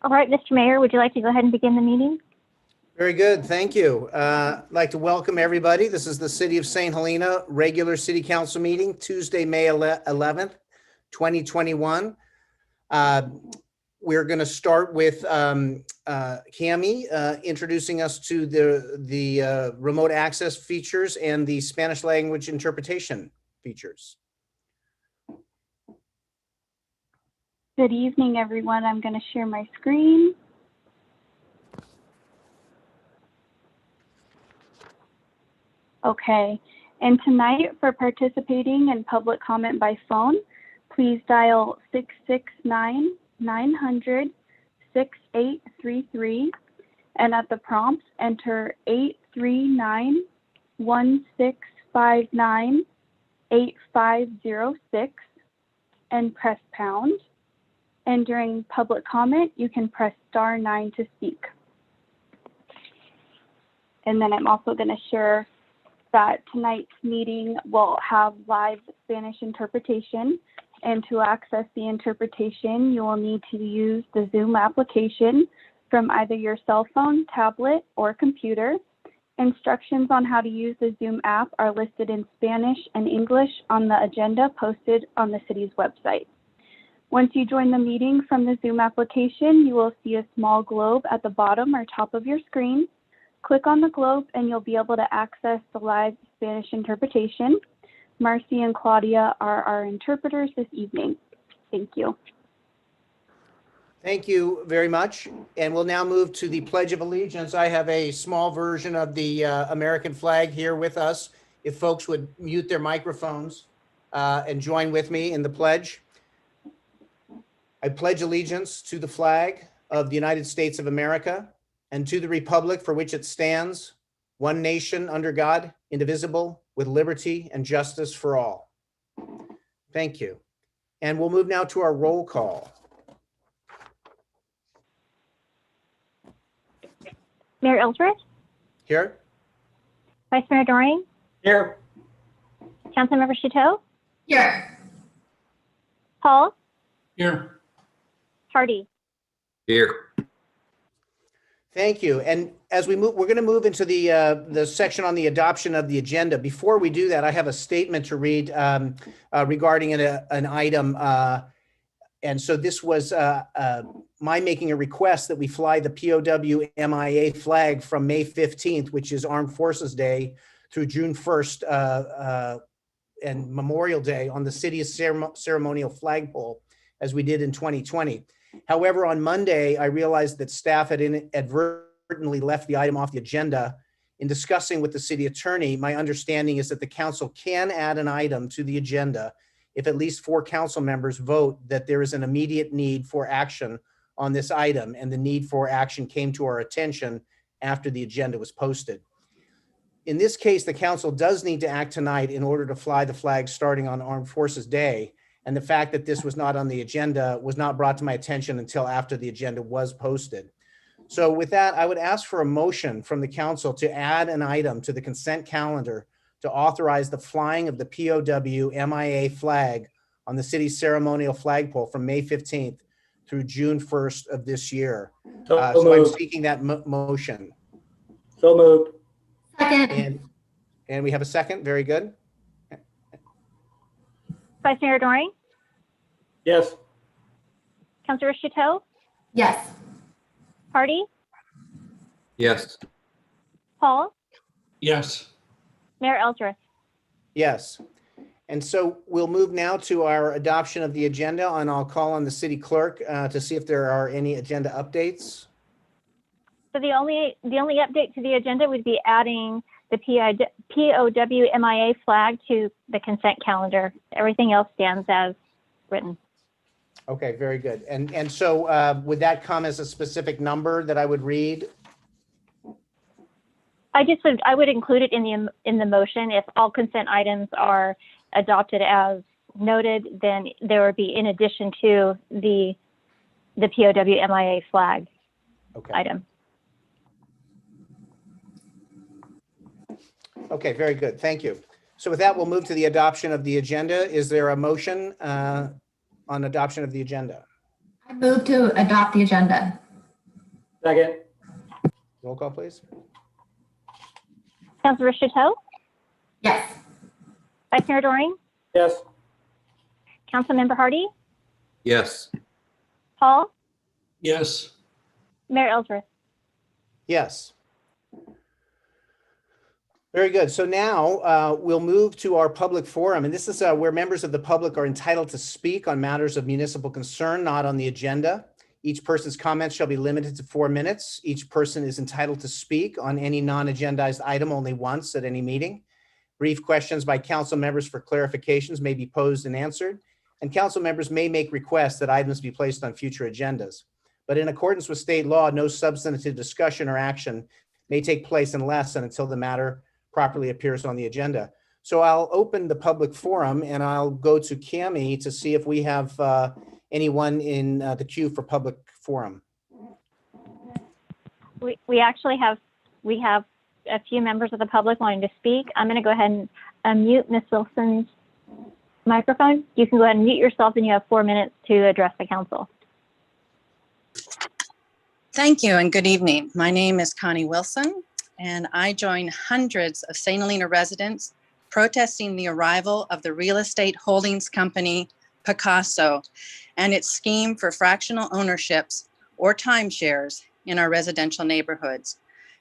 All right, Mr. Mayor, would you like to go ahead and begin the meeting? Very good, thank you. I'd like to welcome everybody. This is the City of St. Helena regular City Council meeting, Tuesday, May 11th, 2021. We're going to start with Cami introducing us to the remote access features and the Spanish language interpretation features. Good evening, everyone. I'm going to share my screen. Okay, and tonight for participating in public comment by phone, please dial 669-900-6833 and at the prompt enter 839-1659-8506 and press pound. And during public comment, you can press *9 to speak. And then I'm also going to share that tonight's meeting will have live Spanish interpretation. And to access the interpretation, you will need to use the Zoom application from either your cell phone, tablet, or computer. Instructions on how to use the Zoom app are listed in Spanish and English on the agenda posted on the city's website. Once you join the meeting from the Zoom application, you will see a small globe at the bottom or top of your screen. Click on the globe and you'll be able to access the live Spanish interpretation. Marcy and Claudia are our interpreters this evening. Thank you. Thank you very much. And we'll now move to the Pledge of Allegiance. I have a small version of the American flag here with us. If folks would mute their microphones and join with me in the pledge. I pledge allegiance to the flag of the United States of America and to the republic for which it stands, one nation under God, indivisible, with liberty and justice for all. Thank you. And we'll move now to our roll call. Mayor Ellsworth? Here. Vice Mayor Doreen? Here. Councilmember Chateau? Here. Paul? Here. Hardy? Here. Thank you. And as we move, we're going to move into the section on the adoption of the agenda. Before we do that, I have a statement to read regarding an item. And so this was my making a request that we fly the POW MIA flag from May 15th, which is Armed Forces Day, through June 1st and Memorial Day on the city's ceremonial flagpole, as we did in 2020. However, on Monday, I realized that staff had inadvertently left the item off the agenda. In discussing with the city attorney, my understanding is that the council can add an item to the agenda if at least 4 council members vote that there is an immediate need for action on this item, and the need for action came to our attention after the agenda was posted. In this case, the council does need to act tonight in order to fly the flag starting on Armed Forces Day. And the fact that this was not on the agenda was not brought to my attention until after the agenda was posted. So with that, I would ask for a motion from the council to add an item to the consent calendar to authorize the flying of the POW MIA flag on the city's ceremonial flagpole from May 15th through June 1st of this year. So I'm seeking that motion. So moved. Second. And we have a second. Very good. Vice Mayor Doreen? Yes. Councilor Chateau? Yes. Hardy? Yes. Paul? Yes. Mayor Ellsworth? Yes. And so we'll move now to our adoption of the agenda, and I'll call on the city clerk to see if there are any agenda updates. So the only update to the agenda would be adding the POW MIA flag to the consent calendar. Everything else stands as written. Okay, very good. And so would that come as a specific number that I would read? I would include it in the motion. If all consent items are adopted as noted, then there would be in addition to the POW MIA flag item. Okay, very good. Thank you. So with that, we'll move to the adoption of the agenda. Is there a motion on adoption of the agenda? I move to adopt the agenda. Second. Roll call, please. Councilor Chateau, Yes. Vice Mayor Doring, Yes. Councilmember Hardy, Yes. Paul, Yes. Mayor Ellsworth. Yes. Very good. So now we'll move to our public forum, and this is where members of the public are entitled to speak on matters of municipal concern not on the agenda. Each person's comments shall be limited to 4 minutes. Each person is entitled to speak on any non-agendized item only once at any meeting. Brief questions by council members for clarifications may be posed and answered, and council members may make requests that items be placed on future agendas. But in accordance with state law, no substantive discussion or action may take place unless and until the matter properly appears on the agenda. So I'll open the public forum and I'll go to Cami to see if we have anyone in the queue for public forum. We actually have a few members of the public wanting to speak. I'm going to go ahead and unmute Ms. Wilson's microphone. You can go ahead and mute yourself and you have 4 minutes to address the council. Thank you and good evening. My name is Connie Wilson and I join hundreds of St. Helena residents protesting the arrival of the real estate holdings company Picasso and its scheme for fractional ownerships or timeshares in our residential neighborhoods.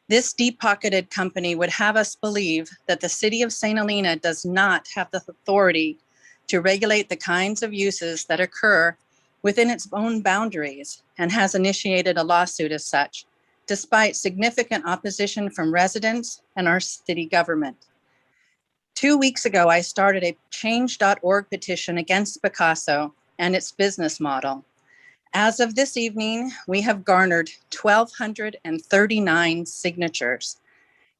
This deep-pocketed company would have us believe that the city of St. Helena does not have the authority to regulate the kinds of uses that occur within its own boundaries and has initiated a lawsuit as such, despite significant opposition from residents and our city government. 2 weeks ago, I started a change.org petition against Picasso and its business model. As of this evening, we have garnered 1,239 signatures.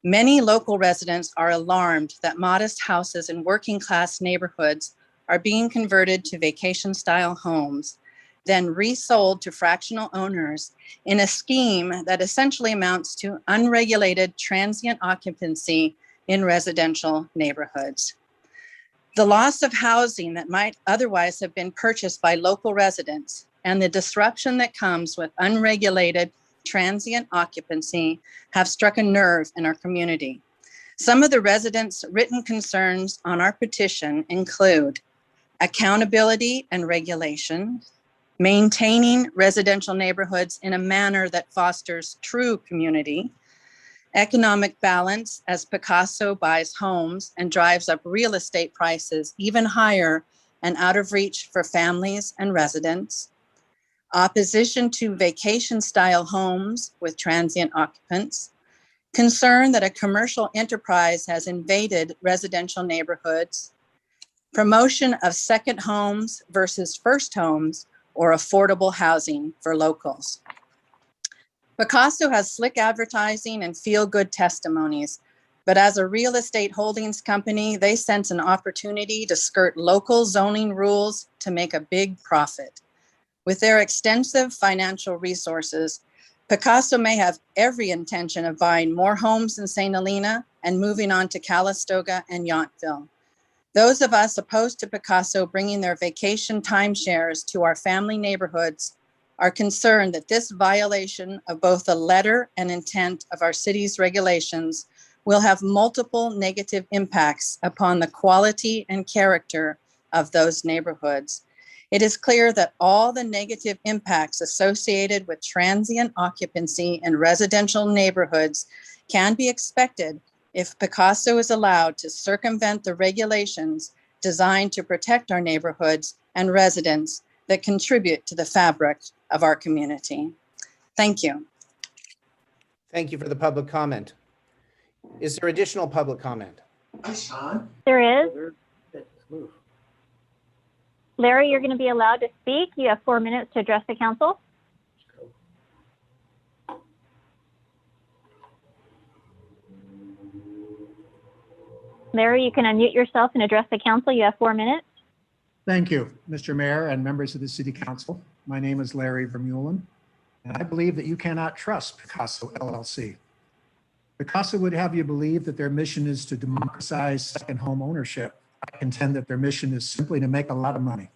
Many local residents are alarmed that modest houses in working class neighborhoods are being converted to vacation-style homes, then resold to fractional owners in a scheme that essentially amounts to unregulated transient occupancy in residential neighborhoods. The loss of housing that might otherwise have been purchased by local residents and the disruption that comes with unregulated transient occupancy have struck a nerve in our community. Some of the residents' written concerns on our petition include accountability and regulation, maintaining residential neighborhoods in a manner that fosters true community, economic balance as Picasso buys homes and drives up real estate prices even higher and out of reach for families and residents, opposition to vacation-style homes with transient occupants, concern that a commercial enterprise has invaded residential neighborhoods, promotion of second homes versus first homes, or affordable housing for locals. Picasso has slick advertising and feel-good testimonies, but as a real estate holdings company, they sense an opportunity to skirt local zoning rules to make a big profit. With their extensive financial resources, Picasso may have every intention of buying more homes in St. Helena and moving on to Calistoga and Yountville. Those of us opposed to Picasso bringing their vacation timeshares to our family neighborhoods are concerned that this violation of both the letter and intent of our city's regulations will have multiple negative impacts upon the quality and character of those neighborhoods. It is clear that all the negative impacts associated with transient occupancy in residential neighborhoods can be expected if Picasso is allowed to circumvent the regulations designed to protect our neighborhoods and residents that contribute to the fabric of our community. Thank you. Thank you for the public comment. Is there additional public comment? There is. Larry, you're going to be allowed to speak. You have 4 minutes to address the council. Larry, you can unmute yourself and address the council. You have 4 minutes. Thank you, Mr. Mayor and members of the City Council. My name is Larry Vermeulen, and I believe that you cannot trust Picasso LLC. Picasso would have you believe that their mission is to democratize second home ownership. I contend that their mission is simply to make a lot of money.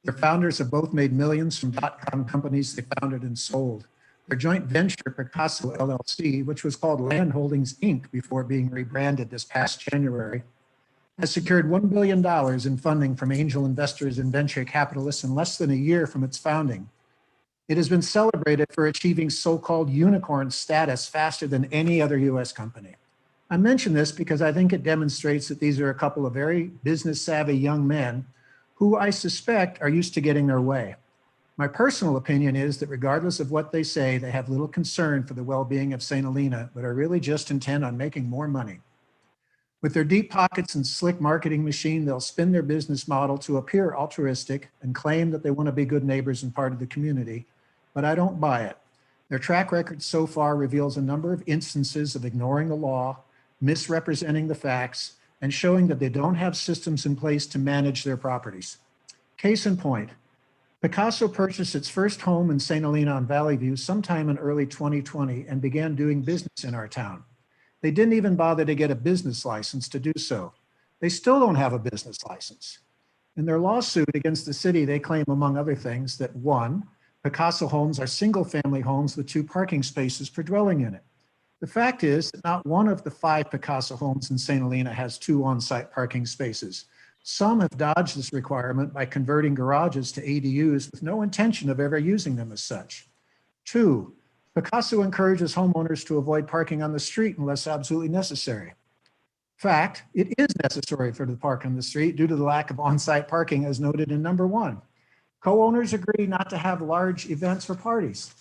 Their founders have both made millions from dot-com companies they founded and sold. their joint venture, Picasso LLC, which was called Land Holdings, Inc. before being rebranded this past January, has secured $1 billion in funding from angel investors and venture capitalists in less than a year from its founding. It has been celebrated for achieving so-called unicorn status faster than any other U.S. company. I mention this because I think it demonstrates that these are a couple of very business-savvy young men who I suspect are used to getting their way. My personal opinion is that regardless of what they say, they have little concern for the well-being of St. Helena, but are really just intent on making more money. With their deep pockets and slick marketing machine, they'll spin their business model to appear altruistic and claim that they want to be good neighbors and part of the community, but I don't buy it. Their track record so far reveals a number of instances of ignoring the law, misrepresenting the facts, and showing that they don't have systems in place to manage their properties. Case in point, Picasso purchased its first home in St. Helena on Valley View sometime in early 2020 and began doing business in our town. They didn't even bother to get a business license to do so. They still don't have a business license. In their lawsuit against the city, they claim, among other things, that 1, Picasso homes are single-family homes with 2 parking spaces per dwelling unit. The fact is that not one of the 5 Picasso homes in St. Helena has 2 on-site parking spaces. Some have dodged this requirement by converting garages to ADUs with no intention of ever using them as such. 2, Picasso encourages homeowners to avoid parking on the street unless absolutely necessary. In fact, it is necessary for the park on the street due to the lack of on-site parking as noted in number 1. Co-owners agree not to have large events or parties.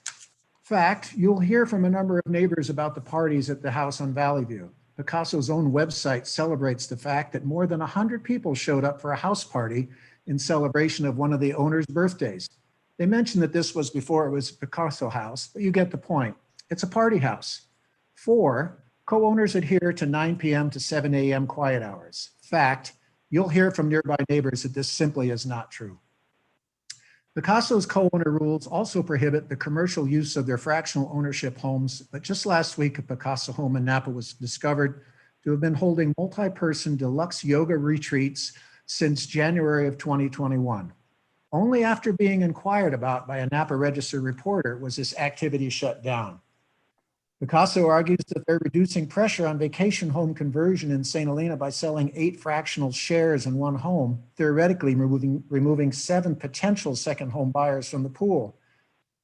In fact, you'll hear from a number of neighbors about the parties at the house on Valley View. Picasso's own website celebrates the fact that more than 100 people showed up for a house party in celebration of one of the owner's birthdays. They mentioned that this was before it was a Picasso house, but you get the point. It's a party house. 4, co-owners adhere to 9 p.m. to 7 a.m. quiet hours. In fact, you'll hear from nearby neighbors that this simply is not true. Picasso's co-owner rules also prohibit the commercial use of their fractional ownership homes, but just last week, a Picasso home in Napa was discovered to have been holding multi-person deluxe yoga retreats since January of 2021. Only after being inquired about by a Napa Register reporter was this activity shut down. Picasso argues that they're reducing pressure on vacation home conversion in St. Helena by selling 8 fractional shares in one home, theoretically removing 7 potential second home buyers from the pool.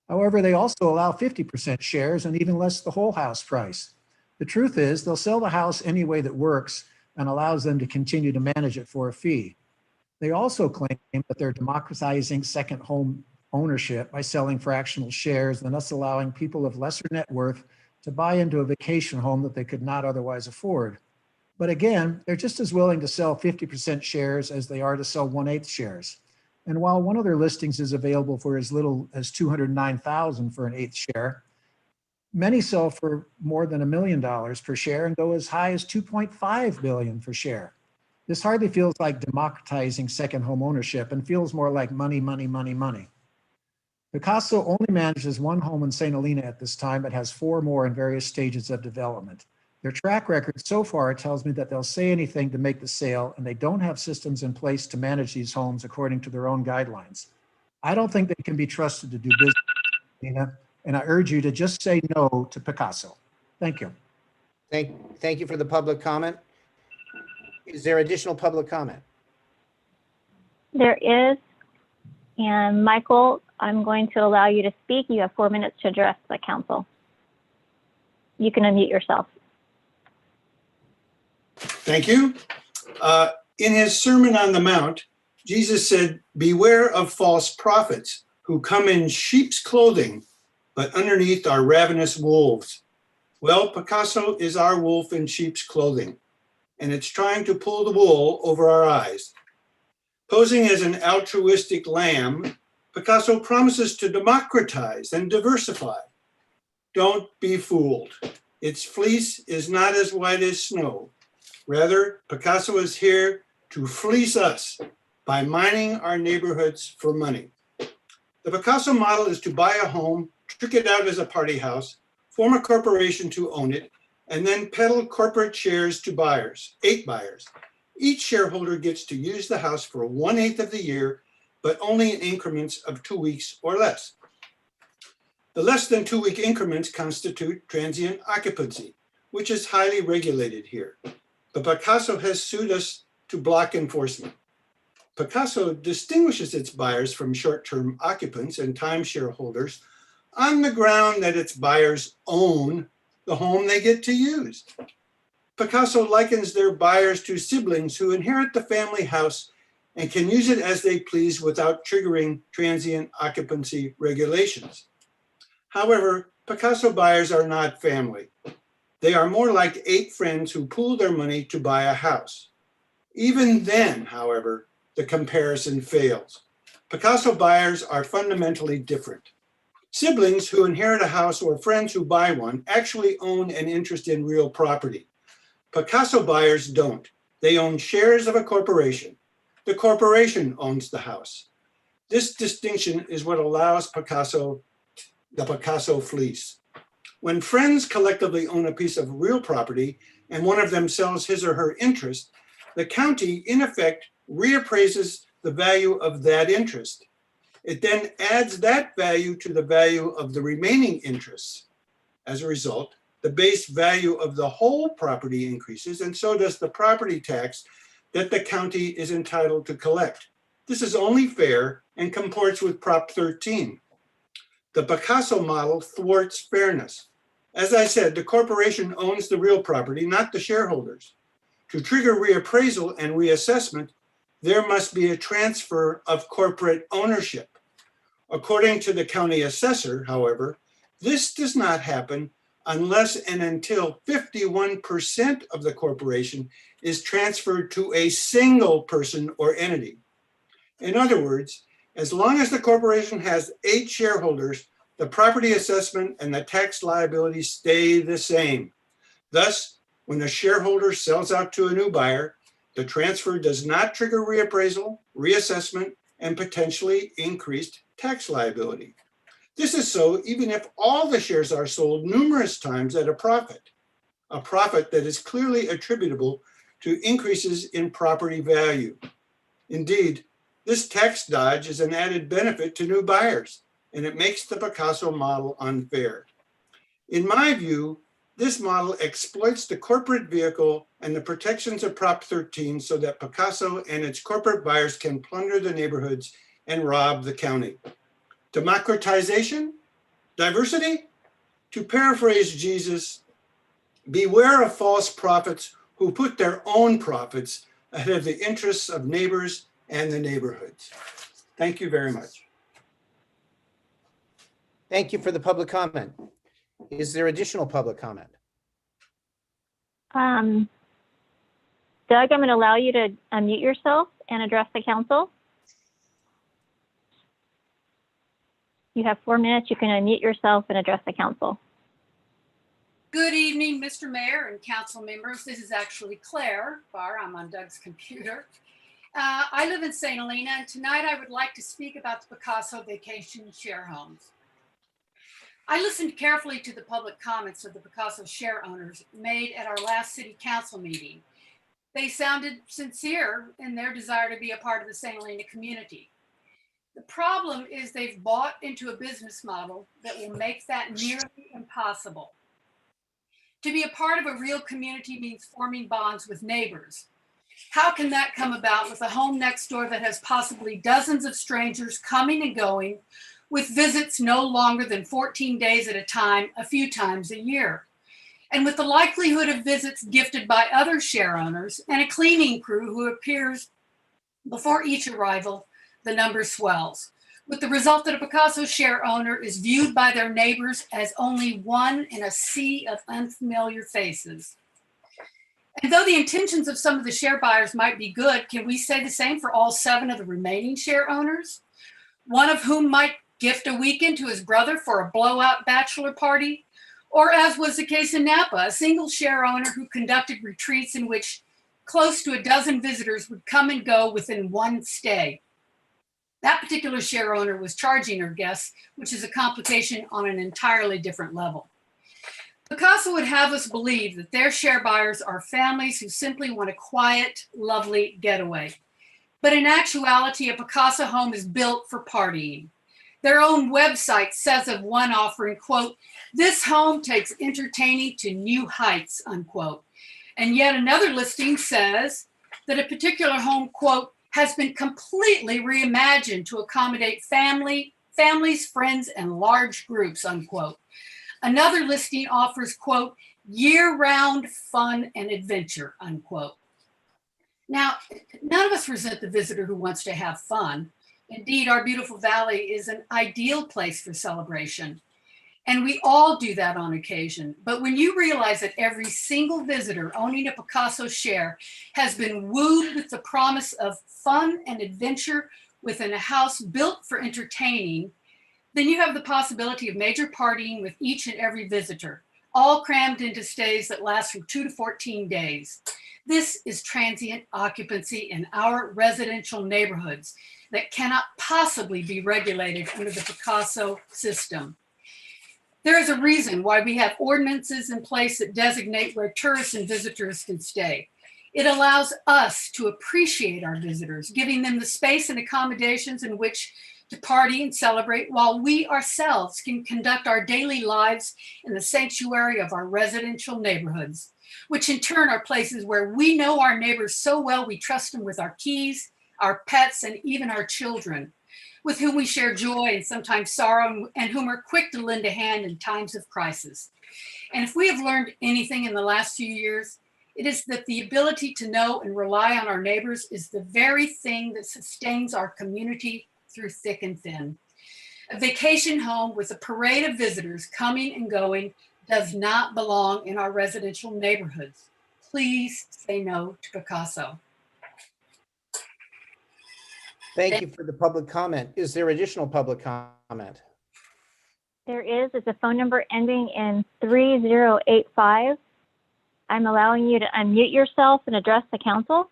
However, they also allow 50% shares and even less the whole house price. The truth is they'll sell the house any way that works and allows them to continue to manage it for a fee. They also claim that they're democratizing second home ownership by selling fractional shares and thus allowing people of lesser net worth to buy into a vacation home that they could not otherwise afford. But again, they're just as willing to sell 50% shares as they are to sell 1/8 shares. And while one of their listings is available for as little as $209,000 for an 1/8 share, many sell for more than $1 million per share and go as high as $2.5 billion per share. This hardly feels like democratizing second home ownership and feels more like money, money, money, money. Picasso only manages 1 home in St. Helena at this time, but has 4 more in various stages of development. Their track record so far tells me that they'll say anything to make the sale, and they don't have systems in place to manage these homes according to their own guidelines. I don't think they can be trusted to do business in Helena, and I urge you to just say no to Picasso. Thank you. Thank you for the public comment. Is there additional public comment? There is. And Michael, I'm going to allow you to speak. You have 4 minutes to address the council. You can unmute yourself. Thank you. In his Sermon on the Mount, Jesus said, "Beware of false prophets who come in sheep's clothing, but underneath are ravenous wolves." Well, Picasso is our wolf in sheep's clothing, and it's trying to pull the wool over our eyes. Posing as an altruistic lamb, Picasso promises to democratize and diversify. Don't be fooled. Its fleece is not as white as snow. Rather, Picasso is here to fleece us by mining our neighborhoods for money. The Picasso model is to buy a home, trick it out as a party house, form a corporation to own it, and then peddle corporate shares to buyers, 8 buyers. Each shareholder gets to use the house for 1/8 of the year, but only in increments of 2 weeks or less. The less than 2-week increments constitute transient occupancy, which is highly regulated here. But Picasso has sued us to block enforcement. Picasso distinguishes its buyers from short-term occupants and timeshare holders on the ground that its buyers own the home they get to use. Picasso likens their buyers to siblings who inherit the family house and can use it as they please without triggering transient occupancy regulations. However, Picasso buyers are not family. They are more like 8 friends who pool their money to buy a house. Even then, however, the comparison fails. Picasso buyers are fundamentally different. Siblings who inherit a house or friends who buy one actually own an interest in real property. Picasso buyers don't. They own shares of a corporation. The corporation owns the house. This distinction is what allows the Picasso fleece. When friends collectively own a piece of real property and one of them sells his or her interest, the county, in effect, reappraises the value of that interest. It then adds that value to the value of the remaining interests. As a result, the base value of the whole property increases, and so does the property tax that the county is entitled to collect. This is only fair and comports with Prop 13. The Picasso model thwarts fairness. As I said, the corporation owns the real property, not the shareholders. To trigger reappraisal and reassessment, there must be a transfer of corporate ownership. According to the county assessor, however, this does not happen unless and until 51% of the corporation is transferred to a single person or entity. In other words, as long as the corporation has 8 shareholders, the property assessment and the tax liability stay the same. Thus, when a shareholder sells out to a new buyer, the transfer does not trigger reappraisal, reassessment, and potentially increased tax liability. This is so even if all the shares are sold numerous times at a profit that is clearly attributable to increases in property value. Indeed, this tax dodge is an added benefit to new buyers, and it makes the Picasso model unfair. In my view, this model exploits the corporate vehicle and the protections of Prop 13 so that Picasso and its corporate buyers can plunder the neighborhoods and rob the county. Democratization? Diversity? To paraphrase Jesus, beware of false prophets who put their own profits ahead of the interests of neighbors and the neighborhoods. Thank you very much. Thank you for the public comment. Is there additional public comment? Doug, I'm going to allow you to unmute yourself and address the council. You have 4 minutes. You can unmute yourself and address the council. Good evening, Mr. Mayor and council members. This is actually Claire Barr. I'm on Doug's computer. I live in St. Helena, and tonight I would like to speak about the Picasso vacation share homes. I listened carefully to the public comments of the Picasso share owners made at our last city council meeting. They sounded sincere in their desire to be a part of the St. Helena community. The problem is they've bought into a business model that will make that nearly impossible. To be a part of a real community means forming bonds with neighbors. How can that come about with a home next door that has possibly dozens of strangers coming and going, with visits no longer than 14 days at a time, a few times a year? And with the likelihood of visits gifted by other share owners and a cleaning crew who appears before each arrival, the number swells, with the result that a Picasso share owner is viewed by their neighbors as only one in a sea of unfamiliar faces. And though the intentions of some of the share buyers might be good, can we say the same for all 7 of the remaining share owners? One of whom might gift a weekend to his brother for a blowout bachelor party, or as was the case in Napa, a single share owner who conducted retreats in which close to a dozen visitors would come and go within one stay. That particular share owner was charging her guests, which is a complication on an entirely different level. Picasso would have us believe that their share buyers are families who simply want a quiet, lovely getaway. But in actuality, a Picasso home is built for partying. Their own website says of one offering, quote, "This home takes entertaining to new heights," unquote. And yet another listing says that a particular home, quote, "has been completely reimagined to accommodate families, friends, and large groups," unquote. Another listing offers, quote, "year-round fun and adventure," unquote. Now, none of us resent the visitor who wants to have fun. Indeed, our beautiful valley is an ideal place for celebration. And we all do that on occasion. But when you realize that every single visitor owning a Picasso share has been wooed with the promise of fun and adventure within a house built for entertaining, then you have the possibility of major partying with each and every visitor, all crammed into stays that last from 2 to 14 days. This is transient occupancy in our residential neighborhoods that cannot possibly be regulated under the Picasso system. There is a reason why we have ordinances in place that designate where tourists and visitors can stay. It allows us to appreciate our visitors, giving them the space and accommodations in which to party and celebrate, while we ourselves can conduct our daily lives in the sanctuary of our residential neighborhoods, which in turn are places where we know our neighbors so well we trust them with our keys, our pets, and even our children, with whom we share joy and sometimes sorrow, and whom are quick to lend a hand in times of crisis. And if we have learned anything in the last few years, it is that the ability to know and rely on our neighbors is the very thing that sustains our community through thick and thin. A vacation home with a parade of visitors coming and going does not belong in our residential neighborhoods. Please say no to Picasso. Thank you for the public comment. Is there additional public comment? There is. It's a phone number ending in 3085. I'm allowing you to unmute yourself and address the council.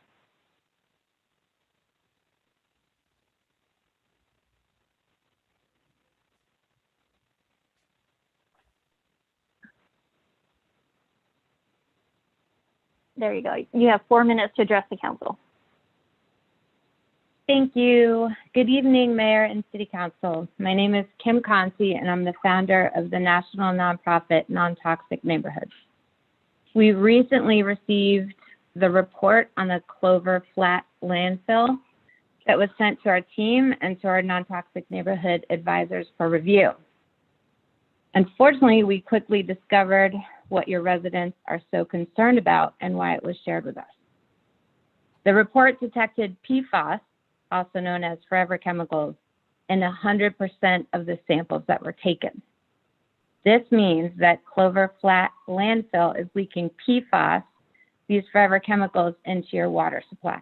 There you go. You have 4 minutes to address the council. Thank you. Good evening, Mayor and City Council. My name is Kim Conti, and I'm the founder of the national nonprofit Non-Toxic Neighborhoods. We recently received the report on the Clover Flat landfill that was sent to our team and to our non-toxic neighborhood advisors for review. Unfortunately, we quickly discovered what your residents are so concerned about and why it was shared with us. The report detected PFAS, also known as forever chemicals, in 100% of the samples that were taken. This means that Clover Flat landfill is leaking PFAS, these forever chemicals, into your water supply.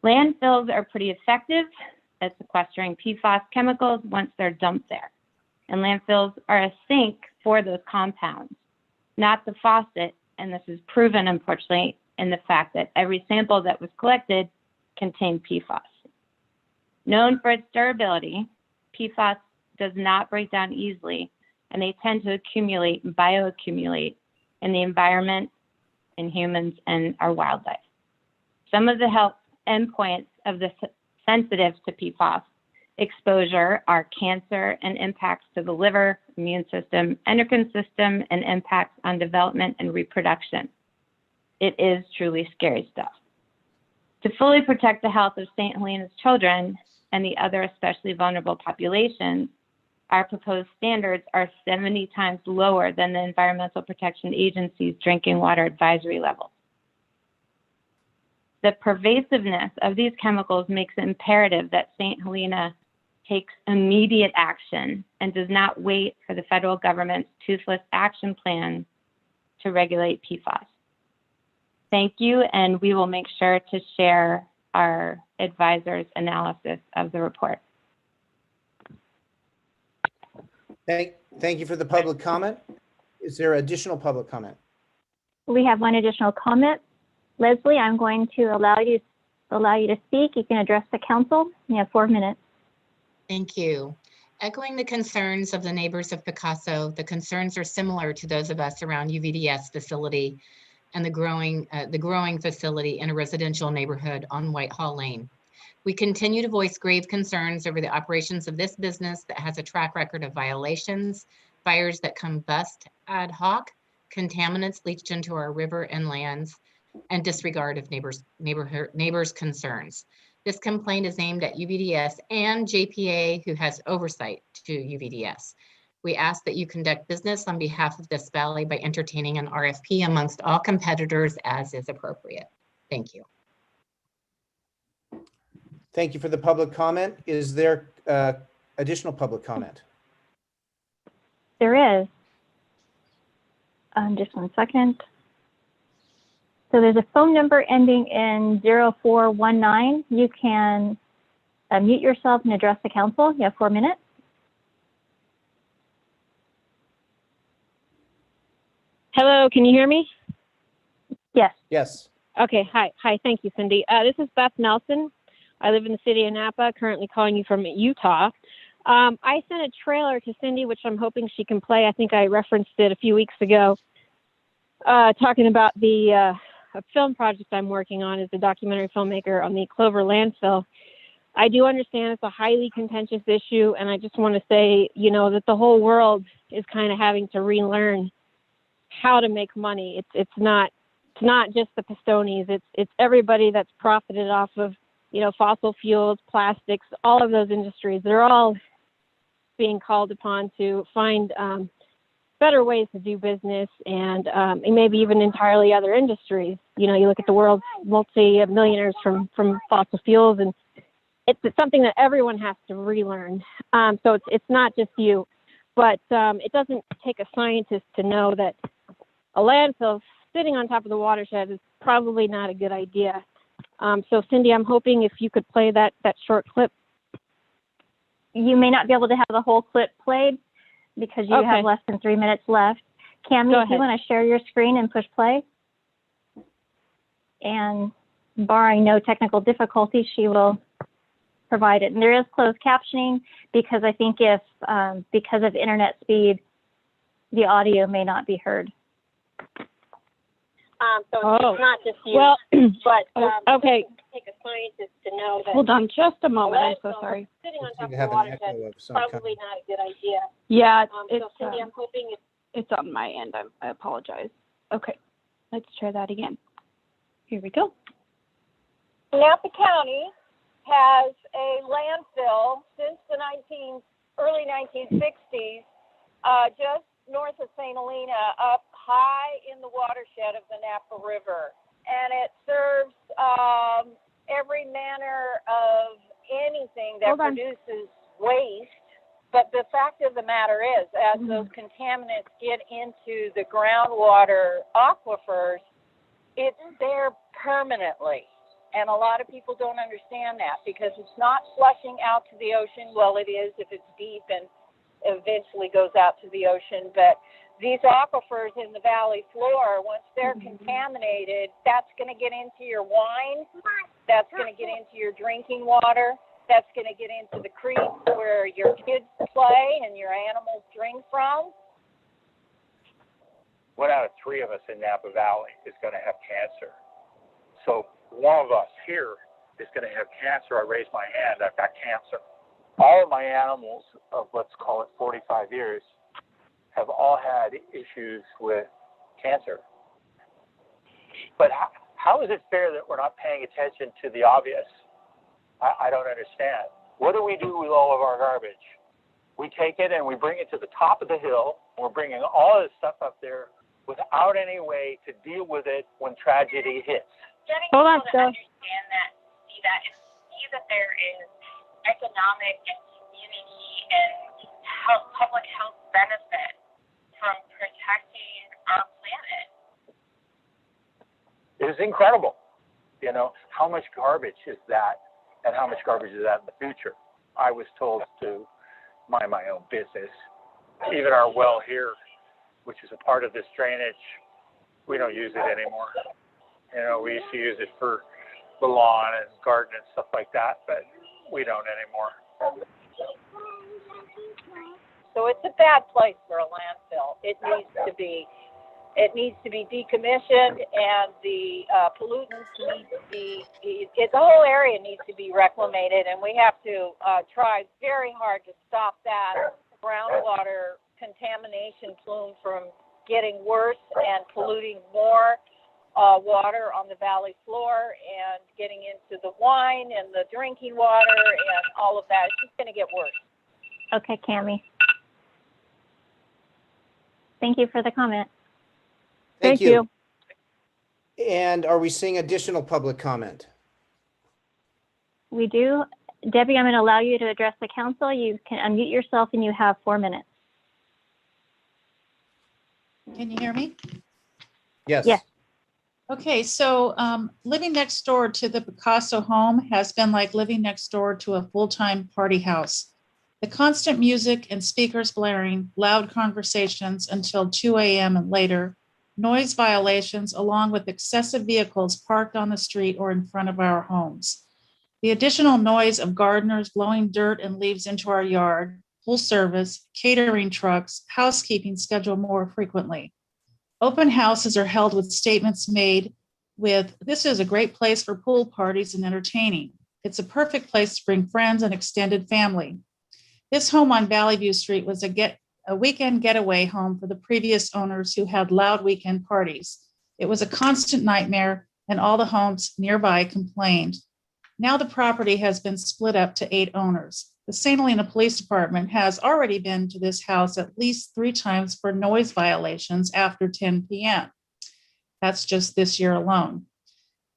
Landfills are pretty effective at sequestering PFAS chemicals once they're dumped there. And landfills are a sink for those compounds, not the faucet. And this is proven, unfortunately, in the fact that every sample that was collected contained PFAS. Known for its durability, PFAS does not break down easily, and they tend to accumulate and bioaccumulate in the environment, in humans, and our wildlife. Some of the health endpoints of the sensitive to PFAS exposure are cancer and impacts to the liver, immune system, endocrine system, and impacts on development and reproduction. It is truly scary stuff. To fully protect the health of St. Helena's children and the other especially vulnerable populations, our proposed standards are 70 times lower than the Environmental Protection Agency's drinking water advisory levels. The pervasiveness of these chemicals makes it imperative that St. Helena takes immediate action and does not wait for the federal government's toothless action plan to regulate PFAS. Thank you, and we will make sure to share our advisor's analysis of the report. Thank you for the public comment. Is there additional public comment? We have one additional comment. Leslie, I'm going to allow you to speak. You can address the council. You have 4 minutes. Thank you. Echoing the concerns of the neighbors of Picasso, the concerns are similar to those of us around UVDS facility and the growing facility in a residential neighborhood on Whitehall Lane. We continue to voice grave concerns over the operations of this business that has a track record of violations, fires that combust ad hoc, contaminants leached into our river and lands, and disregard of neighbors' concerns. This complaint is aimed at UVDS and JPA, who has oversight to UVDS. We ask that you conduct business on behalf of the Speciali by entertaining an RFP amongst all competitors as is appropriate. Thank you. Thank you for the public comment. Is there additional public comment? There is. Just one second. So there's a phone number ending in 0419. You can mute yourself and address the council. You have 4 minutes. Hello, can you hear me? Yes. Yes. Okay, hi. Thank you, Cindy. This is Beth Nelson. I live in the city of Napa, currently calling you from Utah. I sent a trailer to Cindy, which I'm hoping she can play. I think I referenced it a few weeks ago, talking about the film project I'm working on as a documentary filmmaker on the Clover landfill. I do understand it's a highly contentious issue, and I just want to say, that the whole world is kind of having to relearn how to make money. It's not just the Pistones. It's everybody that's profited off of fossil fuels, plastics, all of those industries. They're all being called upon to find better ways to do business, and maybe even entirely other industries. You look at the world's multi-millionaires from fossil fuels, and it's something that everyone has to relearn. So it's not just you, but it doesn't take a scientist to know that a landfill sitting on top of the watershed is probably not a good idea. So Cindy, I'm hoping if you could play that short clip. You may not be able to have the whole clip played because you have less than 3 minutes left. Cammy, if you want to share your screen and push play. And barring no technical difficulties, she will provide it. And there is closed captioning because I think if, because of internet speed, the audio may not be heard. So it's not just you, well, but okay. Take a scientist to know that. Hold on just a moment. I'm so sorry. Sitting on top of have the an watershed echo of is some probably kind. not a good idea. Yeah, So Cindy, I'm hoping it's on my end. I apologize. Okay, let's try that again. Here we go. Napa County has a landfill since the early 1960s, just north of St. Helena, up high in the watershed of the Napa River. And it serves every manner of anything that produces waste. But the fact of the matter is, as those contaminants get into the groundwater aquifers, it's there permanently. And a lot of people don't understand that because it's not flushing out to the ocean. Well, it is if it's deep and eventually goes out to the ocean. But these aquifers in the valley floor, once they're contaminated, that's going to get into your wine. That's going to get into your drinking water. That's going to get into the creek where your kids play and your animals drink from. 1 out of 3 of us in Napa Valley is going to have cancer. So one of us here is going to have cancer. I raise my hand. I've got cancer. All of my animals of let's call it 45 years have all had issues with cancer. But how is it fair that we're not paying attention to the obvious? I don't understand. What do we do with all of our garbage? We take it and we bring it to the top of the hill. We're bringing all this stuff up there without any way to deal with it when tragedy hits. Hold on, Phil. Understand that, see that there is economic and community and public health benefit from protecting our planet. It is incredible, how much garbage is that and how much garbage is that in the future. I was told to mind my own business. Even our well here, which is a part of this drainage, we don't use it anymore. We used to use it for the lawn and garden and stuff like that, but we don't anymore. So it's a bad place for a landfill. It needs to be it needs to be decommissioned, and the pollutants need to be, the whole area needs to be reclamated, and we have to try very hard to stop that groundwater contamination plume from getting worse and polluting more water on the valley floor and getting into the wine and the drinking water and all of that. It's just going to get worse. Okay, Cammie. Thank you for the comment. Thank you. And are we seeing additional public comment? We do. Debbie, I'm going to allow you to address the council. You can unmute yourself and you have 4 minutes. Can you hear me? Yes. Yes. Okay, so living next door to the Picasso home has been like living next door to a full-time party house. The constant music and speakers blaring, loud conversations until 2 a.m. and later, noise violations along with excessive vehicles parked on the street or in front of our homes. The additional noise of gardeners blowing dirt and leaves into our yard, full service, catering trucks, housekeeping scheduled more frequently. Open houses are held with statements made with, "This is a great place for pool parties and entertaining. It's a perfect place to bring friends and extended family." This home on Valley View Street was a weekend getaway home for the previous owners who had loud weekend parties. It was a constant nightmare, and all the homes nearby complained. Now the property has been split up to 8 owners. The St. Helena Police Department has already been to this house at least 3 times for noise violations after 10 p.m. That's just this year alone.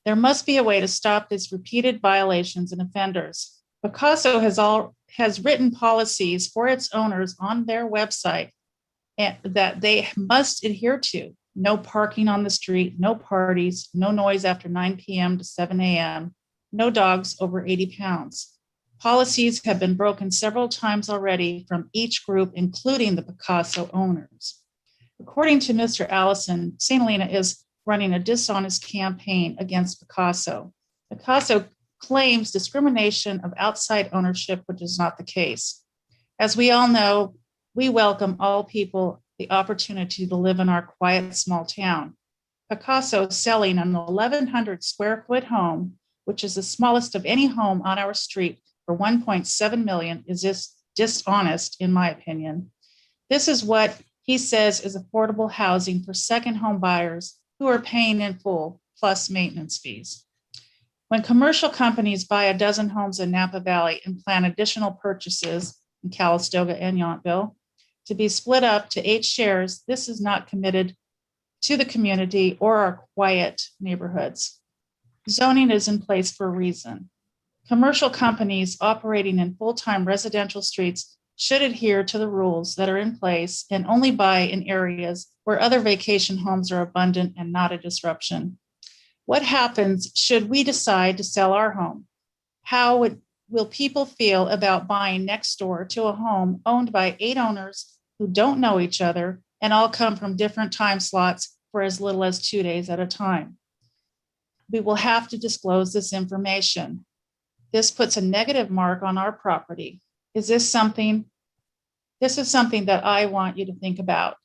There must be a way to stop these repeated violations and offenders. Picasso has written policies for its owners on their website that they must adhere to. No parking on the street, no parties, no noise after 9 p.m. to 7 a.m., no dogs over 80 pounds. Policies have been broken several times already from each group, including the Picasso owners. According to Mr. Allison, St. Helena is running a dishonest campaign against Picasso. Picasso claims discrimination of outside ownership, which is not the case. As we all know, we welcome all people the opportunity to live in our quiet small town. Picasso is selling an 1,100 square foot home, which is the smallest of any home on our street, for $1.7 million is just dishonest, in my opinion. This is what he says is affordable housing for second home buyers who are paying in full, plus maintenance fees. When commercial companies buy a dozen homes in Napa Valley and plan additional purchases in Calistoga and Yountville to be split up to 8 shares, this is not committed to the community or our quiet neighborhoods. Zoning is in place for a reason. Commercial companies operating in full-time residential streets should adhere to the rules that are in place and only buy in areas where other vacation homes are abundant and not a disruption. What happens should we decide to sell our home? How will people feel about buying next door to a home owned by 8 owners who don't know each other and all come from different time slots for as little as 2 days at a time? We will have to disclose this information. This puts a negative mark on our property. This is something that I want you to think about.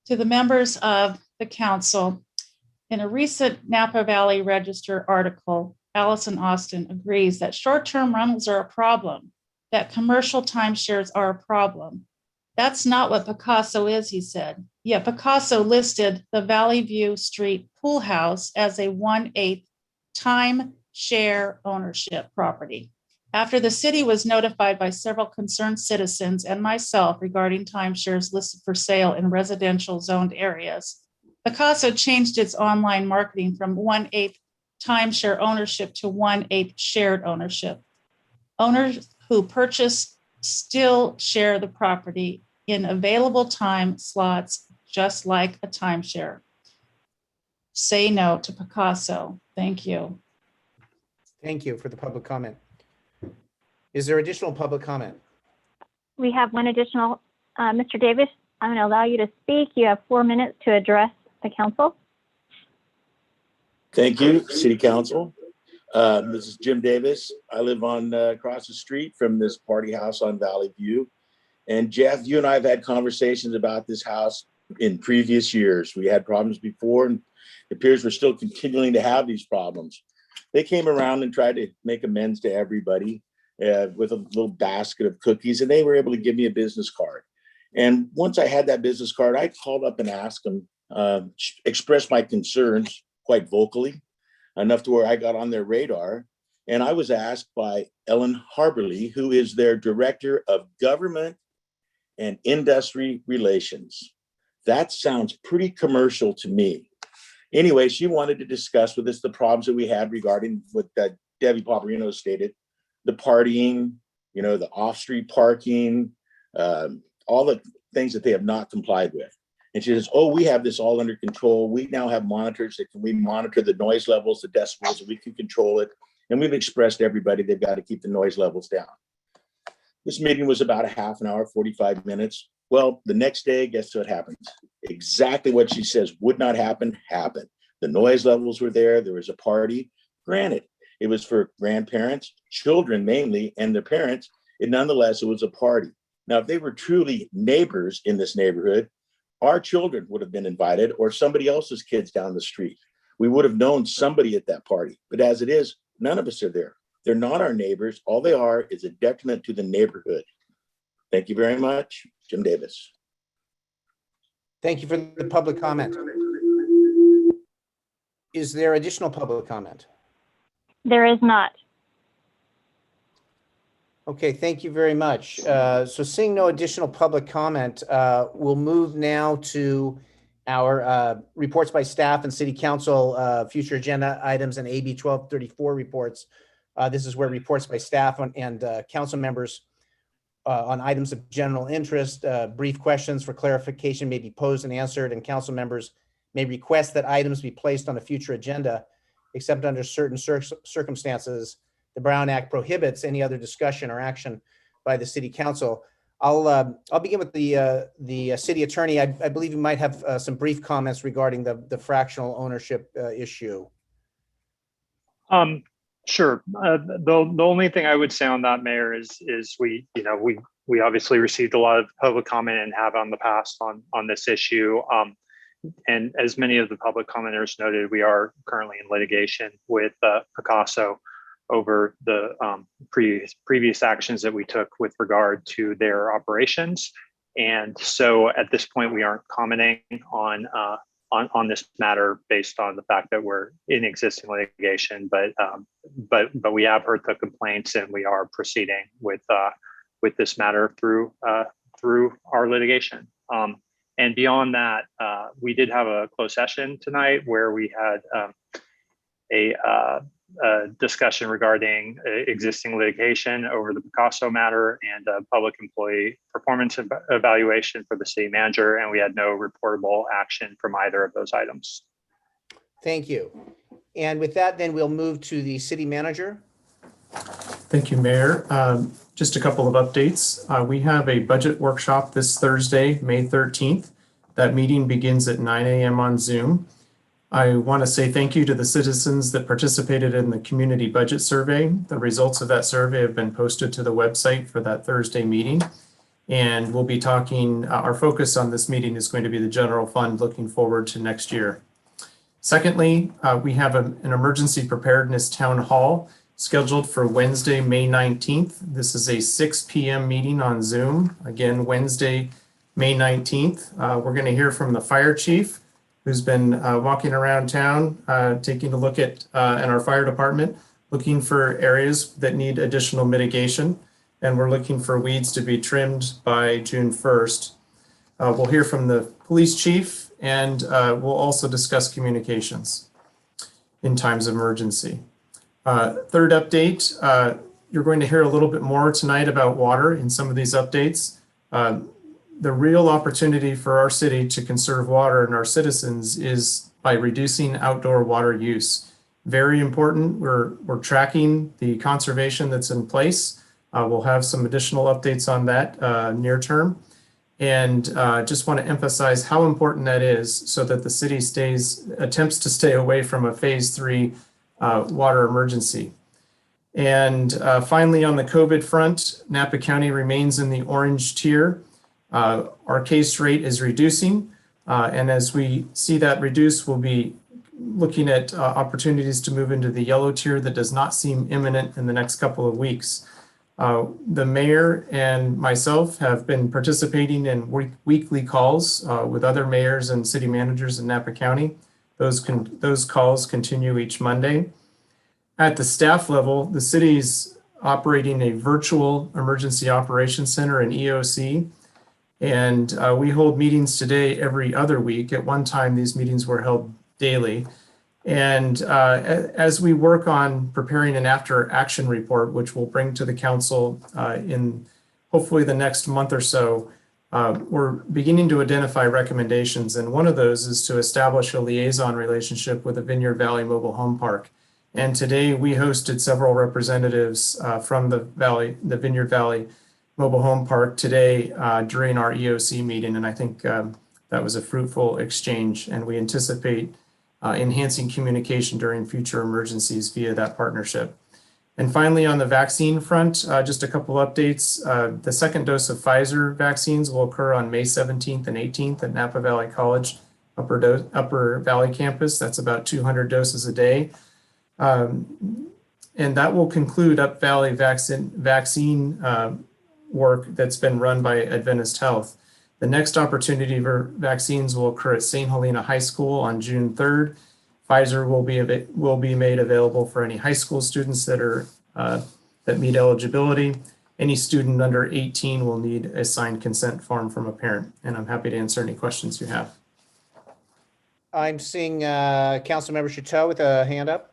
To the members of the council, in a recent Napa Valley Register article, Allison Austin agrees that short-term rentals are a problem, that commercial timeshares are a problem. That's not what Picasso is, he said. Yet Picasso listed the Valley View Street pool house as a 1/8 timeshare ownership property. After the city was notified by several concerned citizens and myself regarding timeshares listed for sale in residential zoned areas, Picasso changed its online marketing from 1/8 timeshare ownership to 1/8 shared ownership. Owners who purchase still share the property in available time slots, just like a timeshare. Say no to Picasso. Thank you. Thank you for the public comment. Is there additional public comment? We have one additional. Mr. Davis, I'm going to allow you to speak. You have 4 minutes to address the council. Thank you, City Council. This is Jim Davis. I live on across the street from this party house on Valley View. And Jeff, you and I have had conversations about this house in previous years. We had problems before, and it appears we're still continuing to have these problems. They came around and tried to make amends to everybody with a little basket of cookies, and they were able to give me a business card. And once I had that business card, I called up and asked them, expressed my concerns quite vocally, enough to where I got on their radar. And I was asked by Ellen Harberly, who is their Director of Government and Industry Relations. That sounds pretty commercial to me. Anyway, she wanted to discuss with us the problems that we had regarding what Debbie Paparino stated, the partying, the off-street parking, all the things that they have not complied with. And she says, oh, we have this all under control. We now have monitors that we monitor the noise levels, the decibels, and we can control it. And we've expressed to everybody they've got to keep the noise levels down. This meeting was about a half an hour, 45 minutes. Well, the next day, guess what happens? Exactly what she says would not happen, happened. The noise levels were there. There was a party. Granted, it was for grandparents, children mainly, and their parents. And nonetheless, it was a party. Now, if they were truly neighbors in this neighborhood, our children would have been invited or somebody else's kids down the street. We would have known somebody at that party. But as it is, none of us are there. They're not our neighbors. All they are is a detriment to the neighborhood. Thank you very much. Jim Davis. Thank you for the public comment. Is there additional public comment? There is not. Okay, thank you very much. So seeing no additional public comment, we'll move now to our reports by staff and city council, future agenda items and AB 1234 reports. This is where reports by staff and council members on items of general interest, brief questions for clarification may be posed and answered, and council members may request that items be placed on a future agenda, except under certain circumstances. The Brown Act prohibits any other discussion or action by the city council. I'll begin with the city attorney. I believe you might have some brief comments regarding the fractional ownership issue. Sure. The only thing I would say on that, Mayor, is we obviously received a lot of public comment and have on the past on this issue. And as many of the public commenters noted, we are currently in litigation with Picasso over the previous actions that we took with regard to their operations. And so at this point, we aren't commenting on this matter based on the fact that we're in existing litigation, but we have heard the complaints and we are proceeding with this matter through our litigation. And beyond that, we did have a closed session tonight where we had a discussion regarding existing litigation over the Picasso matter and a public employee performance evaluation for the city manager, and we had no reportable action from either of those items. Thank you. And with that, then we'll move to the city manager. Thank you, Mayor. Just a couple of updates. We have a budget workshop this Thursday, May 13th. That meeting begins at 9 a.m. on Zoom. I want to say thank you to the citizens that participated in the community budget survey. The results of that survey have been posted to the website for that Thursday meeting. And we'll be talking, our focus on this meeting is going to be the general fund looking forward to next year. Secondly, we have an emergency preparedness town hall scheduled for Wednesday, May 19th. This is a 6 p.m. meeting on Zoom. Again, Wednesday, May 19th. We're going to hear from the fire chief, who's been walking around town, taking a look at in our fire department, looking for areas that need additional mitigation. And we're looking for weeds to be trimmed by June 1st. We'll hear from the police chief, and we'll also discuss communications in times of emergency. Third update, you're going to hear a little bit more tonight about water in some of these updates. The real opportunity for our city to conserve water and our citizens is by reducing outdoor water use. Very important. We're tracking the conservation that's in place. We'll have some additional updates on that near term. And just want to emphasize how important that is so that the city attempts to stay away from a phase 3 water emergency. And finally, on the COVID front, Napa County remains in the orange tier. Our case rate is reducing. And as we see that reduce, we'll be looking at opportunities to move into the yellow tier that does not seem imminent in the next couple of weeks. The mayor and myself have been participating in weekly calls with other mayors and city managers in Napa County. Those calls continue each Monday. At the staff level, the city's operating a virtual emergency operations center, an EOC, and we hold meetings today every other week. At one time, these meetings were held daily. And as we work on preparing an after action report, which we'll bring to the council in hopefully the next month or so, we're beginning to identify recommendations. And one of those is to establish a liaison relationship with the Vineyard Valley Mobile Home Park. And today we hosted several representatives from the Vineyard Valley Mobile Home Park today during our EOC meeting. And I think that was a fruitful exchange, and we anticipate enhancing communication during future emergencies via that partnership. And finally, on the vaccine front, just a couple updates. The second dose of Pfizer vaccines will occur on May 17th and 18th at Napa Valley College Upper Valley campus. That's about 200 doses a day. And that will conclude Up Valley vaccine work that's been run by Adventist Health. The next opportunity for vaccines will occur at St. Helena High School on June 3rd. Pfizer will be made available for any high school students that meet eligibility. Any student under 18 will need a signed consent form from a parent, and I'm happy to answer any questions you have. I'm seeing Councilmember Chateau with a hand up.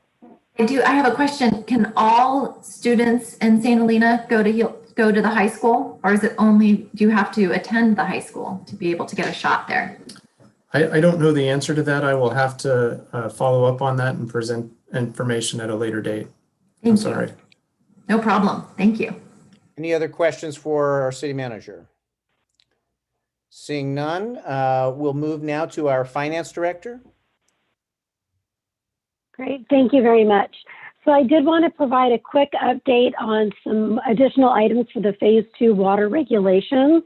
I have a question. Can all students in St. Helena go to the high school, or is it only, do you have to attend the high school to be able to get a shot there? I don't know the answer to that. I will have to follow up on that and present information at a later date. I'm sorry. No problem. Thank you. Any other questions for our city manager? Seeing none, we'll move now to our finance director. Great, thank you very much. So I did want to provide a quick update on some additional items for the Phase 2 water regulations.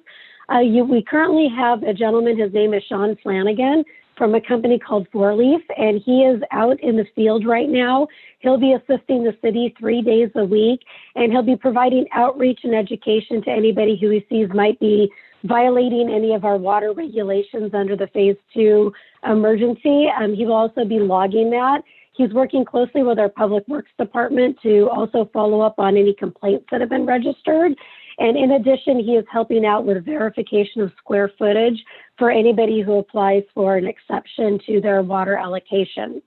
We currently have a gentleman, his name is Sean Flanagan, from a company called Four Leaf, and he is out in the field right now. He'll be assisting the city 3 days a week, and he'll be providing outreach and education to anybody who he sees might be violating any of our water regulations under the Phase 2 emergency. He will also be logging that. He's working closely with our Public Works Department to also follow up on any complaints that have been registered. And in addition, he is helping out with verification of square footage for anybody who applies for an exception to their water allocation.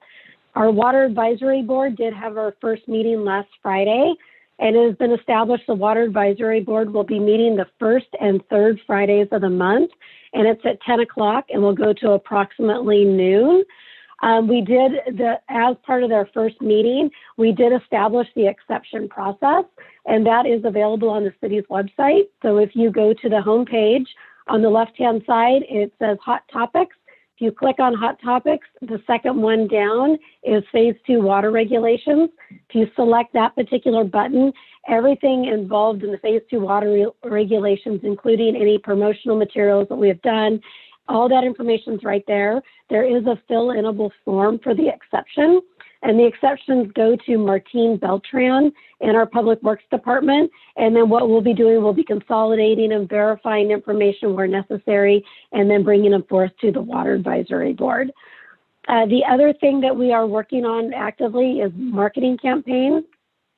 Our Water Advisory Board did have our first meeting last Friday, and it has been established the Water Advisory Board will be meeting the first and third Fridays of the month, and it's at 10 o'clock and will go to approximately noon. As part of their first meeting, we did establish the exception process, and that is available on the city's website. So if you go to the homepage on the left-hand side, it says Hot Topics. If you click on Hot Topics, the second one down is Phase 2 water regulations. If you select that particular button, everything involved in the Phase 2 water regulations, including any promotional materials that we have done, all that information is right there. There is a fill-inable form for the exception, and the exceptions go to Martine Beltran in our Public Works Department. And then what we'll be doing, we'll be consolidating and verifying information where necessary, and then bringing them forth to the Water Advisory Board. The other thing that we are working on actively is marketing campaign.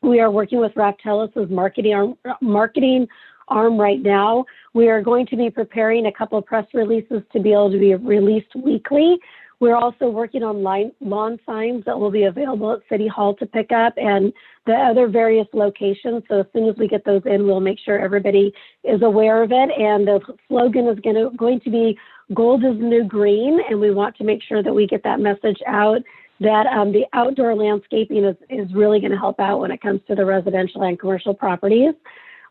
We are working with Raftellus' marketing arm right now. We are going to be preparing a couple of press releases to be able to be released weekly. We're also working on lawn signs that will be available at City Hall to pick up and the other various locations. So as soon as we get those in, we'll make sure everybody is aware of it. And the slogan is going to be "Gold is the new green," and we want to make sure that we get that message out that the outdoor landscaping is really going to help out when it comes to the residential and commercial properties.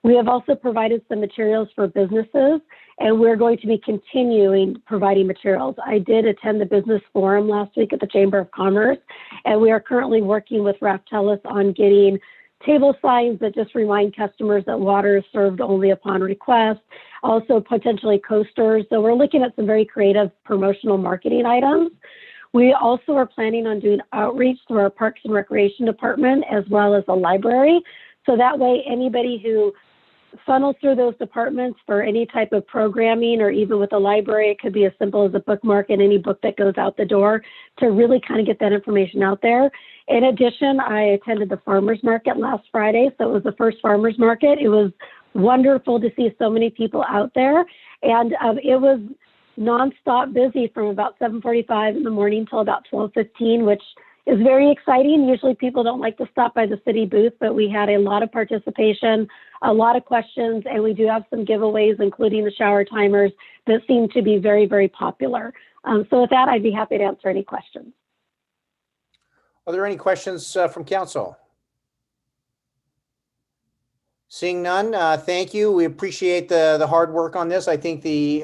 We have also provided some materials for businesses, and we're going to be continuing providing materials. I did attend the business forum last week at the Chamber of Commerce, and we are currently working with Raftellus on getting table signs that just remind customers that water is served only upon request, also potentially coasters. So we're looking at some very creative promotional marketing items. We also are planning on doing outreach through our Parks and Recreation Department as well as the library. So that way, anybody who funnels through those departments for any type of programming, or even with the library, it could be as simple as a bookmark in any book that goes out the door, to really kind of get that information out there. In addition, I attended the farmers market last Friday. So it was the first farmers market. It was wonderful to see so many people out there. And it was nonstop busy from about 7:45 in the morning till about 12:15, which is very exciting. Usually people don't like to stop by the city booth, but we had a lot of participation, a lot of questions, and we do have some giveaways, including the shower timers, that seem to be very, very popular. So with that, I'd be happy to answer any questions. Are there any questions from council? Seeing none, thank you. We appreciate the hard work on this. I think the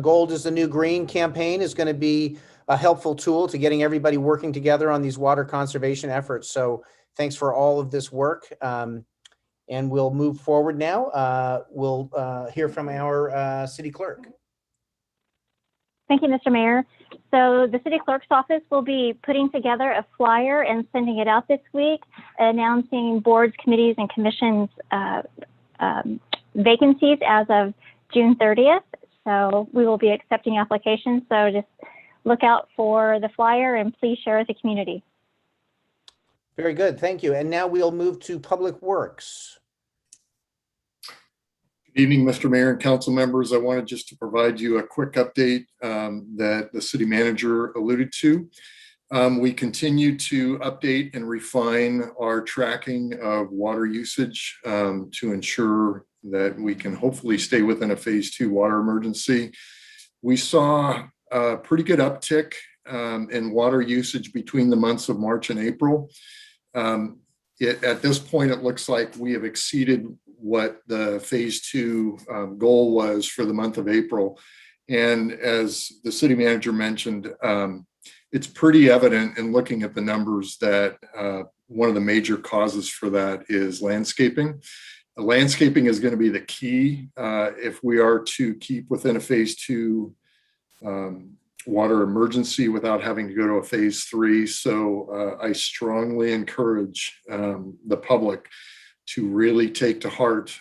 Gold is the New Green campaign is going to be a helpful tool to getting everybody working together on these water conservation efforts. So thanks for all of this work. And we'll move forward now. We'll hear from our city clerk. Thank you, Mr. Mayor. So the city clerk's office will be putting together a flyer and sending it out this week, announcing boards, committees, and commissions vacancies as of June 30th. So we will be accepting applications. So just look out for the flyer and please share with the community. Very good. Thank you. And now we'll move to Public Works. Good evening, Mr. Mayor and council members. I wanted just to provide you a quick update that the city manager alluded to. We continue to update and refine our tracking of water usage to ensure that we can hopefully stay within a phase 2 water emergency. We saw a pretty good uptick in water usage between the months of March and April. At this point, it looks like we have exceeded what the phase 2 goal was for the month of April. And as the city manager mentioned, it's pretty evident in looking at the numbers that one of the major causes for that is landscaping. Landscaping is going to be the key if we are to keep within a phase 2 water emergency without having to go to a phase 3. So I strongly encourage the public to really take to heart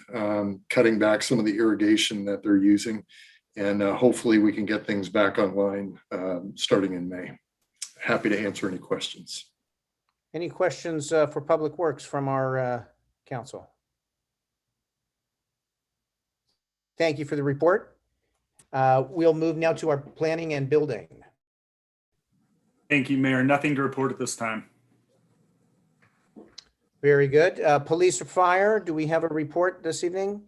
cutting back some of the irrigation that they're using. And hopefully we can get things back online starting in May. Happy to answer any questions. Any questions for Public Works from our council? Thank you for the report. We'll move now to our planning and building. Thank you, Mayor. Nothing to report at this time. Very good. Police or fire, do we have a report this evening?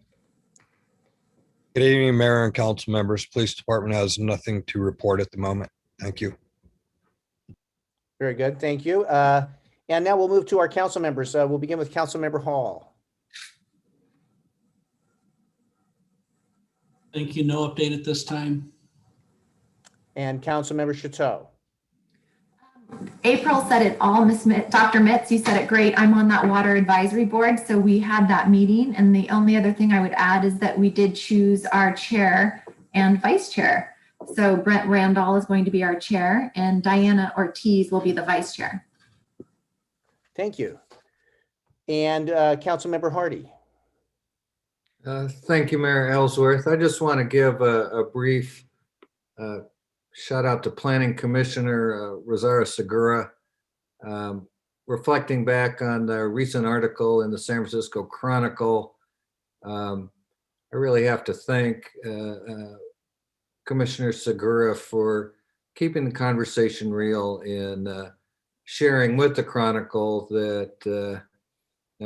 Good evening, Mayor and council members. Police department has nothing to report at the moment. Thank you. Very good. Thank you. And now we'll move to our council members. We'll begin with Councilmember Hall. Thank you. No update at this time. And Councilmember Chateau. April said it all, Dr. Mitz, you said it great. I'm on that water advisory board, so we had that meeting. And the only other thing I would add is that we did choose our chair and vice chair. So Brent Randall is going to be our chair and Diana Ortiz will be the vice chair. Thank you. And Councilmember Hardy. Thank you, Mayor Ellsworth. I just want to give a brief shout out to Planning Commissioner Rosario Segura. Reflecting back on the recent article in the San Francisco Chronicle, I really have to thank Commissioner Segura for keeping the conversation real and sharing with the Chronicle that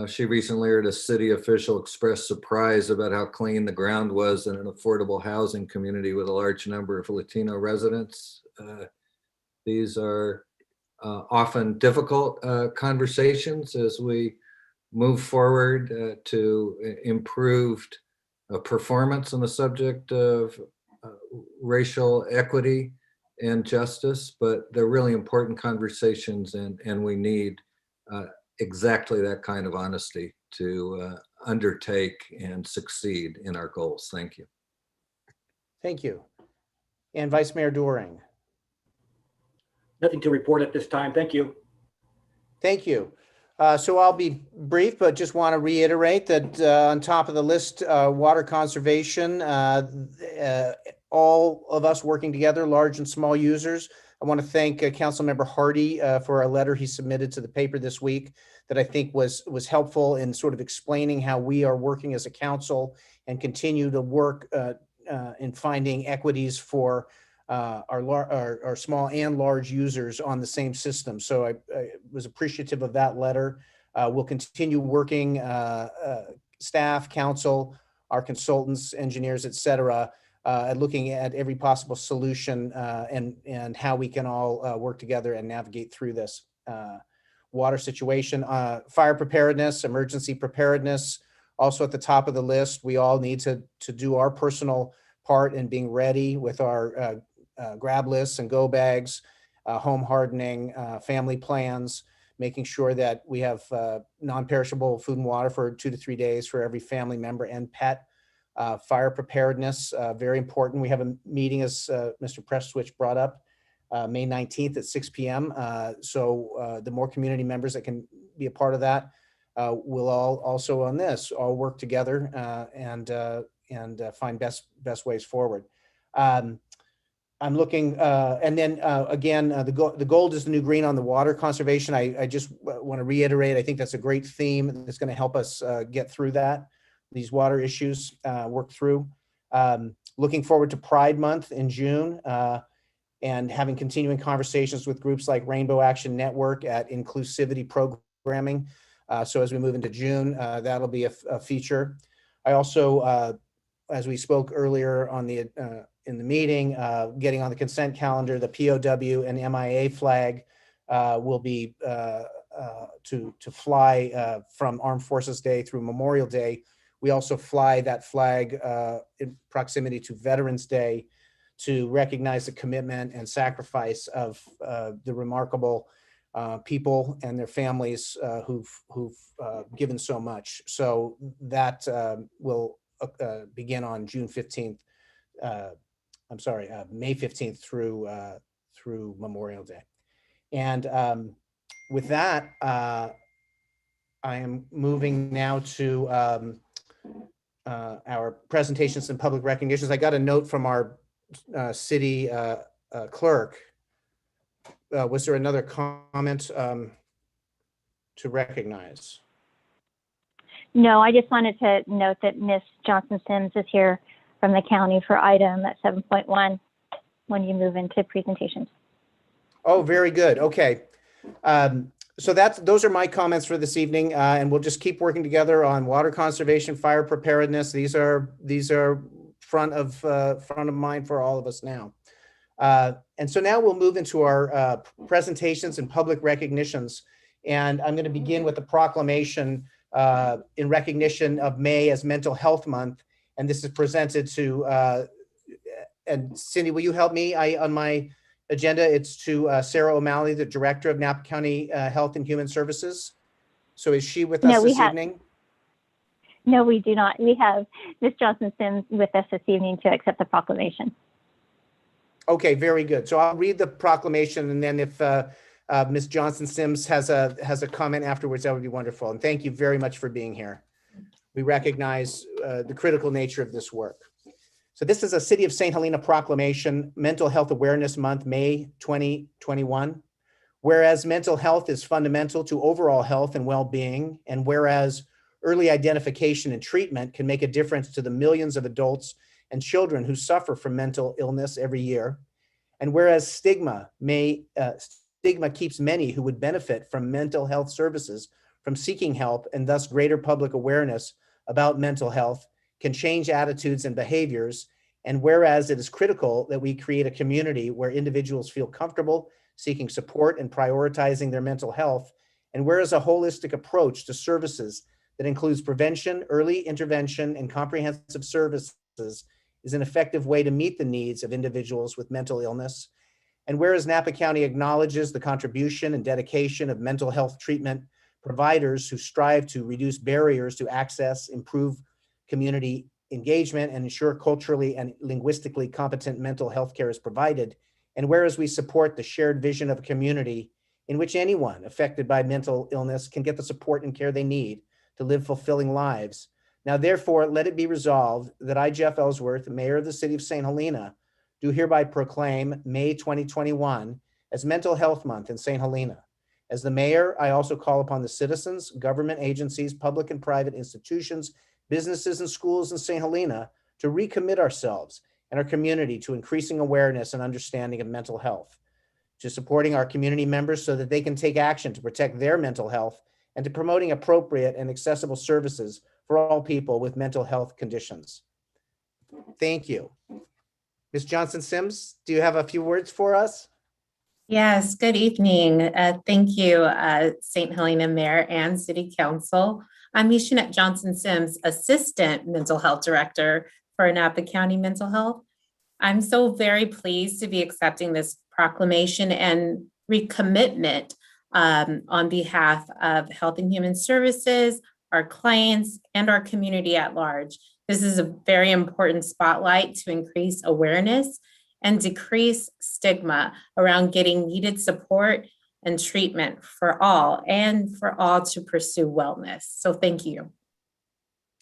she recently heard a city official express surprise about how clean the ground was in an affordable housing community with a large number of Latino residents. These are often difficult conversations as we move forward to improved performance on the subject of racial equity and justice, but they're really important conversations and we need exactly that kind of honesty to undertake and succeed in our goals. Thank you. Thank you. And Vice Mayor Doring. Nothing to report at this time. Thank you. Thank you. So I'll be brief, but just want to reiterate that on top of the list, water conservation, all of us working together, large and small users. I want to thank Councilmember Hardy for a letter he submitted to the paper this week that I think was helpful in sort of explaining how we are working as a council and continue to work in finding equities for our small and large users on the same system. So I was appreciative of that letter. We'll continue working, staff, council, our consultants, engineers, et cetera, looking at every possible solution and how we can all work together and navigate through this water situation. Fire preparedness, emergency preparedness, also at the top of the list. We all need to do our personal part in being ready with our grab lists and go bags, home hardening, family plans, making sure that we have non-perishable food and water for 2 to 3 days for every family member and pet. Fire preparedness, very important. We have a meeting, as Mr. Prestwich brought up, May 19th at 6 p.m. So the more community members that can be a part of that, we'll all also on this, all work together and find best ways forward. I'm looking, and then again, the gold is the new green on the water conservation. I just want to reiterate, I think that's a great theme that's going to help us get through these water issues, work through. Looking forward to Pride Month in June and having continuing conversations with groups like Rainbow Action Network at inclusivity programming. So as we move into June, that'll be a feature. I also, as we spoke earlier on in the meeting, getting on the consent calendar, the POW and MIA flag will be to fly from Armed Forces Day through Memorial Day. We also fly that flag in proximity to Veterans Day to recognize the commitment and sacrifice of the remarkable people and their families who've given so much. So that will begin on June 15th. I'm sorry, May 15th through Memorial Day. And with that, I am moving now to our presentations and public recognitions. I got a note from our city clerk. Was there another comment to recognize? No, I just wanted to note that Ms. Johnson-Sims is here from the county for item at 7.1 when you move into presentations. Oh, very good. Okay. So those are my comments for this evening, and we'll just keep working together on water conservation, fire preparedness. These are front of mind for all of us now. And so now we'll move into our presentations and public recognitions. And I'm going to begin with the proclamation in recognition of May as Mental Health Month. And this is presented to, and Cindy, will you help me? On my agenda, it's to Sarah O'Malley, the Director of Napa County Health and Human Services. So is she with us this evening? No, we do not. We have Ms. Johnson-Sims with us this evening to accept the proclamation. Okay, very good. So I'll read the proclamation, and then if Ms. Johnson-Sims has a comment afterwards, that would be wonderful. And thank you very much for being here. We recognize the critical nature of this work. So this is a City of St. Helena proclamation, Mental Health Awareness Month, May 2021. Whereas mental health is fundamental to overall health and well-being, and whereas early identification and treatment can make a difference to the millions of adults and children who suffer from mental illness every year, and whereas stigma keeps many who would benefit from mental health services from seeking help, and thus greater public awareness about mental health can change attitudes and behaviors, and whereas it is critical that we create a community where individuals feel comfortable seeking support and prioritizing their mental health, and whereas a holistic approach to services that includes prevention, early intervention, and comprehensive services is an effective way to meet the needs of individuals with mental illness, and whereas Napa County acknowledges the contribution and dedication of mental health treatment providers who strive to reduce barriers to access, improve community engagement, and ensure culturally and linguistically competent mental health care is provided. And whereas we support the shared vision of a community in which anyone affected by mental illness can get the support and care they need to live fulfilling lives. Now, therefore, let it be resolved that I, Jeff Ellsworth, Mayor of the City of St. Helena, do hereby proclaim May 2021 as Mental Health Month in St. Helena. As the mayor, I also call upon the citizens, government agencies, public and private institutions, businesses, and schools in St. Helena to recommit ourselves and our community to increasing awareness and understanding of mental health, to supporting our community members so that they can take action to protect their mental health, and to promoting appropriate and accessible services for all people with mental health conditions. Thank you. Ms. Johnson-Sims, do you have a few words for us? Yes, good evening. Thank you, St. Helena Mayor and City Council. I'm Mishanette Johnson-Sims, Assistant Mental Health Director for Napa County Mental Health. I'm so very pleased to be accepting this proclamation and recommitment on behalf of Health and Human Services, our clients, and our community at large. This is a very important spotlight to increase awareness and decrease stigma around getting needed support and treatment for all, and for all to pursue wellness. So thank you.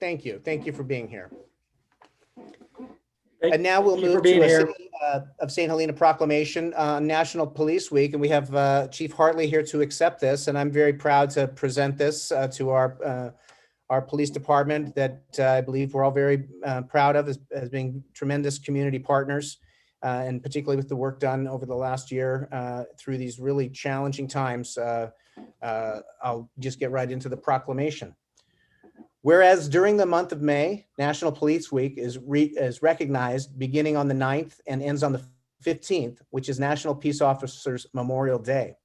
Thank you. Thank you for being here. And now we'll move to a City of St. Helena proclamation on National Police Week. And we have Chief Hartley here to accept this. And I'm very proud to present this to our police department that I believe we're all very proud of as being tremendous community partners. And particularly with the work done over the last year through these really challenging times. I'll just get right into the proclamation. Whereas during the month of May, National Police Week is recognized beginning on the 9th and ends on the 15th, which is National Peace Officers Memorial Day.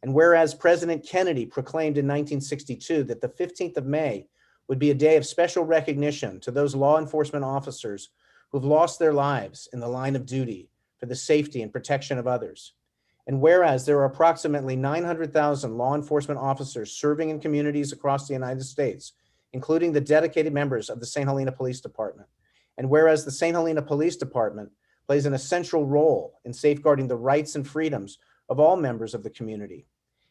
And whereas President Kennedy proclaimed in 1962 that the 15th of May would be a day of special recognition to those law enforcement officers who've lost their lives in the line of duty for the safety and protection of others. And whereas there are approximately 900,000 law enforcement officers serving in communities across the United States, including the dedicated members of the St. Helena Police Department. And whereas the St. Helena Police Department plays an essential role in safeguarding the rights and freedoms of all members of the community.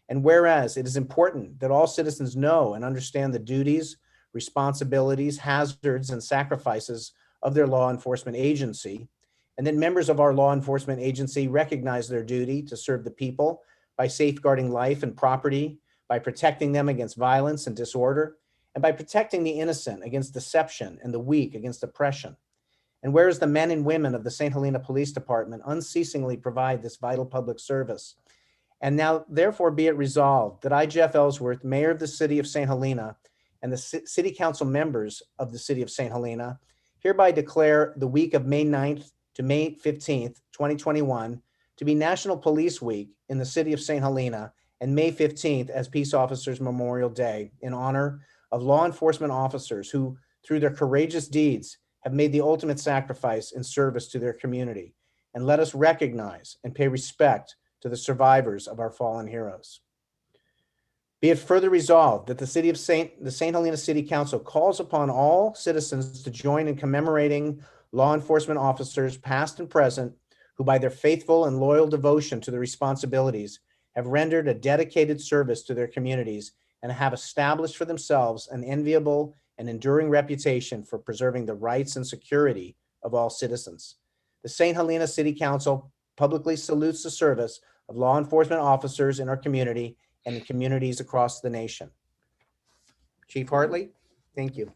And whereas it is important that all citizens know and understand the duties, responsibilities, hazards, and sacrifices of their law enforcement agency, and that members of our law enforcement agency recognize their duty to serve the people by safeguarding life and property, by protecting them against violence and disorder, and by protecting the innocent against deception and the weak against oppression. And whereas the men and women of the St. Helena Police Department unceasingly provide this vital public service, and now therefore be it resolved that I, Jeff Ellsworth, Mayor of the City of St. Helena, and the City Council members of the City of St. Helena hereby declare the week of May 9th to May 15th, 2021 to be National Police Week in the City of St. Helena, and May 15th as Peace Officers Memorial Day in honor of law enforcement officers who, through their courageous deeds, have made the ultimate sacrifice in service to their community. And let us recognize and pay respect to the survivors of our fallen heroes. Be it further resolved that the St. Helena City Council calls upon all citizens to join in commemorating law enforcement officers, past and present, who by their faithful and loyal devotion to their responsibilities have rendered a dedicated service to their communities and have established for themselves an enviable and enduring reputation for preserving the rights and security of all citizens. The St. Helena City Council publicly salutes the service of law enforcement officers in our community and in communities across the nation. Chief Hartley, thank you.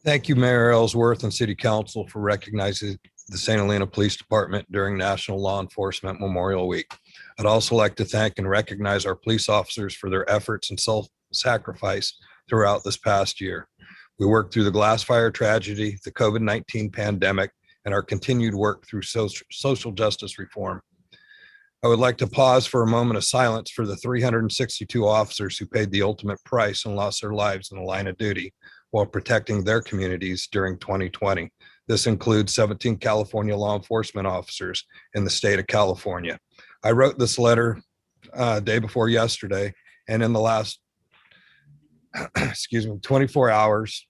Thank you, Mayor Ellsworth and City Council for recognizing the St. Helena Police Department during National Law Enforcement Memorial Week. I'd also like to thank and recognize our police officers for their efforts and self-sacrifice throughout this past year. We worked through the glass fire tragedy, the COVID-19 pandemic, and our continued work through social justice reform. I would like to pause for a moment of silence for the 362 officers who paid the ultimate price and lost their lives in the line of duty while protecting their communities during 2020. This includes 17 California law enforcement officers in the state of California. I wrote this letter day before yesterday, and in the last excuse me, 24 hours,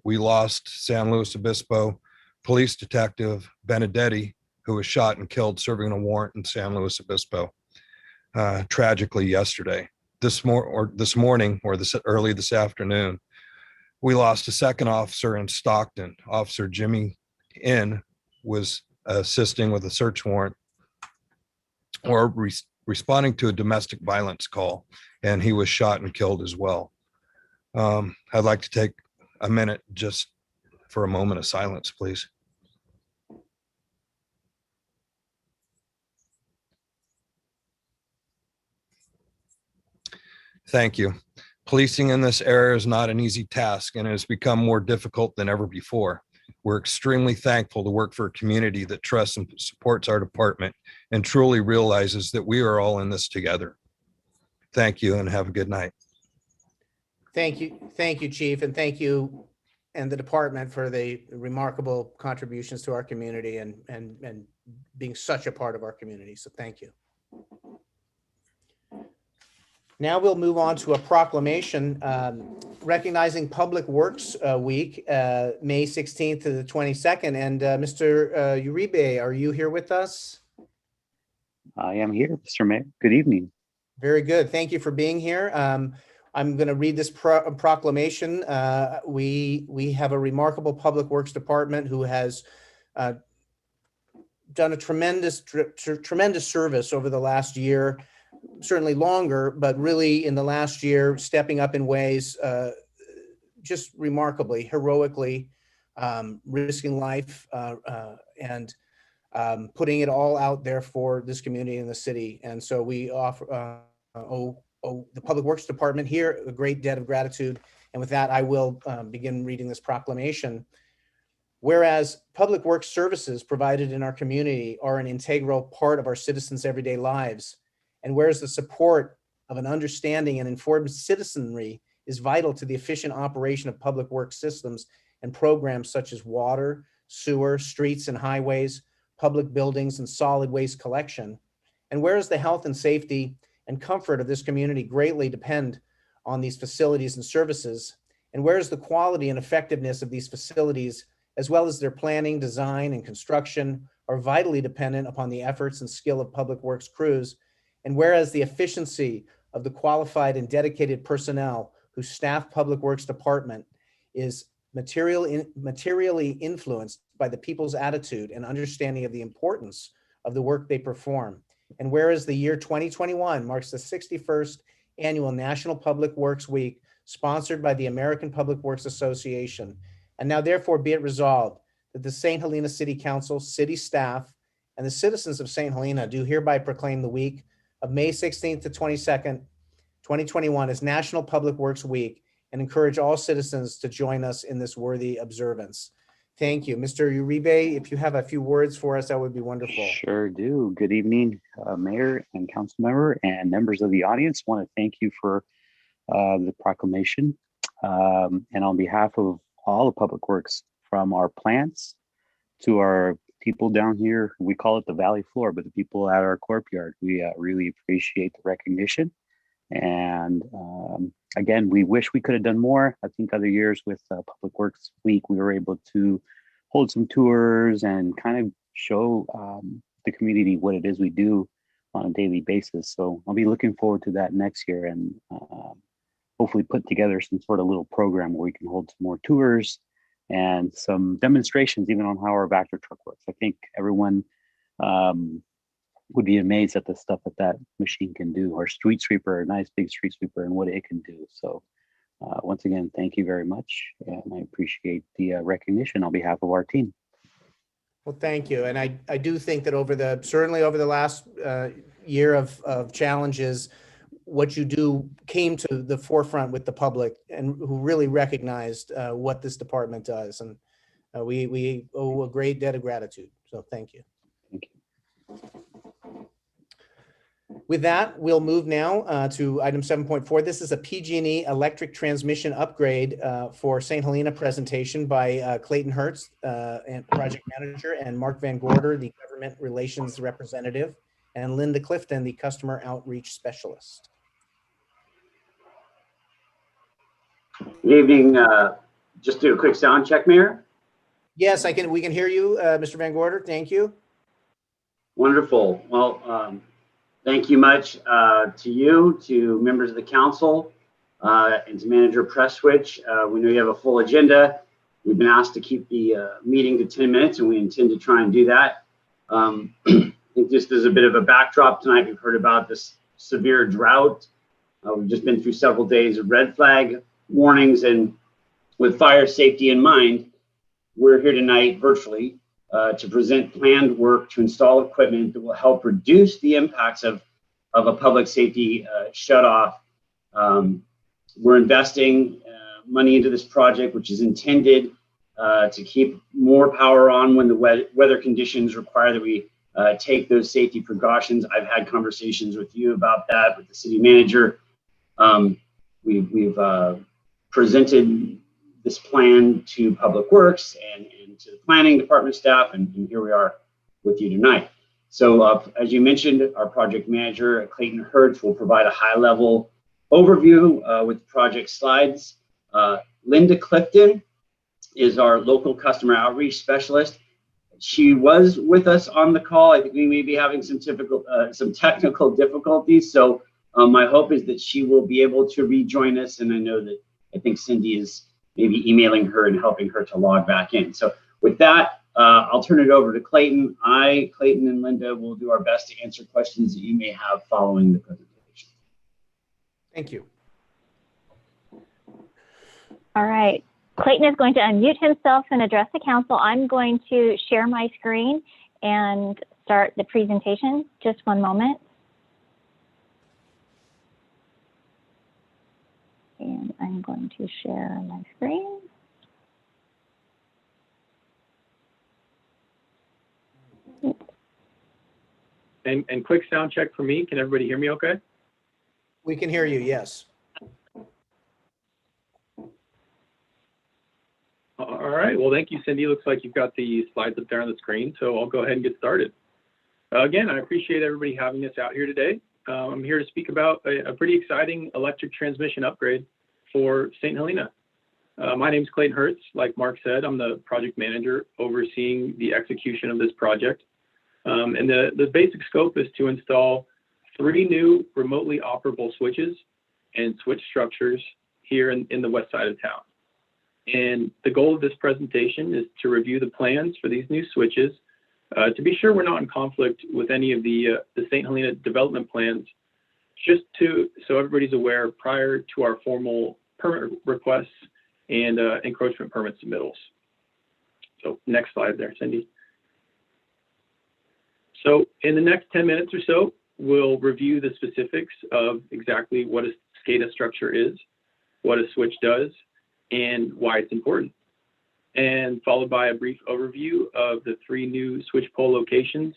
we lost San Luis Obispo police detective Benedetti, who was shot and killed serving a warrant in San Luis Obispo, tragically yesterday. Early this afternoon, we lost a second officer in Stockton. Officer Jimmy Inn was assisting with a search warrant or responding to a domestic violence call, and he was shot and killed as well. I'd like to take a minute just for a moment of silence, please. Thank you. Policing in this area is not an easy task, and it has become more difficult than ever before. We're extremely thankful to work for a community that trusts and supports our department and truly realizes that we are all in this together. Thank you and have a good night. Thank you, Chief, and thank you and the department for the remarkable contributions to our community and being such a part of our community. So thank you. Now we'll move on to a proclamation recognizing Public Works Week, May 16th to the 22nd. And Mr. Uribe, are you here with us? I am here, Mr. Mayor. Good evening. Very good. Thank you for being here. I'm going to read this proclamation. We have a remarkable Public Works Department who has done a tremendous service over the last year, certainly longer, but really in the last year, stepping up in ways just remarkably, heroically, risking life and putting it all out there for this community and the city. And so we offer the Public Works Department here a great debt of gratitude. And with that, I will begin reading this proclamation. Whereas public works services provided in our community are an integral part of our citizens' everyday lives, and whereas the support of an understanding and informed citizenry is vital to the efficient operation of public works systems and programs such as water, sewer, streets and highways, public buildings, and solid waste collection, and whereas the health and safety and comfort of this community greatly depend on these facilities and services, and whereas the quality and effectiveness of these facilities, as well as their planning, design, and construction, are vitally dependent upon the efforts and skill of public works crews, and whereas the efficiency of the qualified and dedicated personnel who staff Public Works Department is materially influenced by the people's attitude and understanding of the importance of the work they perform. And whereas the year 2021 marks the 61st annual National Public Works Week, sponsored by the American Public Works Association, and now therefore be it resolved that the St. Helena City Council, city staff, and the citizens of St. Helena do hereby proclaim the week of May 16th to 22nd, 2021 as National Public Works Week, and encourage all citizens to join us in this worthy observance. Thank you. Mr. Uribe, if you have a few words for us, that would be wonderful. Sure do. Good evening, Mayor and Council Member and members of the audience. I want to thank you for the proclamation. And on behalf of all the Public Works, from our plants to our people down here, we call it the valley floor, but the people at our courtyard, we really appreciate the recognition. And again, we wish we could have done more. I think other years with Public Works Week, we were able to hold some tours and kind of show the community what it is we do on a daily basis. So I'll be looking forward to that next year and hopefully put together some sort of little program where we can hold some more tours and some demonstrations even on how our Vector truck works. I think everyone would be amazed at the stuff that machine can do. Our street sweeper, a nice big street sweeper, and what it can do. So once again, thank you very much. And I appreciate the recognition on behalf of our team. Well, thank you. And I do think that certainly over the last year of challenges, what you do came to the forefront with the public and who really recognized what this department does. And we owe a great debt of gratitude. So thank you. Thank you. With that, we'll move now to item 7.4. This is a PG&E electric transmission upgrade for St. Helena presentation by Clayton Hertz, and project manager, and Mark Van Gorder, the government relations representative, and Linda Clifton, the customer outreach specialist. Good evening. Just do a quick sound check, Mayor. Yes, we can hear you, Mr. Van Gorder. Thank you. Wonderful. Well, thank you much to you, to members of the council, and to Manager Prestwich. We know you have a full agenda. We've been asked to keep the meeting to 10 minutes, and we intend to try and do that. I think just as a bit of a backdrop tonight, we've heard about this severe drought. We've just been through several days of red flag warnings, and with fire safety in mind, we're here tonight virtually to present planned work to install equipment that will help reduce the impacts of a public safety shutoff. We're investing money into this project, which is intended to keep more power on when the weather conditions require that we take those safety precautions. I've had conversations with you about that, with the city manager. We've presented this plan to Public Works and to the planning department staff, and here we are with you tonight. So as you mentioned, our project manager, Clayton Hertz, will provide a high-level overview with project slides. Linda Clifton is our local customer outreach specialist. She was with us on the call. I think we may be having some technical difficulties. So my hope is that she will be able to rejoin us. And I think Cindy is maybe emailing her and helping her to log back in. So with that, I'll turn it over to Clayton. Clayton and Linda will do our best to answer questions that you may have following the presentation. Thank you. All right. Clayton is going to unmute himself and address the council. I'm going to share my screen and start the presentation. Just one moment. And I'm going to share my screen. And quick sound check for me. Can everybody hear me okay? We can hear you, yes. All right. Well, thank you, Cindy. Looks like you've got the slides up there on the screen, so I'll go ahead and get started. Again, I appreciate everybody having us out here today. I'm here to speak about a pretty exciting electric transmission upgrade for St. Helena. My name is Clayton Hertz. Like Mark said, I'm the project manager overseeing the execution of this project. And the basic scope is to install 3 new remotely operable switches and switch structures here in the west side of town. And the goal of this presentation is to review the plans for these new switches to be sure we're not in conflict with any of the St. Helena development plans, just so everybody's aware prior to our formal permit requests and encroachment permit submittals. So next slide there, Cindy. So in the next 10 minutes or so, we'll review the specifics of exactly what a Scada structure is, what a switch does, and why it's important, and followed by a brief overview of the 3 new switch pole locations,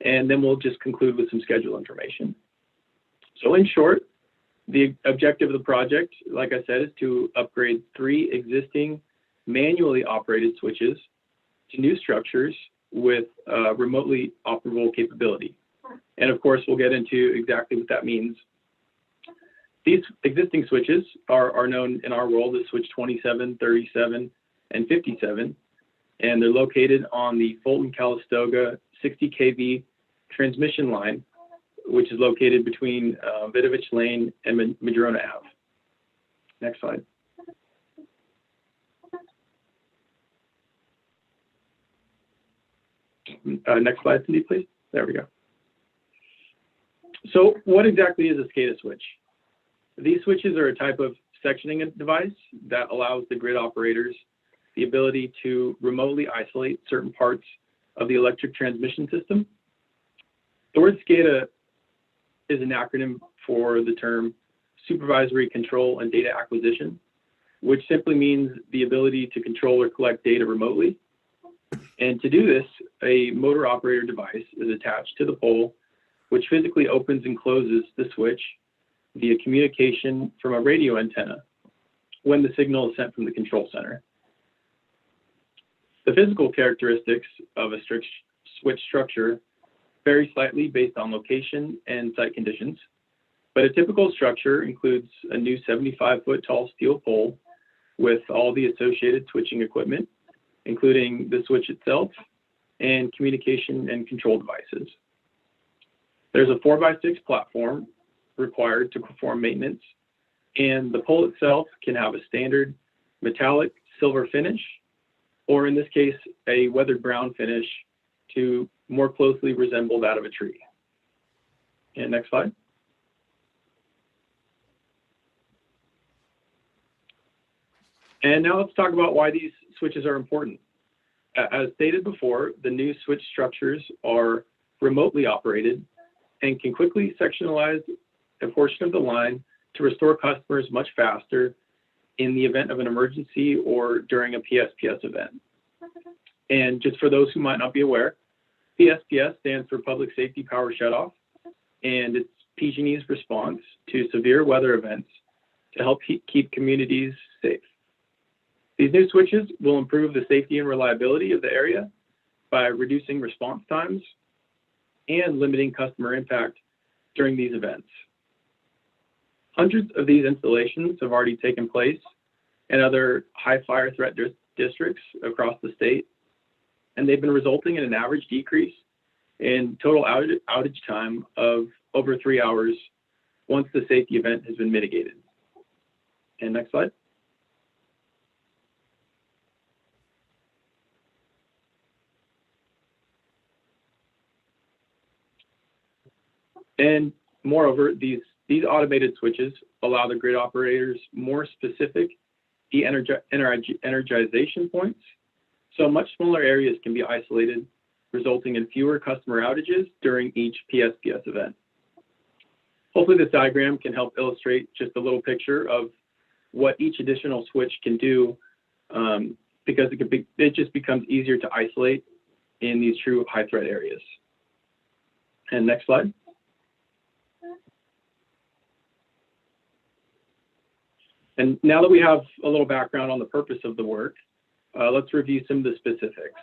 and then we'll just conclude with some schedule information. So in short, the objective of the project, like I said, is to upgrade 3 existing manually operated switches to new structures with remotely operable capability. And of course, we'll get into exactly what that means. These existing switches are known in our world as switch 27, 37, and 57, and they're located on the Fulton-Calistoga 60 kV transmission line, which is located between Vidovich Lane and Madrona Ave. Next slide. Next slide, Cindy, please. There we go. So what exactly is a Scada switch? These switches are a type of sectioning device that allows the grid operators the ability to remotely isolate certain parts of the electric transmission system. The word Scada is an acronym for the term Supervisory Control and Data Acquisition, which simply means the ability to control or collect data remotely. And to do this, a motor operator device is attached to the pole, which physically opens and closes the switch via communication from a radio antenna when the signal is sent from the control center. The physical characteristics of a switch structure vary slightly based on location and site conditions, but a typical structure includes a new 75-foot tall steel pole with all the associated switching equipment, including the switch itself and communication and control devices. There's a 4x6 platform required to perform maintenance, and the pole itself can have a standard metallic silver finish, or in this case, a weathered brown finish to more closely resemble that of a tree. And next slide. And now let's talk about why these switches are important. As stated before, the new switch structures are remotely operated and can quickly sectionalize a portion of the line to restore customers much faster in the event of an emergency or during a PSPS event. And just for those who might not be aware, PSPS stands for Public Safety Power Shutoff, and it's PG&E's response to severe weather events to help keep communities safe. These new switches will improve the safety and reliability of the area by reducing response times and limiting customer impact during these events. Hundreds of these installations have already taken place in other high fire threat districts across the state, and they've been resulting in an average decrease in total outage time of over 3 hours once the safety event has been mitigated. And next slide. And moreover, these automated switches allow the grid operators more specific de-energization points, so much smaller areas can be isolated, resulting in fewer customer outages during each PSPS event. Hopefully this diagram can help illustrate just a little picture of what each additional switch can do, because it just becomes easier to isolate in these true high threat areas. And next slide. And now that we have a little background on the purpose of the work, let's review some of the specifics.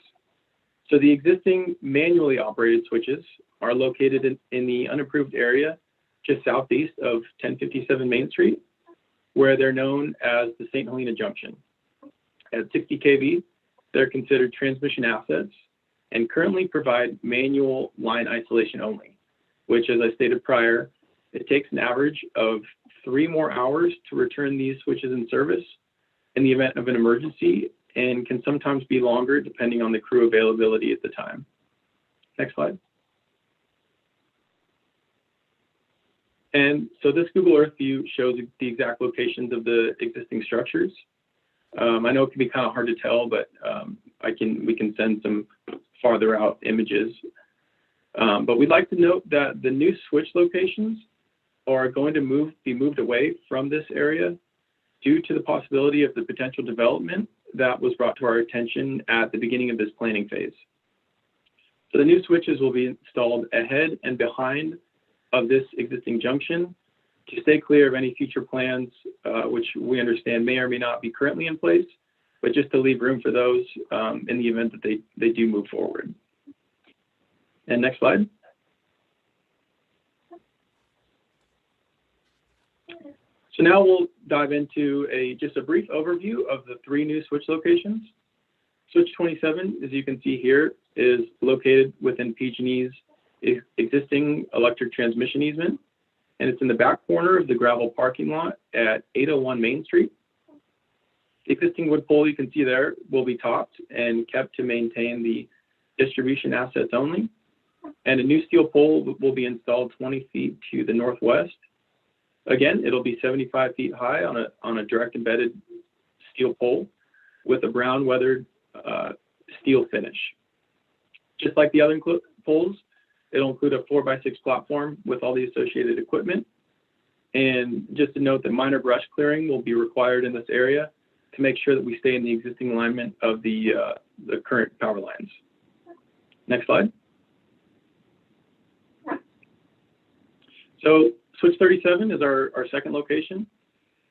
So the existing manually operated switches are located in the unapproved area just southeast of 1057 Main Street, where they're known as the St. Helena Junction. At 60 kV, they're considered transmission assets and currently provide manual line isolation only, which, as I stated prior, it takes an average of 3 more hours to return these switches in service in the event of an emergency, and can sometimes be longer depending on the crew availability at the time. Next slide. And so this Google Earth view shows the exact locations of the existing structures. I know it can be kind of hard to tell, but we can send some farther out images. But we'd like to note that the new switch locations are going to be moved away from this area due to the possibility of the potential development that was brought to our attention at the beginning of this planning phase. So the new switches will be installed ahead and behind of this existing junction to stay clear of any future plans, which we understand may or may not be currently in place, but just to leave room for those in the event that they do move forward. And next slide. So now we'll dive into just a brief overview of the 3 new switch locations. Switch 27, as you can see here, is located within PG&E's existing electric transmission easement, and it's in the back corner of the gravel parking lot at 801 Main Street. The existing wood pole you can see there will be topped and kept to maintain the distribution assets only, and a new steel pole will be installed 20 feet to the northwest. Again, it'll be 75 feet high on a direct embedded steel pole with a brown weathered steel finish. Just like the other poles, it'll include a 4x6 platform with all the associated equipment. And just to note that minor brush clearing will be required in this area to make sure that we stay in the existing alignment of the current power lines. Next slide. So Switch 37 is our second location.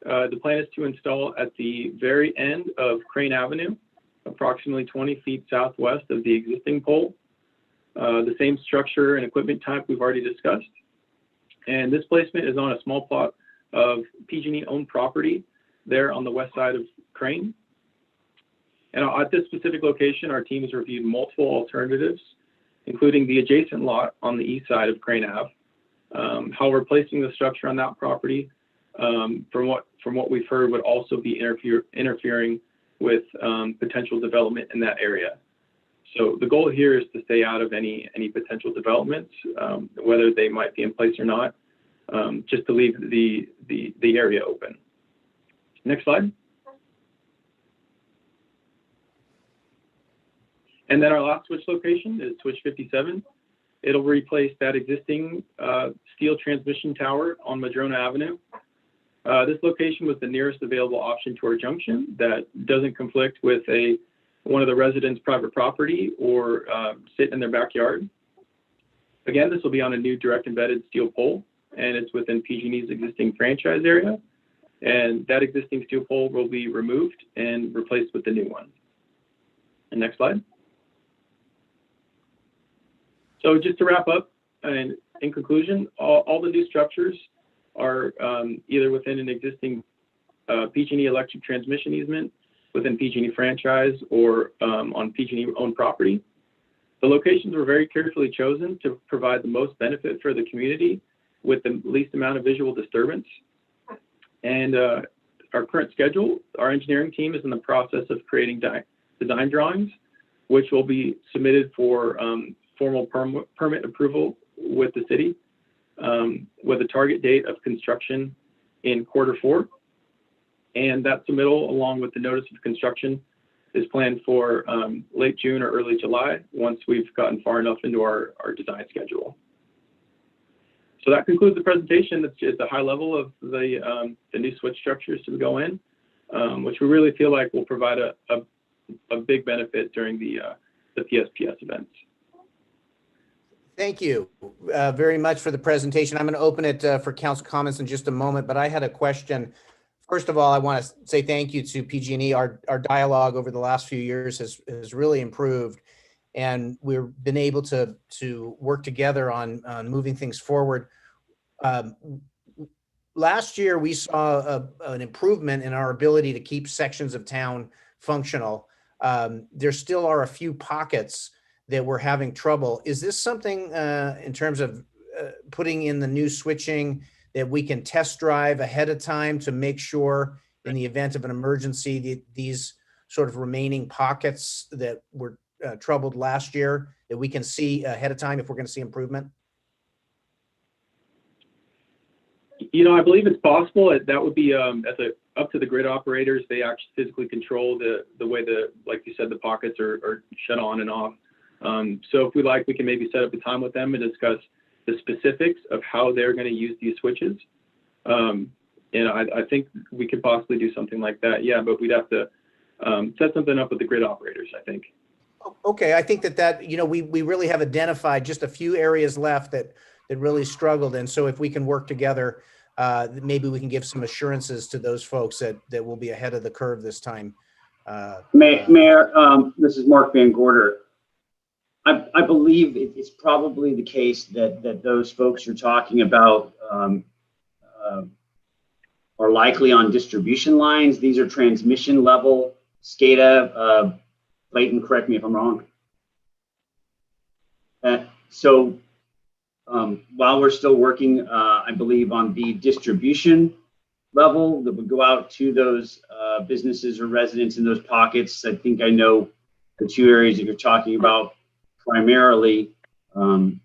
The plan is to install at the very end of Crane Avenue, approximately 20 feet southwest of the existing pole. The same structure and equipment type we've already discussed. And this placement is on a small plot of PG&E owned property there on the west side of Crane. And at this specific location, our team has reviewed multiple alternatives, including the adjacent lot on the east side of Crane Ave. However, placing the structure on that property, from what we've heard, would also be interfering with potential development in that area. So the goal here is to stay out of any potential developments, whether they might be in place or not, just to leave the area open. Next slide. And then our last switch location is switch 57. It'll replace that existing steel transmission tower on Madrona Avenue. This location was the nearest available option to our junction that doesn't conflict with one of the residents' private property or sit in their backyard. Again, this will be on a new direct embedded steel pole, and it's within PG&E's existing franchise area. And that existing steel pole will be removed and replaced with the new one. And next slide. So just to wrap up, and in conclusion, all the new structures are either within an existing PG&E electric transmission easement, within PG&E franchise, or on PG&E owned property. The locations were very carefully chosen to provide the most benefit for the community with the least amount of visual disturbance. And our current schedule, our engineering team is in the process of creating design drawings, which will be submitted for formal permit approval with the city, with a target date of construction in Q4. And that submittal, along with the notice of construction, is planned for late June or early July, once we've gotten far enough into our design schedule. So that concludes the presentation. It's a high level of the new switch structures to go in, which we really feel like will provide a big benefit during the PSPS events. Thank you very much for the presentation. I'm going to open it for council comments in just a moment, but I had a question. First of all, I want to say thank you to PG&E. Our dialogue over the last few years has really improved, and we've been able to work together on moving things forward. Last year, we saw an improvement in our ability to keep sections of town functional. There still are a few pockets that we're having trouble. Is this something in terms of putting in the new switching that we can test drive ahead of time to make sure in the event of an emergency, these sort of remaining pockets that were troubled last year, that we can see ahead of time if we're going to see improvement? You know, I believe it's possible. That would be up to the grid operators. They actually physically control the way like you said, the pockets are shut on and off. So if we like, we can maybe set up a time with them and discuss the specifics of how they're going to use these switches. And I think we could possibly do something like that. Yeah, but we'd have to set something up with the grid operators, I think. Okay, I think that we really have identified just a few areas left that really struggled. And so if we can work together, maybe we can give some assurances to those folks that will be ahead of the curve this time. Mayor, this is Mark Van Gorder. I believe it's probably the case that those folks you're talking about are likely on distribution lines. These are transmission level Scada. Clayton, correct me if I'm wrong. So while we're still working, I believe, on the distribution level that would go out to those businesses or residents in those pockets, I think I know the two areas that you're talking about, primarily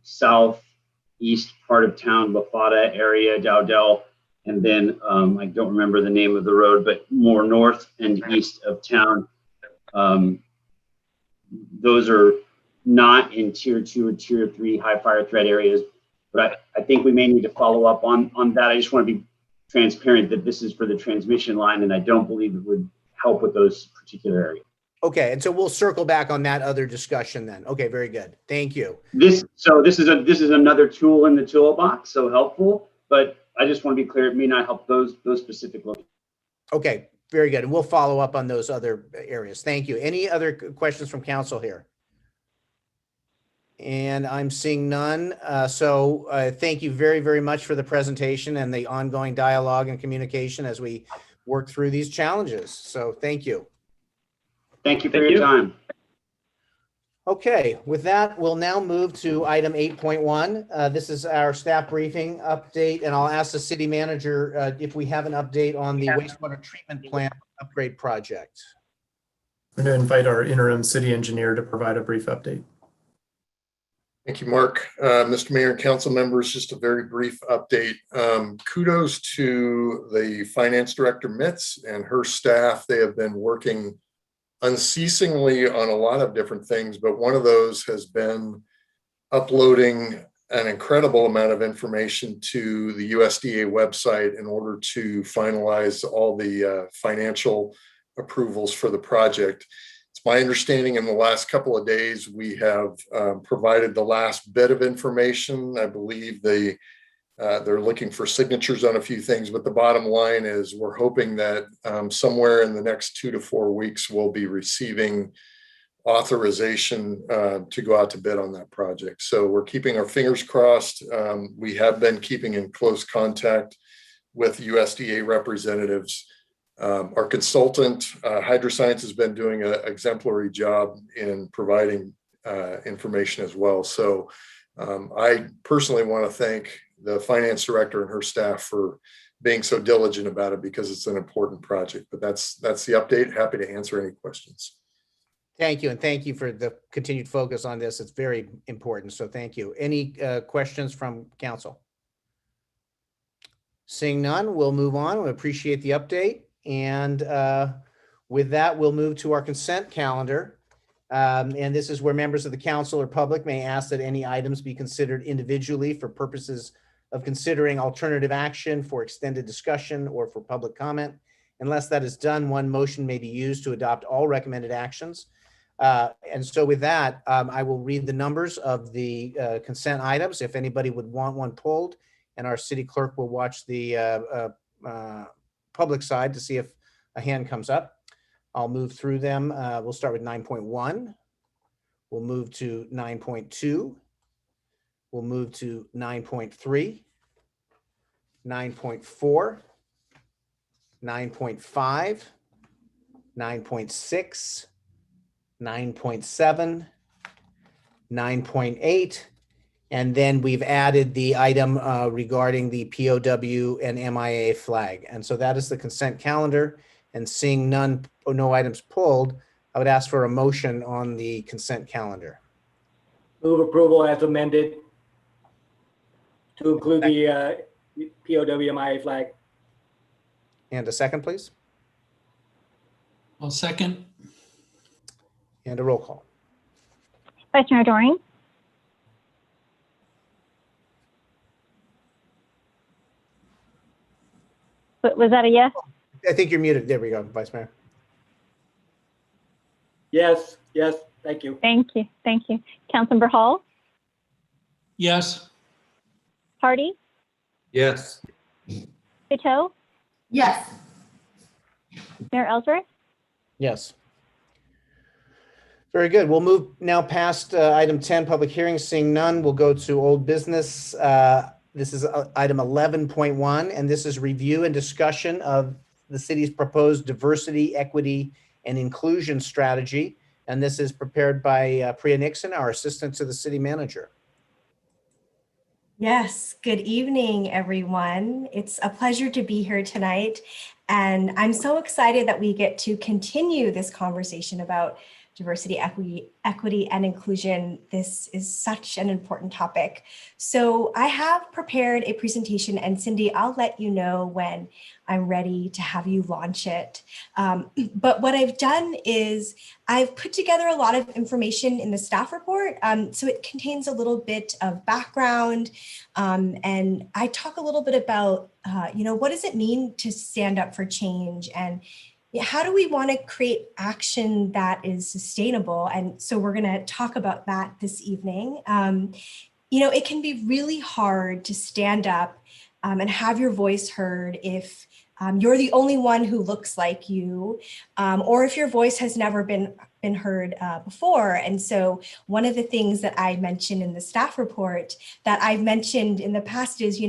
southeast part of town, Bafata area, Dowdell, and then I don't remember the name of the road, but more north and east of town. Those are not in tier 2 or tier 3 high fire threat areas, but I think we may need to follow up on that. I just want to be transparent that this is for the transmission line, and I don't believe it would help with those particular areas. Okay, and so we'll circle back on that other discussion then. Okay, very good. Thank you. This is another tool in the toolbox, so helpful, but I just want to be clear, it may not help those specific locations. Okay, very good. And we'll follow up on those other areas. Thank you. Any other questions from council here? And I'm seeing none. So thank you very, very much for the presentation and the ongoing dialogue and communication as we work through these challenges. So thank you. Thank you for your time. Okay, with that, we'll now move to item 8.1. This is our staff briefing update, and I'll ask the city manager if we have an update on the wastewater treatment plant upgrade project. I'm going to invite our interim city engineer to provide a brief update. Thank you, Mark. Mr. Mayor and council members, just a very brief update. Kudos to the finance director, Mitz, and her staff. They have been working unceasingly on a lot of different things, but one of those has been uploading an incredible amount of information to the USDA website in order to finalize all the financial approvals for the project. It's my understanding in the last couple of days, we have provided the last bit of information. I believe they're looking for signatures on a few things, but the bottom line is we're hoping that somewhere in the next 2 to 4 weeks, we'll be receiving authorization to go out to bid on that project. So we're keeping our fingers crossed. We have been keeping in close contact with USDA representatives. Our consultant, Hydroscience, has been doing an exemplary job in providing information as well. So I personally want to thank the finance director and her staff for being so diligent about it because it's an important project. But that's the update. Happy to answer any questions. Thank you, and thank you for the continued focus on this. It's very important, so thank you. Any questions from council? Seeing none, we'll move on. We appreciate the update. And with that, we'll move to our consent calendar. And this is where members of the council or public may ask that any items be considered individually for purposes of considering alternative action, for extended discussion, or for public comment. Unless that is done, one motion may be used to adopt all recommended actions. And so with that, I will read the numbers of the consent items if anybody would want one pulled, and our city clerk will watch the public side to see if a hand comes up. I'll move through them. We'll start with 9.1. We'll move to 9.2. We'll move to 9.3, 9.4, 9.5, 9.6, 9.7, 9.8, and then we've added the item regarding the POW and MIA flag. And so that is the consent calendar. And seeing none, or no items pulled, I would ask for a motion on the consent calendar. Move approval as amended to include the POW MIA flag. And a second, please. I'll second. And a roll call. Vice Mayor Doring? Was that a yes? I think you're muted. There we go, Vice Mayor. Yes, thank you. Thank you. Councilmember Hall? Yes. Hardy? Yes. Patel? Yes. Mayor Ellsworth? Yes. Very good. We'll move now past item 10, public hearings. Seeing none, we'll go to old business. This is item 11.1, and this is review and discussion of the city's proposed diversity, equity, and inclusion strategy. And this is prepared by Priya Nixon, our assistant to the city manager. Yes, good evening, everyone. It's a pleasure to be here tonight. And I'm so excited that we get to continue this conversation about diversity, equity, and inclusion. This is such an important topic. So I have prepared a presentation, and Cindy, I'll let you know when I'm ready to have you launch it. But what I've done is I've put together a lot of information in the staff report. So it contains a little bit of background, and I talk a little bit about, what does it mean to stand up for change, and how do we want to create action that is sustainable? And so we're going to talk about that this evening. It can be really hard to stand up and have your voice heard if you're the only one who looks like you, or if your voice has never been been heard before. And so one of the things that I mentioned in the staff report that I've mentioned in the past is,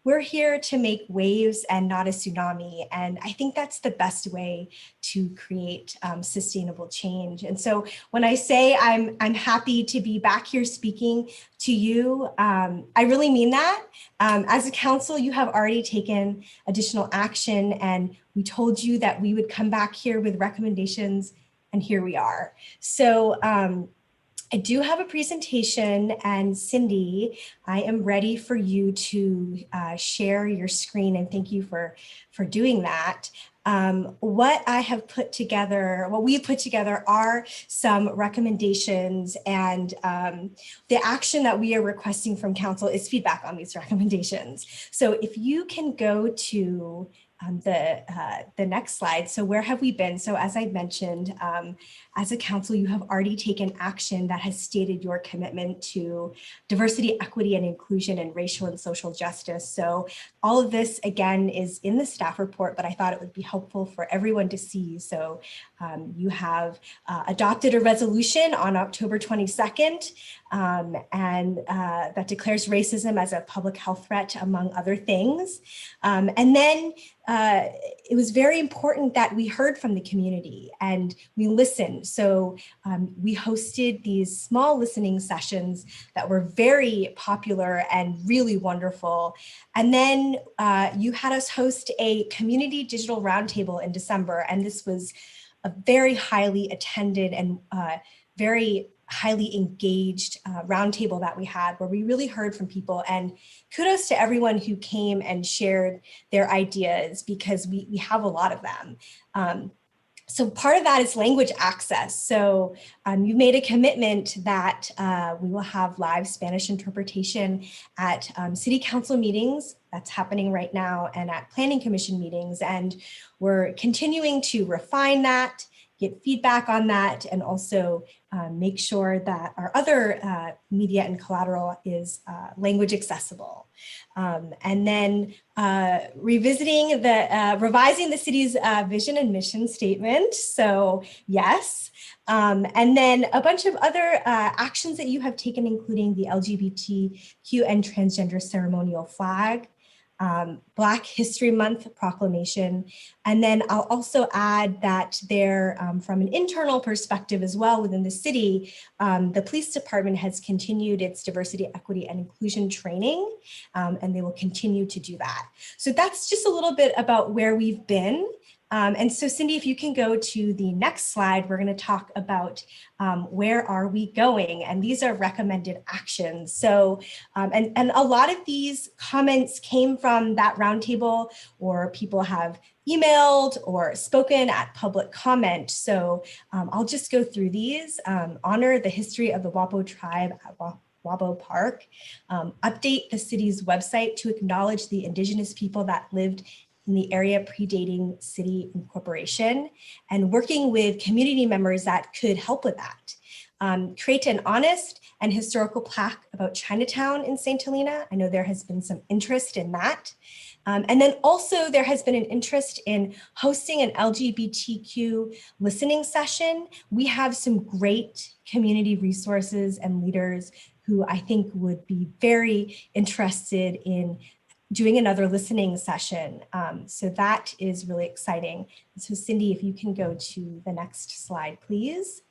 we're here to make waves and not a tsunami. And I think that's the best way to create sustainable change. And so when I say I'm happy to be back here speaking to you, I really mean that. As a council, you have already taken additional action, and we told you that we would come back here with recommendations, and here we are. So I do have a presentation, and Cindy, I am ready for you to share your screen, and thank you for doing that. What I have put together, what we've put together are some recommendations, and the action that we are requesting from council is feedback on these recommendations. So if you can go to the next slide. So where have we been? So as I mentioned, as a council, you have already taken action that has stated your commitment to diversity, equity, and inclusion, and racial and social justice. So all of this, again, is in the staff report, but I thought it would be helpful for everyone to see. So you have adopted a resolution on October 22nd, and that declares racism as a public health threat, among other things. And then it was very important that we heard from the community and we listened. So we hosted these small listening sessions that were very popular and really wonderful. And then you had us host a community digital roundtable in December. And this was a very highly attended and very highly engaged roundtable that we had, where we really heard from people. And kudos to everyone who came and shared their ideas, because we have a lot of them. So part of that is language access. So you made a commitment that we will have live Spanish interpretation at city council meetings. That's happening right now, and at planning commission meetings. And we're continuing to refine that, get feedback on that, and also make sure that our other media and collateral is language accessible. And then revising the city's vision and mission statement. So yes. And then a bunch of other actions that you have taken, including the LGBTQ and transgender ceremonial flag, Black History Month proclamation. And then I'll also add that there, from an internal perspective as well within the city, the police department has continued its diversity, equity, and inclusion training, and they will continue to do that. So that's just a little bit about where we've been. And so Cindy, if you can go to the next slide, we're going to talk about where are we going? And these are recommended actions. So, and a lot of these comments came from that roundtable, or people have emailed or spoken at public comment. So I'll just go through these. Honor the history of the Wapo tribe at Wabo Park. Update the city's website to acknowledge the indigenous people that lived in the area predating city incorporation, and working with community members that could help with that. Create an honest and historical plaque about Chinatown in St. Helena. I know there has been some interest in that. And then also there has been an interest in hosting an LGBTQ listening session. We have some great community resources and leaders who I think would be very interested in doing another listening session. So that is really exciting. So Cindy, if you can go to the next slide, please.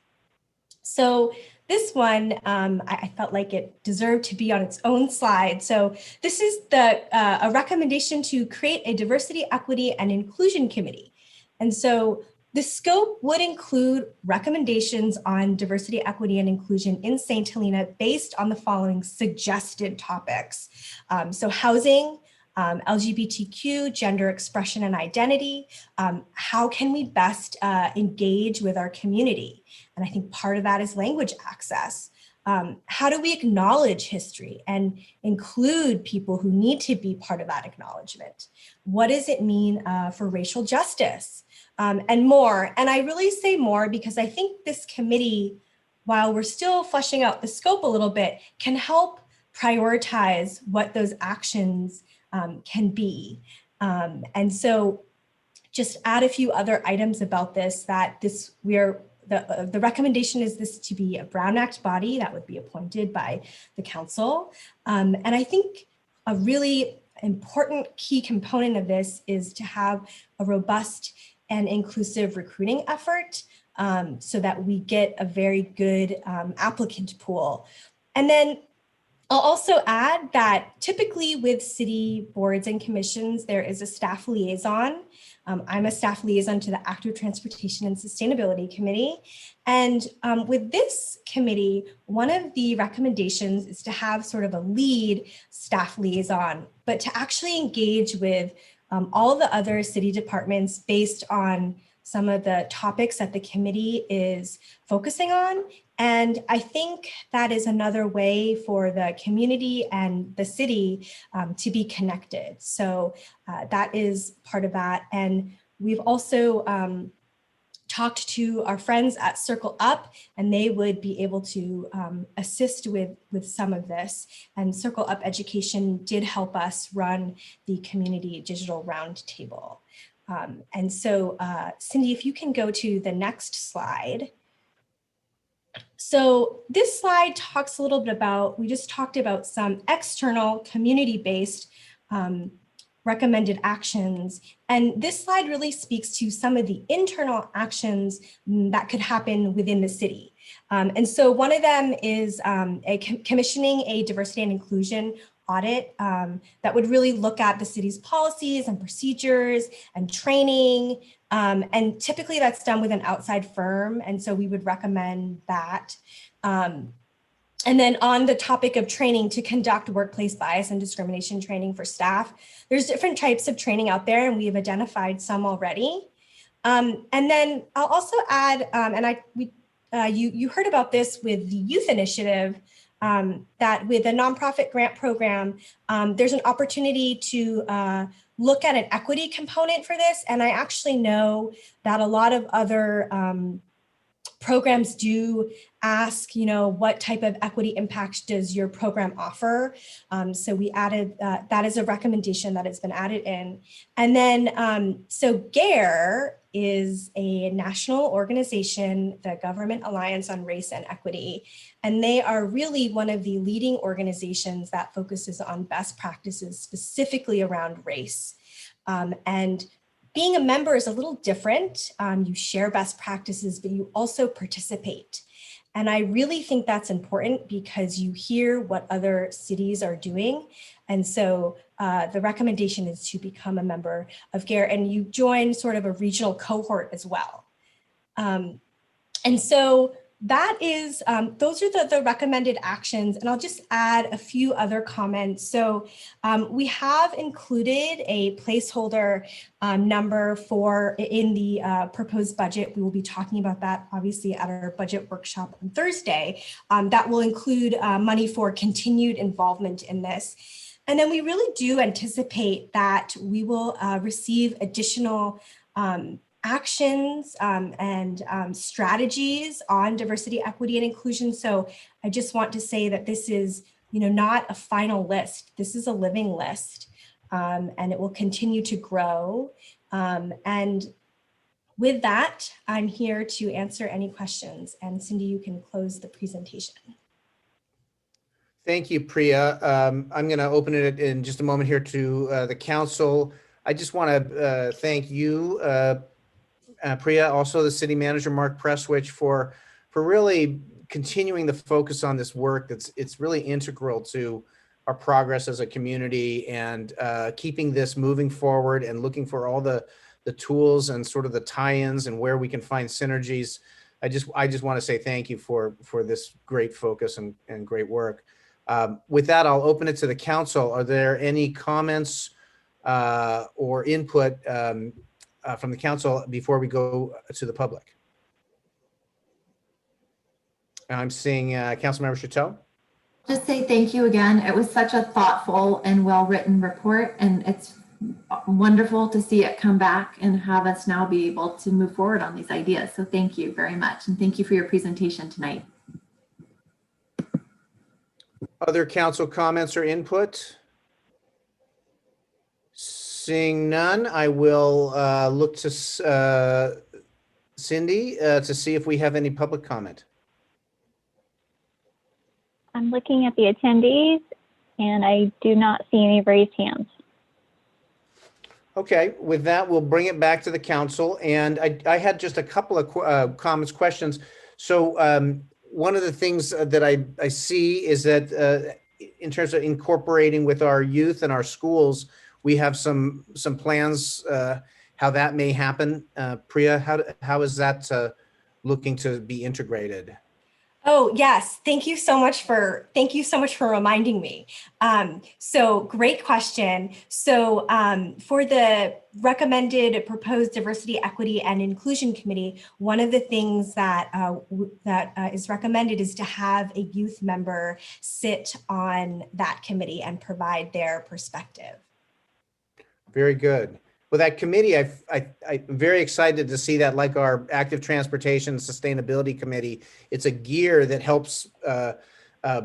So this one, I felt like it deserved to be on its own slide. So this is a recommendation to create a diversity, equity, and inclusion committee. And so the scope would include recommendations on diversity, equity, and inclusion in St. Helena based on the following suggested topics. So housing, LGBTQ, gender expression and identity. How can we best engage with our community? And I think part of that is language access. How do we acknowledge history and include people who need to be part of that acknowledgement? What does it mean for racial justice? And more. And I really say more because I think this committee, while we're still fleshing out the scope a little bit, can help prioritize what those actions can be. And so just add a few other items about this, that we are the recommendation is this to be a Brown Act body that would be appointed by the council. And I think a really important key component of this is to have a robust and inclusive recruiting effort so that we get a very good applicant pool. And then I'll also add that typically with city boards and commissions, there is a staff liaison. I'm a staff liaison to the Active Transportation and Sustainability Committee. And with this committee, one of the recommendations is to have sort of a lead staff liaison, but to actually engage with all the other city departments based on some of the topics that the committee is focusing on. And I think that is another way for the community and the city to be connected. So that is part of that. And we've also talked to our friends at Circle Up, and they would be able to assist with some of this. And Circle Up Education did help us run the community digital roundtable. And so, Cindy, if you can go to the next slide. So this slide talks a little bit about, we just talked about some external community-based recommended actions. And this slide really speaks to some of the internal actions that could happen within the city. And so one of them is commissioning a diversity and inclusion audit that would really look at the city's policies and procedures and training. And typically that's done with an outside firm. And so we would recommend that. And then on the topic of training, to conduct workplace bias and discrimination training for staff, there's different types of training out there, and we have identified some already. And then I'll also add, you heard about this with the youth initiative, that with a nonprofit grant program, there's an opportunity to look at an equity component for this. And I actually know that a lot of other programs do ask, what type of equity impact does your program offer? So we added, that is a recommendation that has been added in. And then, so GARE is a national organization, the Government Alliance on Race and Equity. And they are really one of the leading organizations that focuses on best practices specifically around race. And being a member is a little different. You share best practices, but you also participate. And I really think that's important because you hear what other cities are doing. And so the recommendation is to become a member of GARE, and you join sort of a regional cohort as well. And so that is, those are the recommended actions. And I'll just add a few other comments. So we have included a placeholder number for in the proposed budget. We will be talking about that obviously at our budget workshop on Thursday. That will include money for continued involvement in this. And then we really do anticipate that we will receive additional actions and strategies on diversity, equity, and inclusion. So I just want to say that this is, not a final list. This is a living list, and it will continue to grow. And with that, I'm here to answer any questions. And Cindy, you can close the presentation. Thank you, Priya. I'm going to open it in just a moment here to the council. I just want to thank you, Priya, also the city manager, Mark Presswich, for really continuing the focus on this work. It's really integral to our progress as a community, and keeping this moving forward and looking for all the tools and sort of the tie-ins and where we can find synergies. I just want to say thank you for this great focus and great work. With that, I'll open it to the council. Are there any comments or input from the council before we go to the public? I'm seeing Councilmember Chateau. Just say thank you again. It was such a thoughtful and well-written report, and it's wonderful to see it come back and have us now be able to move forward on these ideas. So thank you very much, and thank you for your presentation tonight. Other council comments or input? Seeing none, I will look to Cindy, to see if we have any public comment. I'm looking at the attendees and I do not see any raised hands. Okay, with that, we'll bring it back to the council. And I had just a couple of comments, questions. So one of the things that I see is that in terms of incorporating with our youth and our schools, we have some plans how that may happen. Priya, how is that looking to be integrated? Oh, yes. Thank you so much for reminding me. So great question. So for the recommended proposed diversity, equity, and inclusion committee, one of the things that is recommended is to have a youth member sit on that committee and provide their perspective. Very good. Well, that committee, I'm very excited to see that, like our active transportation and sustainability committee, it's a gear that helps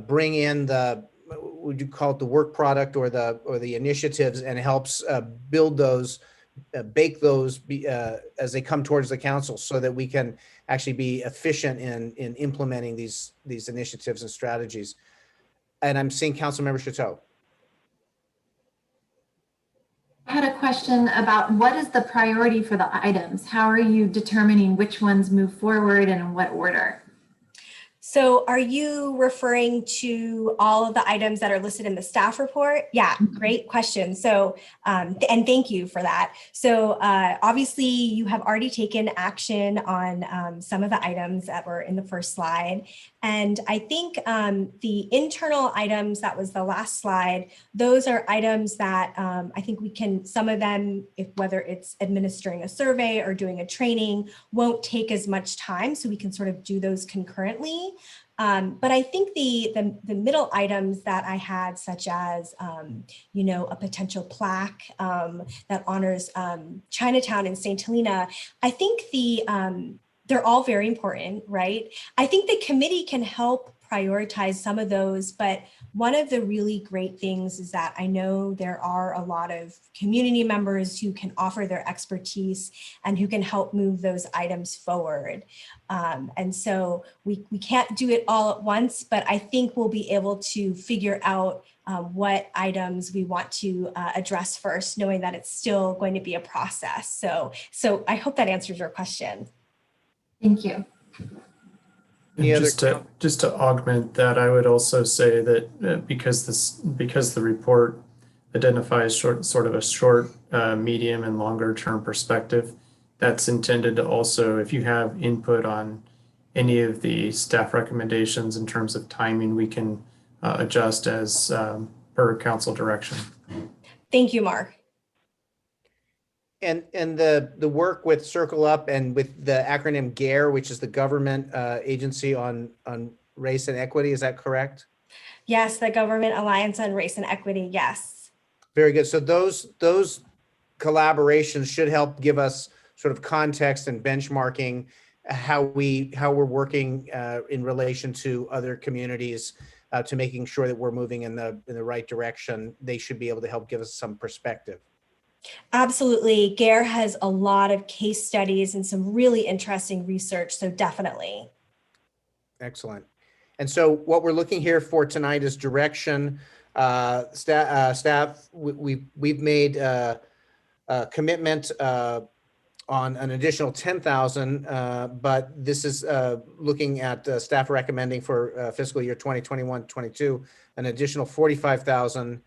bring in the, would you call it the work product or the initiatives, and helps build those, bake those as they come towards the council, so that we can actually be efficient in implementing these initiatives and strategies. And I'm seeing Councilmember Chateau. I had a question about what is the priority for the items? How are you determining which ones move forward and in what order? So are you referring to all of the items that are listed in the staff report? Yeah, great question. So, and thank you for that. So obviously you have already taken action on some of the items that were in the first slide. And I think the internal items, that was the last slide, those are items that I think we can, some of them, whether it's administering a survey or doing a training, won't take as much time, so we can sort of do those concurrently. But I think the middle items that I had, such as, you know, a potential plaque that honors Chinatown in St. Helena, I think they're all very important, right? I think the committee can help prioritize some of those, but one of the really great things is that I know there are a lot of community members who can offer their expertise and who can help move those items forward. And so we can't do it all at once, but I think we'll be able to figure out what items we want to address first, knowing that it's still going to be a process. So I hope that answers your question. Thank you. And just to augment that, I would also say that because the report identifies sort of a short, medium, and longer term perspective, that's intended to also, if you have input on any of the staff recommendations in terms of timing, we can adjust as per council direction. Thank you, Mark. And the work with Circle Up and with the acronym GARE, which is the Government Agency on Race and Equity, is that correct? Yes, the Government Alliance on Race and Equity, yes. Very good. So those collaborations should help give us sort of context and benchmarking how we're working in relation to other communities, to making sure that we're moving in the right direction. They should be able to help give us some perspective. Absolutely. GARE has a lot of case studies and some really interesting research, so definitely. Excellent. And so what we're looking here for tonight is direction. Staff, we've made a commitment on an additional 10,000, but this is looking at staff recommending for fiscal year 2021-22, an additional 45,000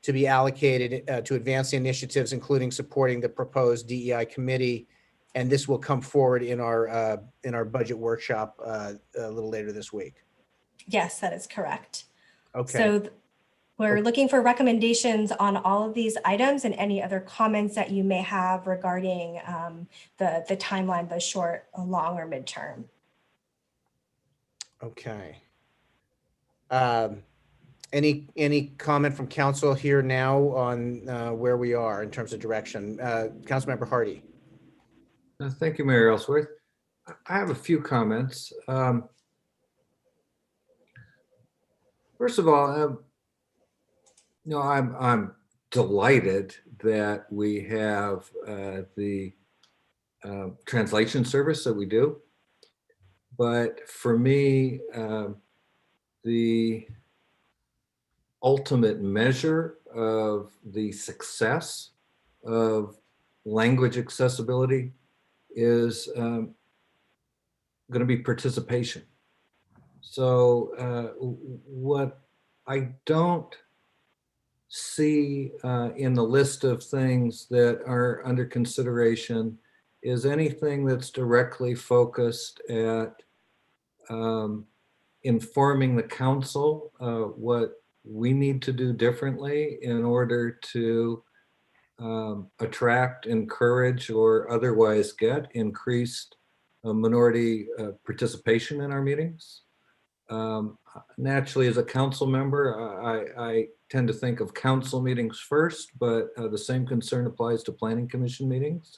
to be allocated to advance the initiatives, including supporting the proposed DEI committee. And this will come forward in our budget workshop a little later this week. Yes, that is correct. Okay. So we're looking for recommendations on all of these items and any other comments that you may have regarding the timeline, the short, long, or midterm. Okay. Any comment from council here now on where we are in terms of direction? Councilmember Hardy. Thank you, Mayor Ellsworth. I have a few comments. First of all, I'm delighted that we have the translation service that we do. But for me, the ultimate measure of the success of language accessibility is going to be participation. So what I don't see in the list of things that are under consideration is anything that's directly focused at informing the council what we need to do differently in order to attract, encourage, or otherwise get increased minority participation in our meetings. Naturally, as a council member, I tend to think of council meetings first, but the same concern applies to planning commission meetings.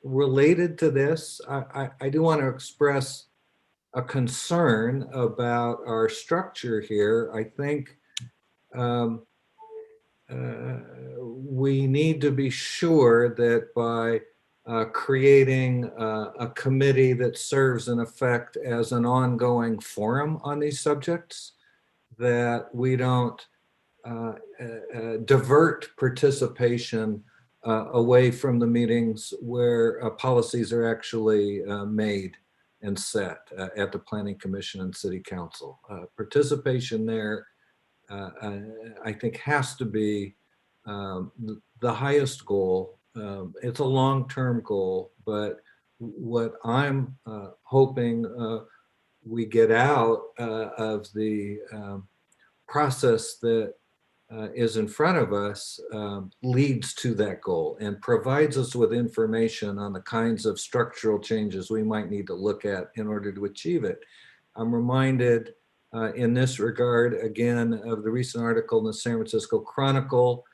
Related to this, I do want to express a concern about our structure here. I think we need to be sure that by creating a committee that serves in effect as an ongoing forum on these subjects, that we don't divert participation away from the meetings where policies are actually made and set at the Planning Commission and City Council. Participation there, I think, has to be the highest goal. It's a long-term goal, but what I'm hoping we get out of the process that is in front of us leads to that goal and provides us with information on the kinds of structural changes we might need to look at in order to achieve it. I'm reminded in this regard, again, of the recent article in the San Francisco Chronicle,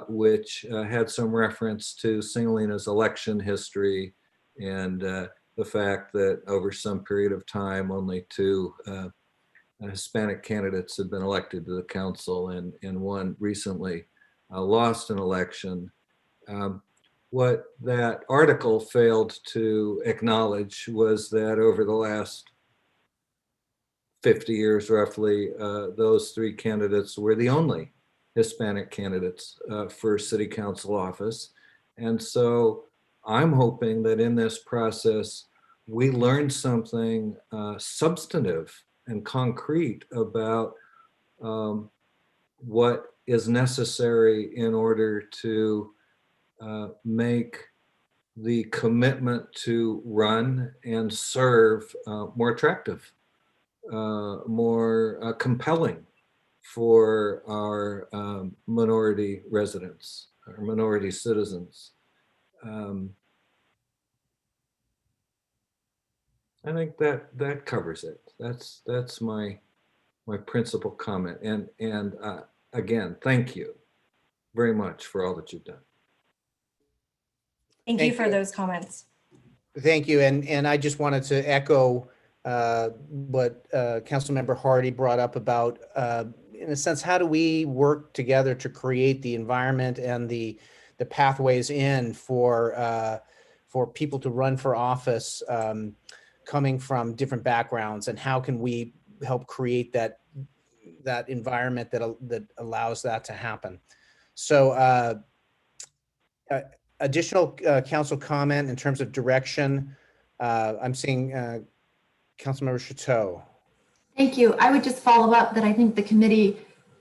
which had some reference to St. Helena's election history and the fact that over some period of time, only 2 Hispanic candidates had been elected to the council, and one recently lost an election. What that article failed to acknowledge was that over the last 50 years, roughly, those 3 candidates were the only Hispanic candidates for city council office. And so I'm hoping that in this process, we learn something substantive and concrete about what is necessary in order to make the commitment to run and serve more attractive, more compelling for our minority residents, our minority citizens. I think that covers it. That's my principal comment. And again, thank you very much for all that you've done. Thank you for those comments. Thank you. And I just wanted to echo what Councilmember Hardy brought up about, in a sense, how do we work together to create the environment and the pathways in for people to run for office coming from different backgrounds, and how can we help create that environment that allows that to happen? So additional council comment in terms of direction. I'm seeing Councilmember Chateau. Thank you. I would just follow up that I think the committee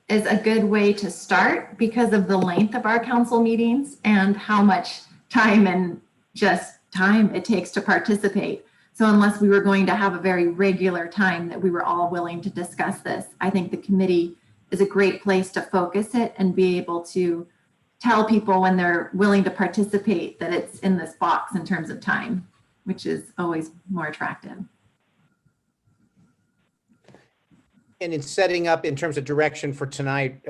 is a good way to start because of the length of our council meetings and how much time and just time it takes to participate. So unless we were going to have a very regular time that we were all willing to discuss this, I think the committee is a great place to focus it and be able to tell people when they're willing to participate that it's in this box in terms of time, which is always more attractive. And in setting up in terms of direction for tonight,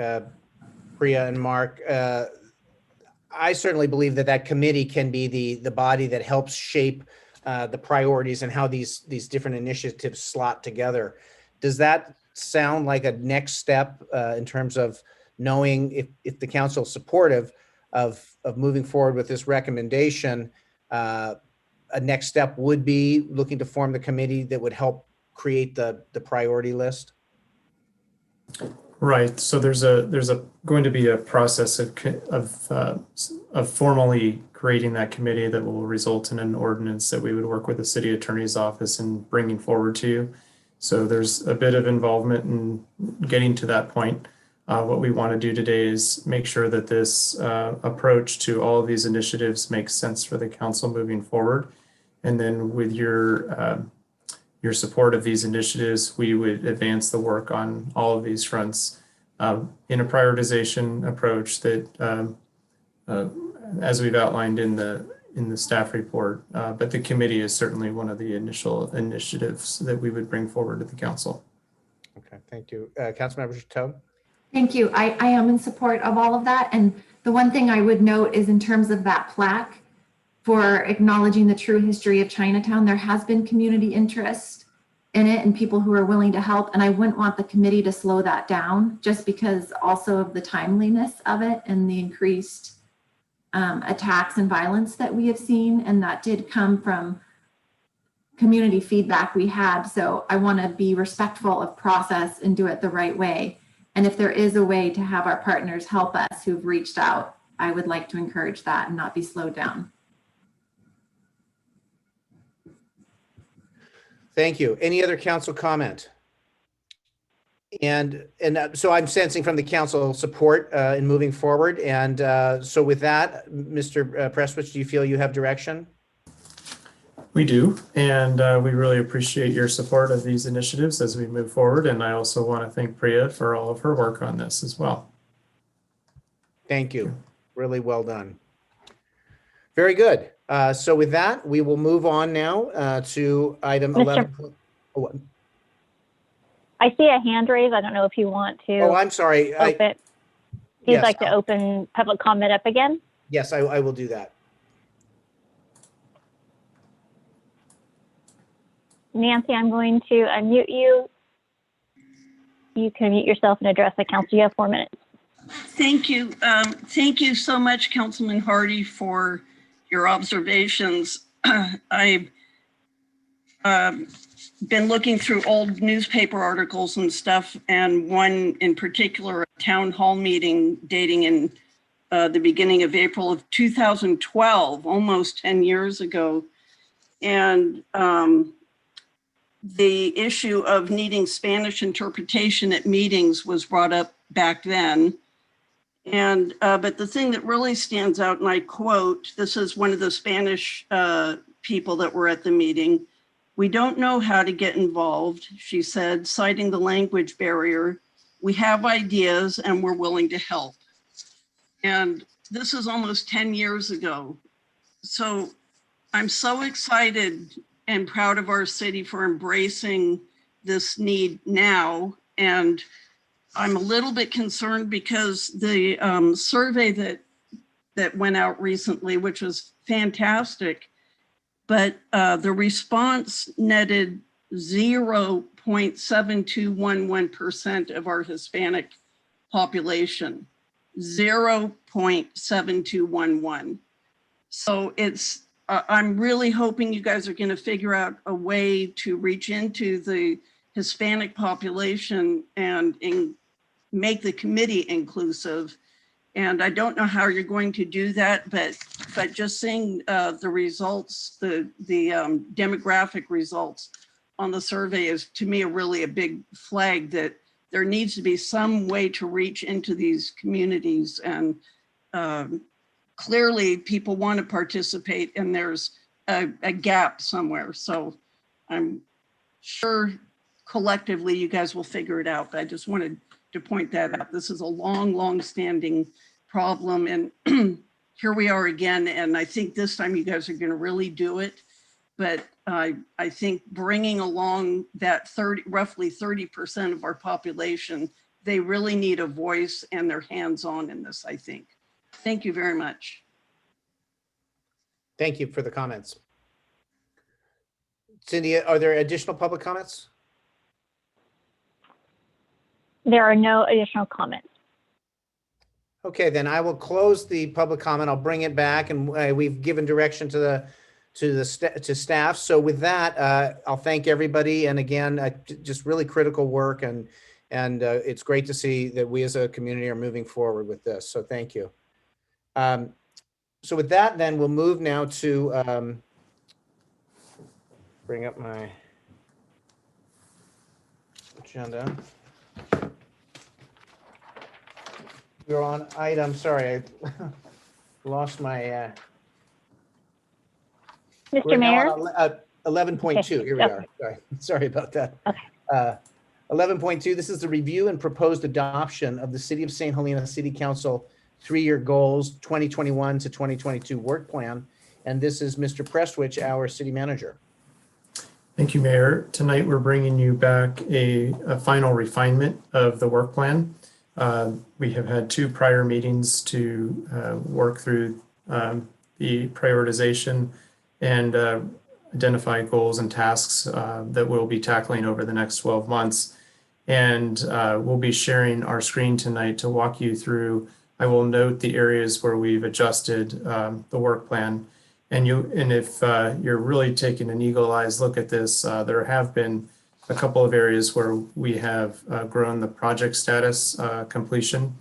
Priya and Mark, I certainly believe that committee can be the body that helps shape the priorities and how these different initiatives slot together. Does that sound like a next step in terms of knowing if the council is supportive of moving forward with this recommendation? a next step would be looking to form the committee that would help create the priority list? Right. So there's going to be a process of formally creating that committee that will result in an ordinance that we would work with the city attorney's office in bringing forward to you. So there's a bit of involvement in getting to that point. What we want to do today is make sure that this approach to all of these initiatives makes sense for the council moving forward. And then with your support of these initiatives, we would advance the work on all of these fronts in a prioritization approach that, as we've outlined in the staff report, but the committee is certainly one of the initial initiatives that we would bring forward to the council. Okay, thank you. Councilmember Chateau? Thank you. I am in support of all of that. And the one thing I would note is in terms of that plaque for acknowledging the true history of Chinatown, there has been community interest in it and people who are willing to help. And I wouldn't want the committee to slow that down just because also of the timeliness of it and the increased attacks and violence that we have seen. And that did come from community feedback we had. So I want to be respectful of process and do it the right way. And if there is a way to have our partners help us who've reached out, I would like to encourage that and not be slowed down. Thank you. Any other council comment? And so I'm sensing from the council support in moving forward. And so with that, Mr. Prestwich, do you feel you have direction? We do, and we really appreciate your support of these initiatives as we move forward. And I also want to thank Priya for all of her work on this as well. Thank you. Really well done. Very good. So with that, we will move on now to item 11. Oh, I see a hand raised. I don't know if you want to. oh, I'm sorry. If you'd like to open public comment up again. Yes, I will do that. Nancy, I'm going to unmute you. You can mute yourself and address the council. You have 4 minutes. Thank you. Thank you so much, Councilman Hardy, for your observations. I've been looking through old newspaper articles and stuff, and one in particular, a town hall meeting dating in the beginning of April of 2012, almost 10 years ago. And the issue of needing Spanish interpretation at meetings was brought up back then. And but the thing that really stands out, and I quote, this is one of the Spanish people that were at the meeting: "We don't know how to get involved," she said, citing the language barrier. "We have ideas and we're willing to help." And this is almost 10 years ago. So I'm so excited and proud of our city for embracing this need now. And I'm a little bit concerned because the survey that went out recently, which was fantastic, but the response netted 0.7211% of our Hispanic population, 0.7211. So it's, I'm really hoping you guys are going to figure out a way to reach into the Hispanic population and make the committee inclusive. And I don't know how you're going to do that, but just seeing the results, the demographic results on the survey is, to me, a big flag that there needs to be some way to reach into these communities. And clearly people want to participate, and there's a gap somewhere. So I'm sure collectively you guys will figure it out, but I just wanted to point that out. This is a long standing problem, and here we are again. And I think this time you guys are going to really do it. But I think bringing along that roughly 30% of our population, they really need a voice and they're hands-on in this, I think. Thank you very much. Thank you for the comments. Cindy, are there additional public comments? There are no additional comments. Okay, then I will close the public comment. I'll bring it back, and we've given direction to to to staff. So with that, I'll thank everybody. And again, just really critical work, and it's great to see that we as a community are moving forward with this. So thank you. So with that, then we'll move now to bring up my agenda. We're on item, sorry, I lost my. Mr. Mayor? 11.2, Okay. here we are. Sorry about that. Okay. 11.2, this is the review and proposed adoption of the City of St. Helena City Council 3-year goals 2021 to 2022 work plan. And this is Mr. Prestwich, our city manager. Thank you, Mayor. Tonight, we're bringing you back a final refinement of the work plan. We have had 2 prior meetings to work through the prioritization and identify goals and tasks that we'll be tackling over the next 12 months. And we'll be sharing our screen tonight to walk you through. I will note the areas where we've adjusted the work plan. And if you're really taking an eagle-eyed look at this, there have been a couple of areas where we have grown the project status completion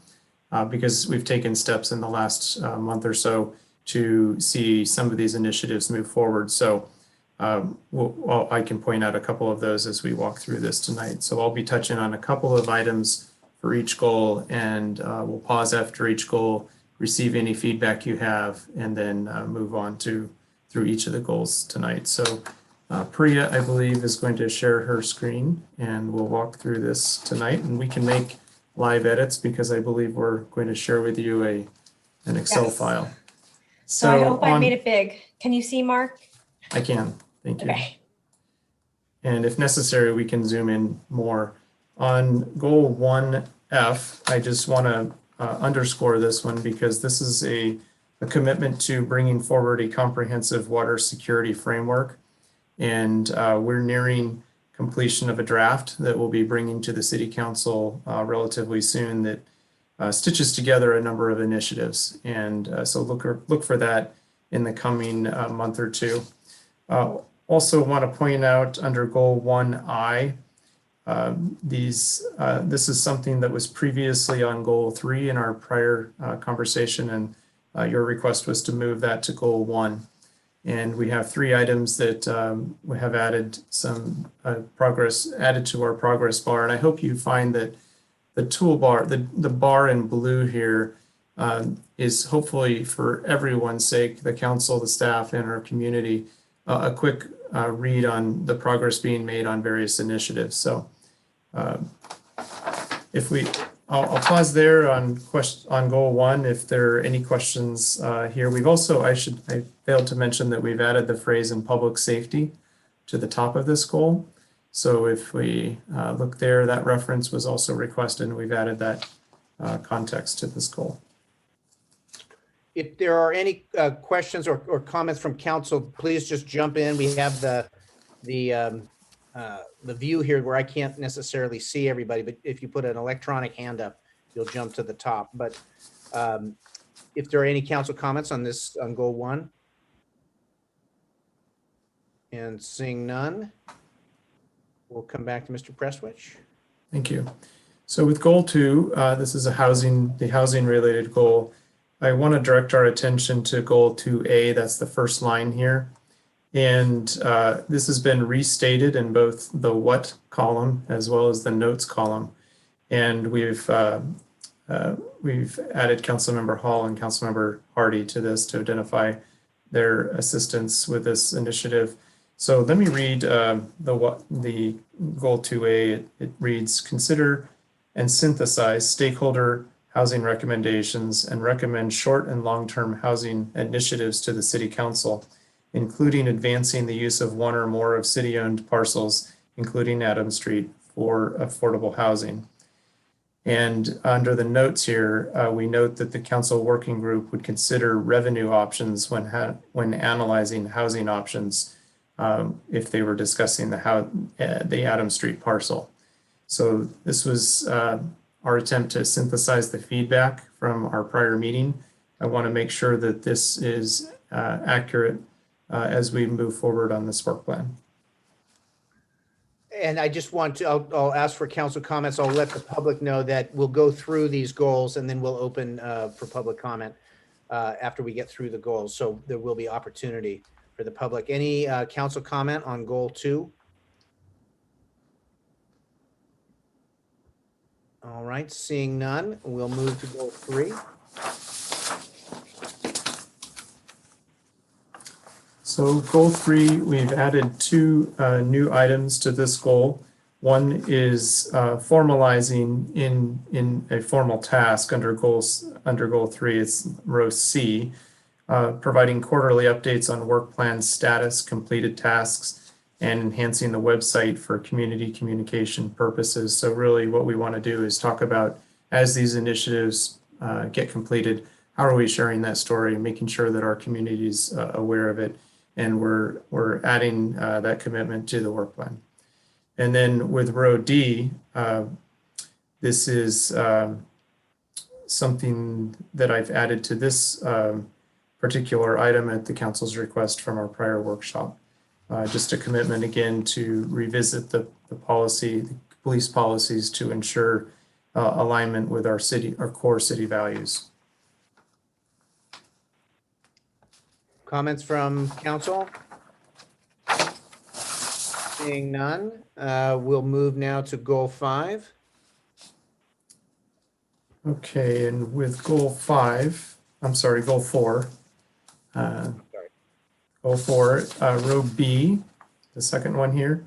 because we've taken steps in the last month or so to see some of these initiatives move forward. So I can point out a couple of those as we walk through this tonight. So I'll be touching on a couple of items for each goal, and we'll pause after each goal, receive any feedback you have, and then move on through each of the goals tonight. So Priya, I believe, is going to share her screen, and we'll walk through this tonight, and we can make live edits because I believe we're going to share with you an Excel file. So I hope I made it big. Can you see, Mark? I can, thank you. Okay. And if necessary, we can zoom in more. On goal 1F, I just want to underscore this one because this is a commitment to bringing forward a comprehensive water security framework. And we're nearing completion of a draft that we'll be bringing to the City Council relatively soon that stitches together a number of initiatives. And so look for that in the coming month or two. Also want to point out under goal 1I, this is something that was previously on goal 3 in our prior conversation, and your request was to move that to goal 1. And we have 3 items that we have added some progress added to our progress bar. And I hope you find that the toolbar, the bar in blue here is hopefully for everyone's sake, the council, the staff, and our community, a quick read on the progress being made on various initiatives. So I'll pause there on goal 1 if there are any questions here. We've also, I failed to mention that we've added the phrase in public safety to the top of this goal. So if we look there, that reference was also requested, and we've added that context to this goal. If there are any questions or comments from council, please just jump in. We have the view here where I can't necessarily see everybody, but if you put an electronic hand up, you'll jump to the top. But if there are any council comments on this, on goal 1, and seeing none, we'll come back to Mr. Prestwich. Thank you. So with goal 2, this is the housing related goal. I want to direct our attention to goal 2A. That's the first line here. And this has been restated in both the what column as well as the notes column. And we've added Councilmember Hall and Councilmember Hardy to this to identify their assistance with this initiative. So let me read the goal 2A. It reads, consider and synthesize stakeholder housing recommendations and recommend short and long-term housing initiatives to the City Council, including advancing the use of 1 or more of city-owned parcels, including Adam Street, for affordable housing. And under the notes here, we note that the council working group would consider revenue options when analyzing housing options if they were discussing the Adam Street parcel. So this was our attempt to synthesize the feedback from our prior meeting. I want to make sure that this is accurate as we move forward on this work plan. And I just want to, I'll ask for council comments. I'll let the public know that we'll go through these goals and then we'll open for public comment after we get through the goals. So there will be opportunity for the public. Any council comment on goal 2? All right, seeing none, we'll move to goal 3. So goal 3, we've added 2 new items to this goal. One is formalizing in a formal task under goal 3, it's row C, providing quarterly updates on work plan status, completed tasks, and enhancing the website for community communication purposes. So really what we want to do is talk about, as these initiatives get completed, how are we sharing that story and making sure that our community is aware of it. And we're adding that commitment to the work plan. And then with row D, this is something that I've added to this particular item at the council's request from our prior workshop. Just a commitment again to revisit the police policies to ensure alignment with our core city values. Comments from council? Seeing none, we'll move now to goal 5. Okay, and with goal 4. Goal 4, row B, the second one here.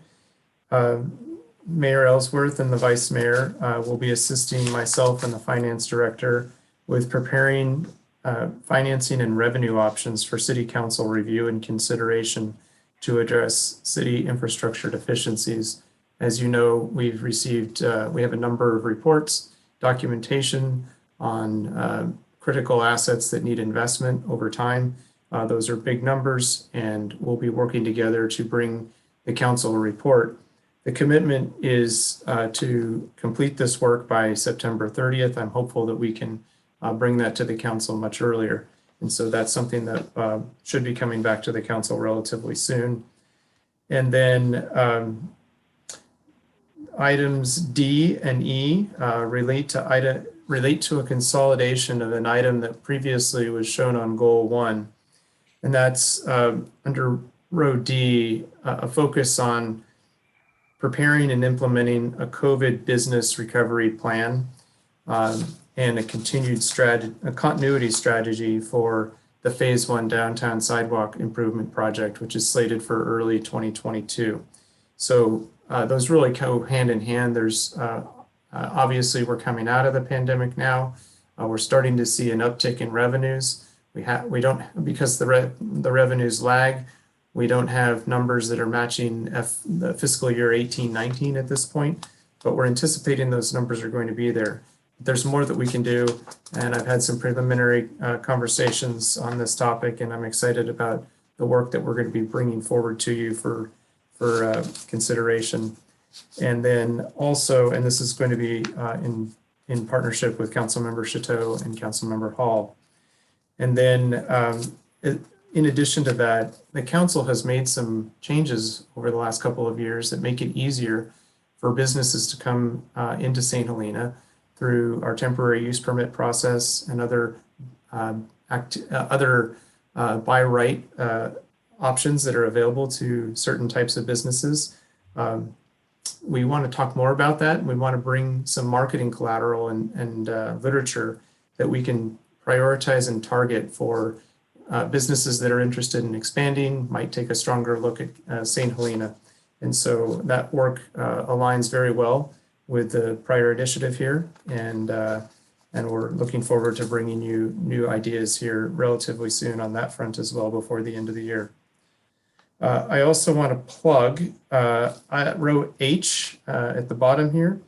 Mayor Ellsworth and the Vice Mayor will be assisting myself and the Finance Director with preparing financing and revenue options for City Council review and consideration to address city infrastructure deficiencies. As you know, we've received, we have a number of reports, documentation on critical assets that need investment over time. Those are big numbers, and we'll be working together to bring the council a report. The commitment is to complete this work by September 30th. I'm hopeful that we can bring that to the council much earlier. And so that's something that should be coming back to the council relatively soon. And then items D and E relate to a consolidation of an item that previously was shown on goal 1. And that's under row D, a focus on preparing and implementing a COVID business recovery plan. And a continuity strategy for the phase 1 downtown sidewalk improvement project, which is slated for early 2022. So those really go hand in hand. There's obviously we're coming out of the pandemic now. We're starting to see an uptick in revenues. We don't, because the revenues lag, we don't have numbers that are matching the fiscal year 18-19 at this point, but we're anticipating those numbers are going to be there. There's more that we can do, and I've had some preliminary conversations on this topic, and I'm excited about the work that we're going to be bringing forward to you for consideration. And then also, and this is going to be in partnership with Councilmember Chateau and Councilmember Hall. And then in addition to that, the council has made some changes over the last couple of years that make it easier for businesses to come into St. Helena through our temporary use permit process and other by right options that are available to certain types of businesses. We want to talk more about that. We want to bring some marketing collateral and literature that we can prioritize and target for businesses that are interested in expanding, might take a stronger look at St. Helena. And so that work aligns very well with the prior initiative here, and we're looking forward to bringing you new ideas here relatively soon on that front as well before the end of the year. I also want to plug row H at the bottom here.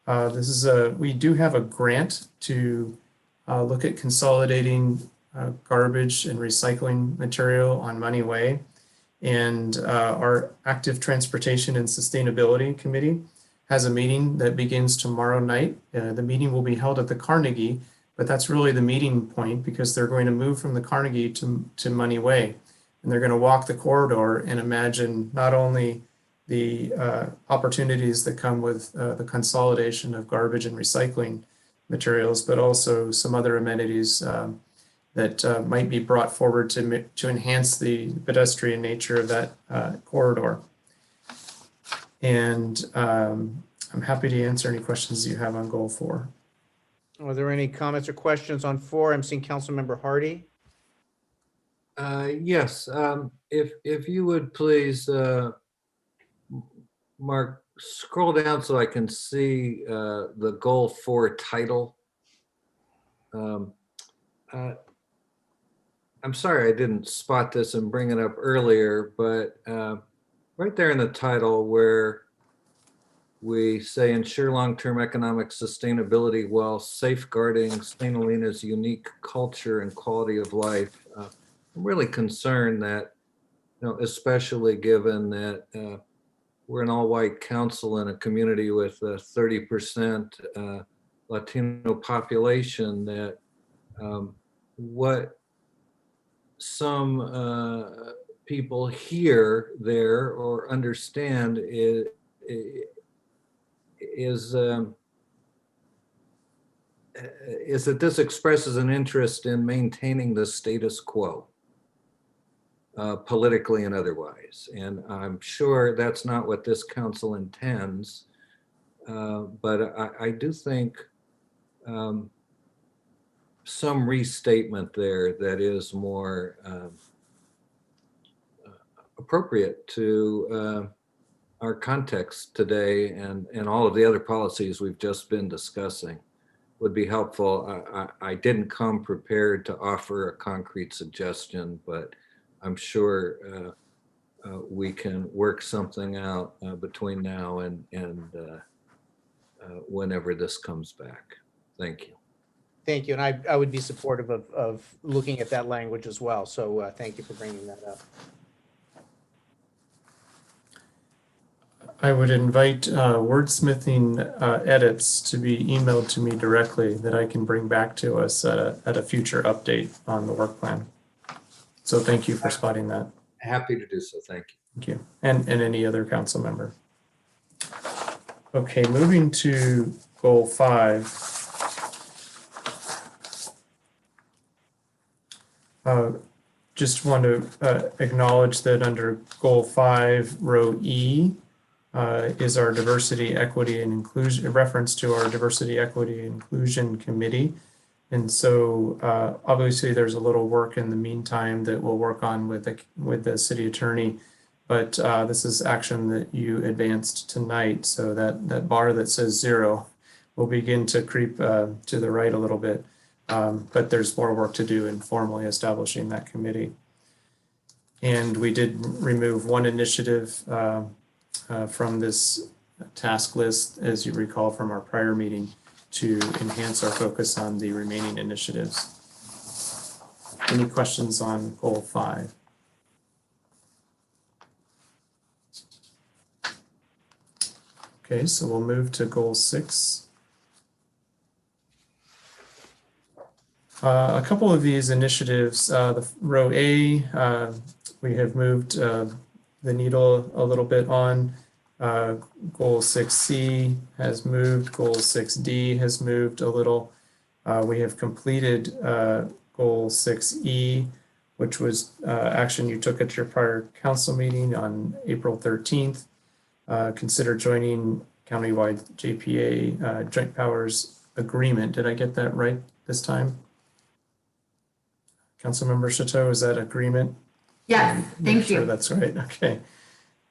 This is we do have a grant to look at consolidating garbage and recycling material on Money Way, and our Active Transportation and Sustainability Committee has a meeting that begins tomorrow night. The meeting will be held at the Carnegie, but that's really the meeting point because they're going to move from the Carnegie to Money Way. and they're going to walk the corridor and imagine not only the opportunities that come with the consolidation of garbage and recycling materials, but also some other amenities that might be brought forward to enhance the pedestrian nature of that corridor. And I'm happy to answer any questions you have on goal 4. Are there any comments or questions on 4? I'm seeing Councilmember Hardy. Yes, if you would please, Mark, scroll down so I can see the goal 4 title. I'm sorry I didn't spot this and bring it up earlier, but right there in the title where we say ensure long-term economic sustainability while safeguarding St. Helena's unique culture and quality of life. I'm really concerned that, especially given that we're an all-white council in a community with a 30% Latino population, that what some people hear there or understand is that this expresses an interest in maintaining the status quo, politically and otherwise. And I'm sure that's not what this council intends, but I do think some restatement there that is more appropriate to our context today and all of the other policies we've just been discussing would be helpful. I didn't come prepared to offer a concrete suggestion, but I'm sure we can work something out between now and whenever this comes back. Thank you. Thank you. And I would be supportive of looking at that language as well. So thank you for bringing that up. I would invite wordsmithing edits to be emailed to me directly that I can bring back to us at a future update on the work plan. So thank you for spotting that. Happy to do so. Thank you. Thank you. And any other council member. Okay, moving to goal 5. Just want to acknowledge that under goal 5, row E, is our diversity, equity, and inclusion, reference to our diversity, equity, and inclusion committee. And so obviously there's a little work in the meantime that we'll work on with the city attorney, but this is action that you advanced tonight. So that bar that says 0 will begin to creep to the right a little bit. But there's more work to do in formally establishing that committee. And we did remove one initiative from this task list, as you recall from our prior meeting, to enhance our focus on the remaining initiatives. Any questions on goal 5? Okay, so we'll move to goal 6. A couple of these initiatives, the row A, we have moved the needle a little bit on. Goal 6C has moved, goal 6D has moved a little. We have completed goal 6E, which was action you took at your prior council meeting on April 13th. Consider joining countywide JPA Joint Powers Agreement. Did I get that right this time? Councilmember Chateau, is that agreement? Yes, thank you. That's right. Okay.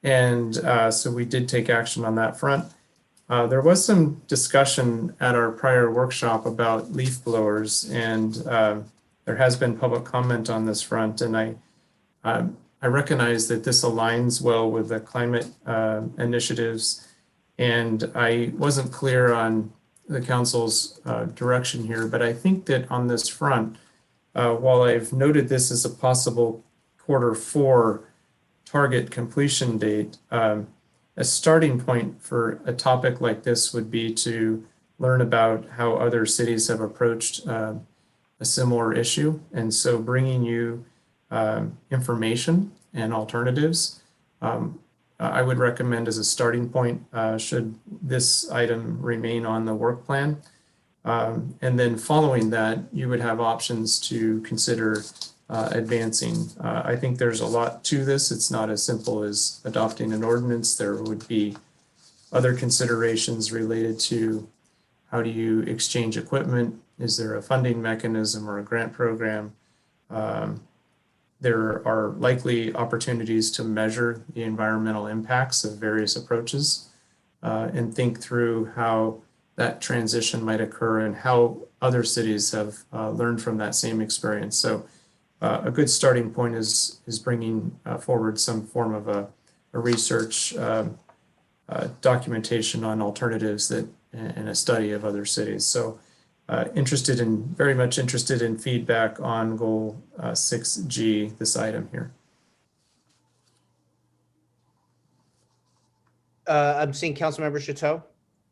And so we did take action on that front. There was some discussion at our prior workshop about leaf blowers, and there has been public comment on this front. And I recognize that this aligns well with the climate initiatives, and I wasn't clear on the council's direction here, but I think that on this front, while I've noted this as a possible Q4 target completion date, a starting point for a topic like this would be to learn about how other cities have approached a similar issue. And so bringing you information and alternatives. I would recommend as a starting point, should this item remain on the work plan. And then following that, you would have options to consider advancing. I think there's a lot to this. It's not as simple as adopting an ordinance. There would be other considerations related to how do you exchange equipment? Is there a funding mechanism or a grant program? There are likely opportunities to measure the environmental impacts of various approaches and think through how that transition might occur and how other cities have learned from that same experience. So a good starting point is bringing forward some form of a research documentation on alternatives that and a study of other cities. So very much interested in feedback on goal 6G, this item here. I'm seeing Councilmember Chateau.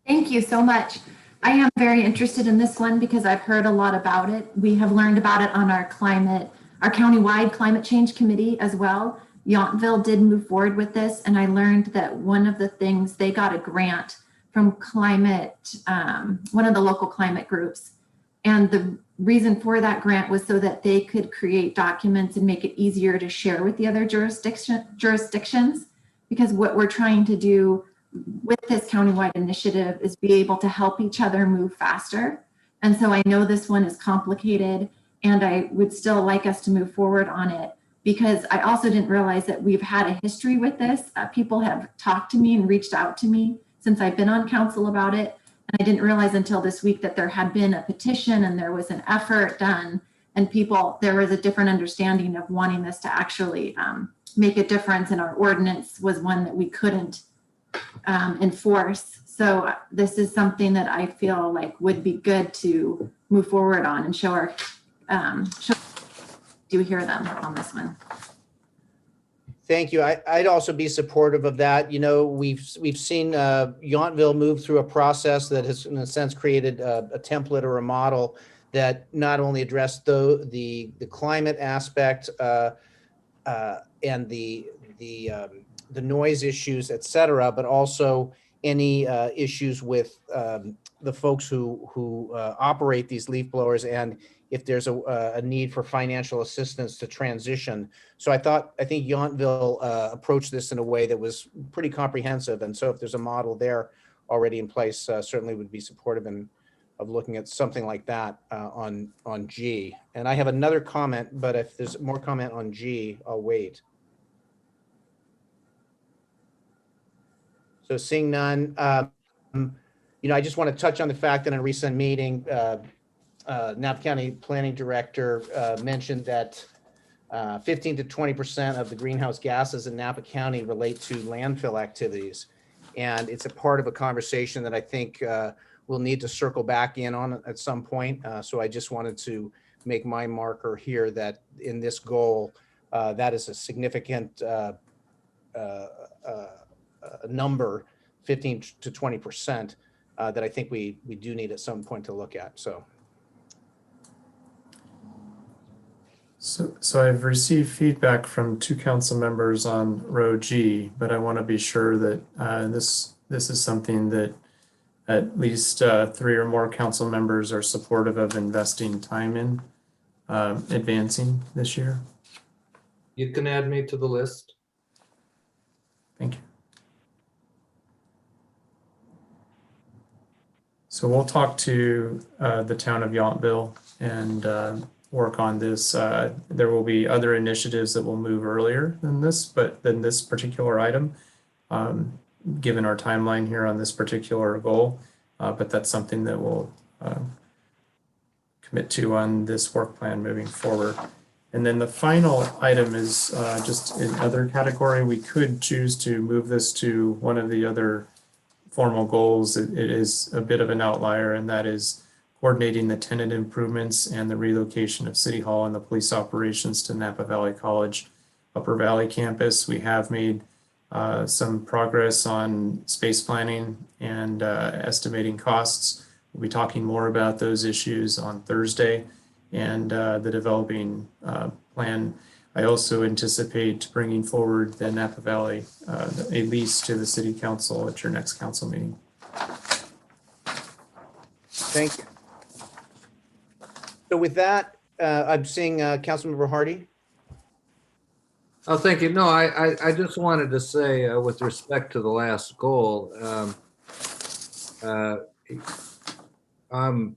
Thank you so much. I am very interested in this one because I've heard a lot about it. We have learned about it on our countywide climate change committee as well. Yountville did move forward with this, and I learned that one of the things, they got a grant from one of the local climate groups. And the reason for that grant was so that they could create documents and make it easier to share with the other jurisdictions. Because what we're trying to do with this countywide initiative is be able to help each other move faster. And so I know this one is complicated, and I would still like us to move forward on it, because I also didn't realize that we've had a history with this. People have talked to me and reached out to me since I've been on council about it. And I didn't realize until this week that there had been a petition and there was an effort done, and there was a different understanding of wanting this to actually make a difference. And our ordinance was one that we couldn't enforce. So this is something that I feel like would be good to move forward on and show do hear them on this one. Thank you. I'd also be supportive of that. You know, we've seen Yountville move through a process that has, in a sense, created a template or a model that not only addressed the climate aspect and the noise issues, et cetera, but also any issues with the folks who operate these leaf blowers, and if there's a need for financial assistance to transition. So I think Yountville approached this in a way that was pretty comprehensive. And so if there's a model there already in place, certainly would be supportive of looking at something like that on G. And I have another comment, but if there's more comment on G, I'll wait. So seeing none, you know, I just want to touch on the fact that in a recent meeting, Napa County Planning Director mentioned that 15 to 20% of the greenhouse gases in Napa County relate to landfill activities. And it's a part of a conversation that I think we'll need to circle back in on at some point. So I just wanted to make my marker here that in this goal, that is a significant number, 15 to 20%, that I think we do need at some point to look at. So I've received feedback from 2 council members on row G, but I want to be sure that this is something that at least 3 or more council members are supportive of investing time in advancing this year. You can add me to the list. Thank you. So we'll talk to the town of Yountville and work on this. There will be other initiatives that will move earlier than this particular item, given our timeline here on this particular goal. But that's something that we'll commit to on this work plan moving forward. And then the final item is just in other category. We could choose to move this to one of the other formal goals. It is a bit of an outlier, and that is coordinating the tenant improvements and the relocation of City Hall and the police operations to Napa Valley College Upper Valley campus. We have made some progress on space planning and estimating costs. We'll be talking more about those issues on Thursday, and the developing plan I also anticipate bringing forward the Napa Valley, a lease to the city council at your next council meeting. Thank you. So with that, I'm seeing Councilmember Hardy. Oh, thank you. No, I just wanted to say with respect to the last goal, I'm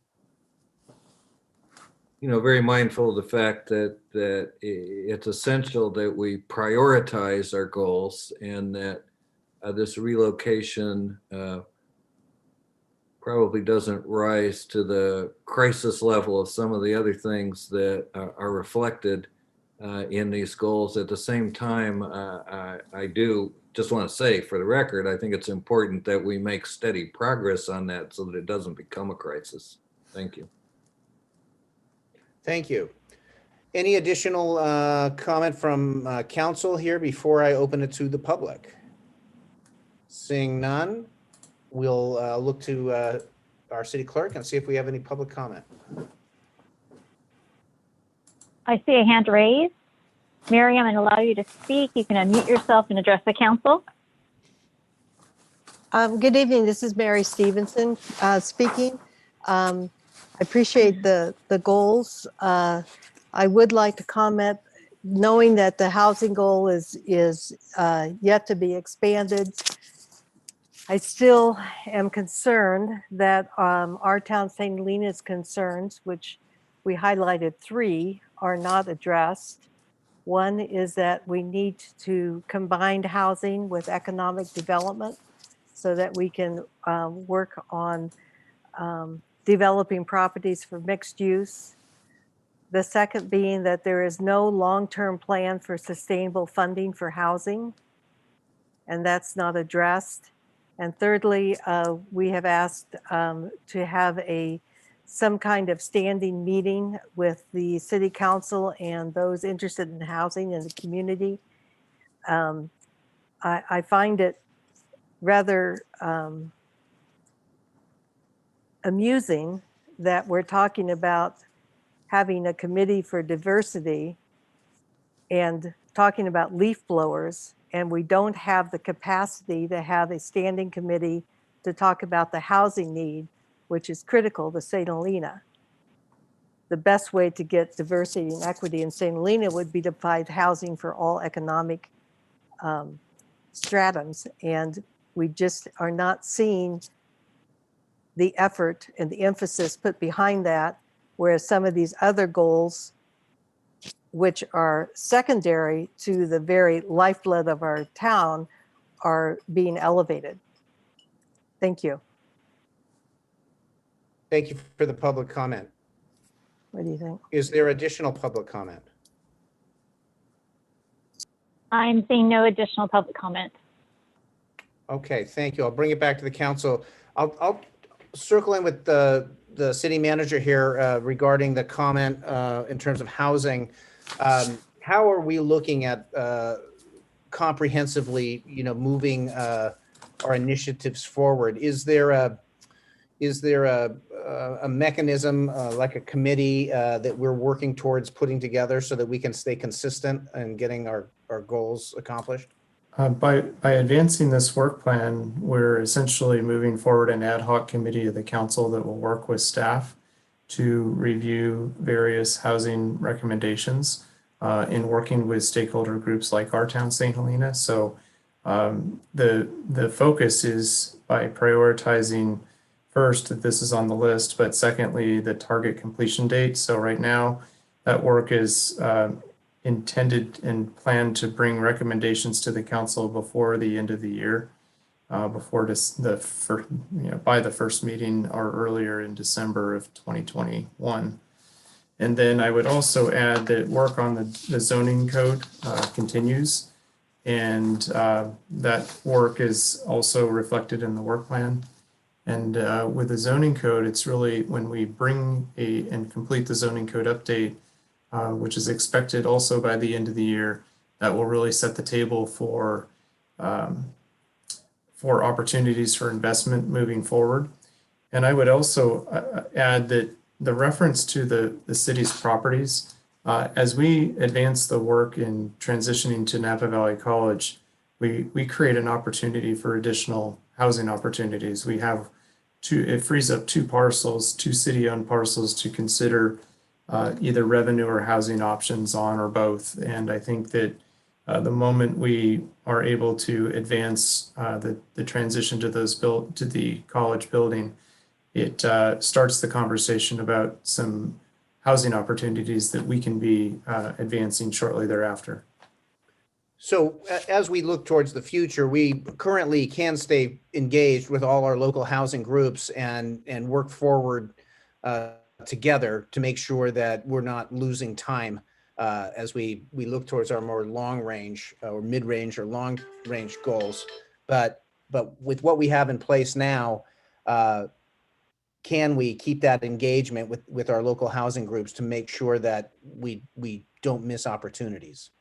very mindful of the fact that it's essential that we prioritize our goals, and that this relocation probably doesn't rise to the crisis level of some of the other things that are reflected in these goals. At the same time, I do just want to say, for the record, I think it's important that we make steady progress on that so that it doesn't become a crisis. Thank you. Thank you. Any additional comment from council here before I open it to the public? Seeing none, we'll look to our city clerk and see if we have any public comment. I see a hand raised. Mary, I'm going to allow you to speak. You can unmute yourself and address the council. Good evening. This is Mary Stevenson speaking. I appreciate the goals. I would like to comment, knowing that the housing goal is yet to be expanded. I still am concerned that our town St. Helena's concerns, which we highlighted 3, are not addressed. One is that we need to combine housing with economic development so that we can work on developing properties for mixed use. The second being that there is no long-term plan for sustainable funding for housing, and that's not addressed. And thirdly, we have asked to have some kind of standing meeting with the city council and those interested in housing in the community. I find it rather amusing that we're talking about having a committee for diversity and talking about leaf blowers, and we don't have the capacity to have a standing committee to talk about the housing need, which is critical to St. Helena. The best way to get diversity and equity in St. Helena would be to provide housing for all economic stratums, and we just are not seeing the effort and the emphasis put behind that, whereas some of these other goals, which are secondary to the very lifeblood of our town, are being elevated. Thank you. Thank you for the public comment. What do you think? Is there additional public comment? I'm seeing no additional public comment. Okay, thank you. I'll bring it back to the council. I'll circle in with the city manager here regarding the comment in terms of housing. How are we looking at comprehensively, moving our initiatives forward? Is there a mechanism like a committee that we're working towards putting together so that we can stay consistent in getting our goals accomplished? By advancing this work plan, we're essentially moving forward an ad hoc committee of the council that will work with staff to review various housing recommendations in working with stakeholder groups like our town, St. Helena. So the focus is by prioritizing first that this is on the list, but secondly, the target completion date. So right now that work is intended and planned to bring recommendations to the council before the end of the year, by the first meeting or earlier in December of 2021. And then I would also add that work on the zoning code continues, and that work is also reflected in the work plan. And with the zoning code, it's really when we bring and complete the zoning code update, which is expected also by the end of the year, that will really set the table for opportunities for investment moving forward. And I would also add that the reference to the city's properties As we advance the work in transitioning to Napa Valley College, we create an opportunity for additional housing opportunities. We have it frees up two city-owned parcels to consider either revenue or housing options on, or both. And I think that the moment we are able to advance the transition to the college building, it starts the conversation about some housing opportunities that we can be advancing shortly thereafter. So as we look towards the future, we currently can stay engaged with all our local housing groups and work forward together to make sure that we're not losing time as we look towards our more long range or mid range or long range goals. But with what we have in place now, can we keep that engagement with our local housing groups to make sure that we don't miss opportunities?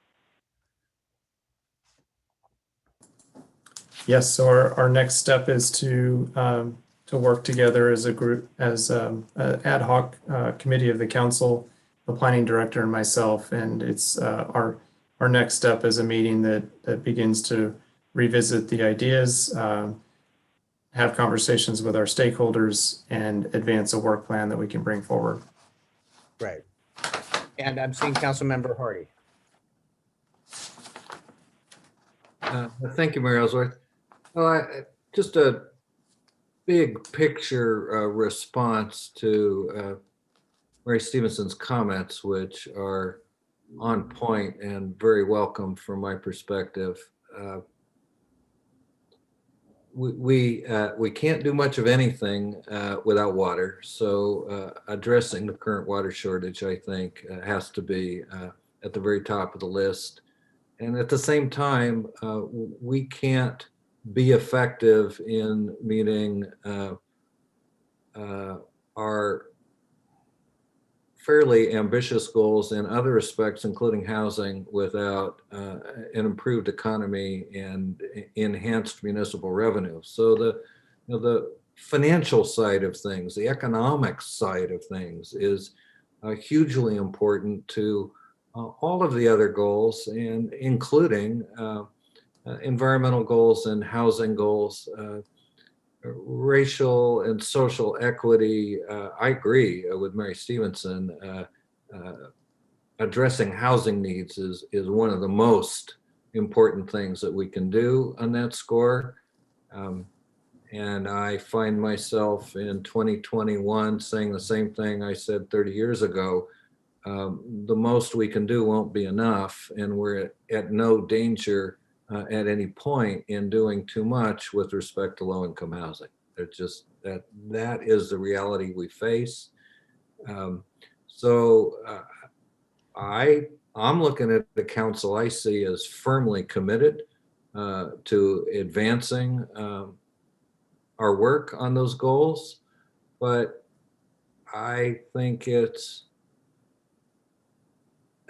Yes, so our next step is to work together as a group, as an ad hoc committee of the council, the planning director and myself. And it's our next step is a meeting that begins to revisit the ideas, have conversations with our stakeholders, and advance a work plan that we can bring forward. Right. And I'm seeing Councilmember Hardy. Thank you, Mayor Ellsworth. Just a big picture response to Mary Stevenson's comments, which are on point and very welcome from my perspective. We can't do much of anything without water. So addressing the current water shortage, I think, has to be at the very top of the list. And at the same time, we can't be effective in meeting our fairly ambitious goals in other respects, including housing, without an improved economy and enhanced municipal revenue. So the financial side of things, the economic side of things is hugely important to all of the other goals, and including environmental goals and housing goals, racial and social equity. I agree with Mary Stevenson. Addressing housing needs is one of the most important things that we can do on that score. And I find myself in 2021 saying the same thing I said 30 years ago. The most we can do won't be enough, and we're at no danger at any point in doing too much with respect to low-income housing. It's just that is the reality we face. I'm looking at the council I see as firmly committed to advancing our work on those goals, but I think it's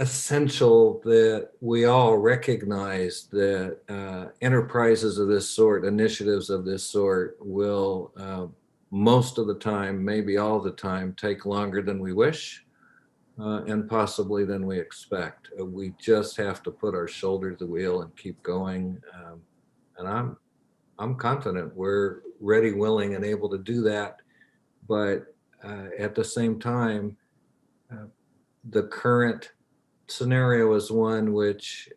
essential that we all recognize that enterprises of this sort, initiatives of this sort, will most of the time, maybe all the time, take longer than we wish and possibly than we expect. We just have to put our shoulder to the wheel and keep going. And I'm confident we're ready, willing, and able to do that. But at the same time, the current scenario is one which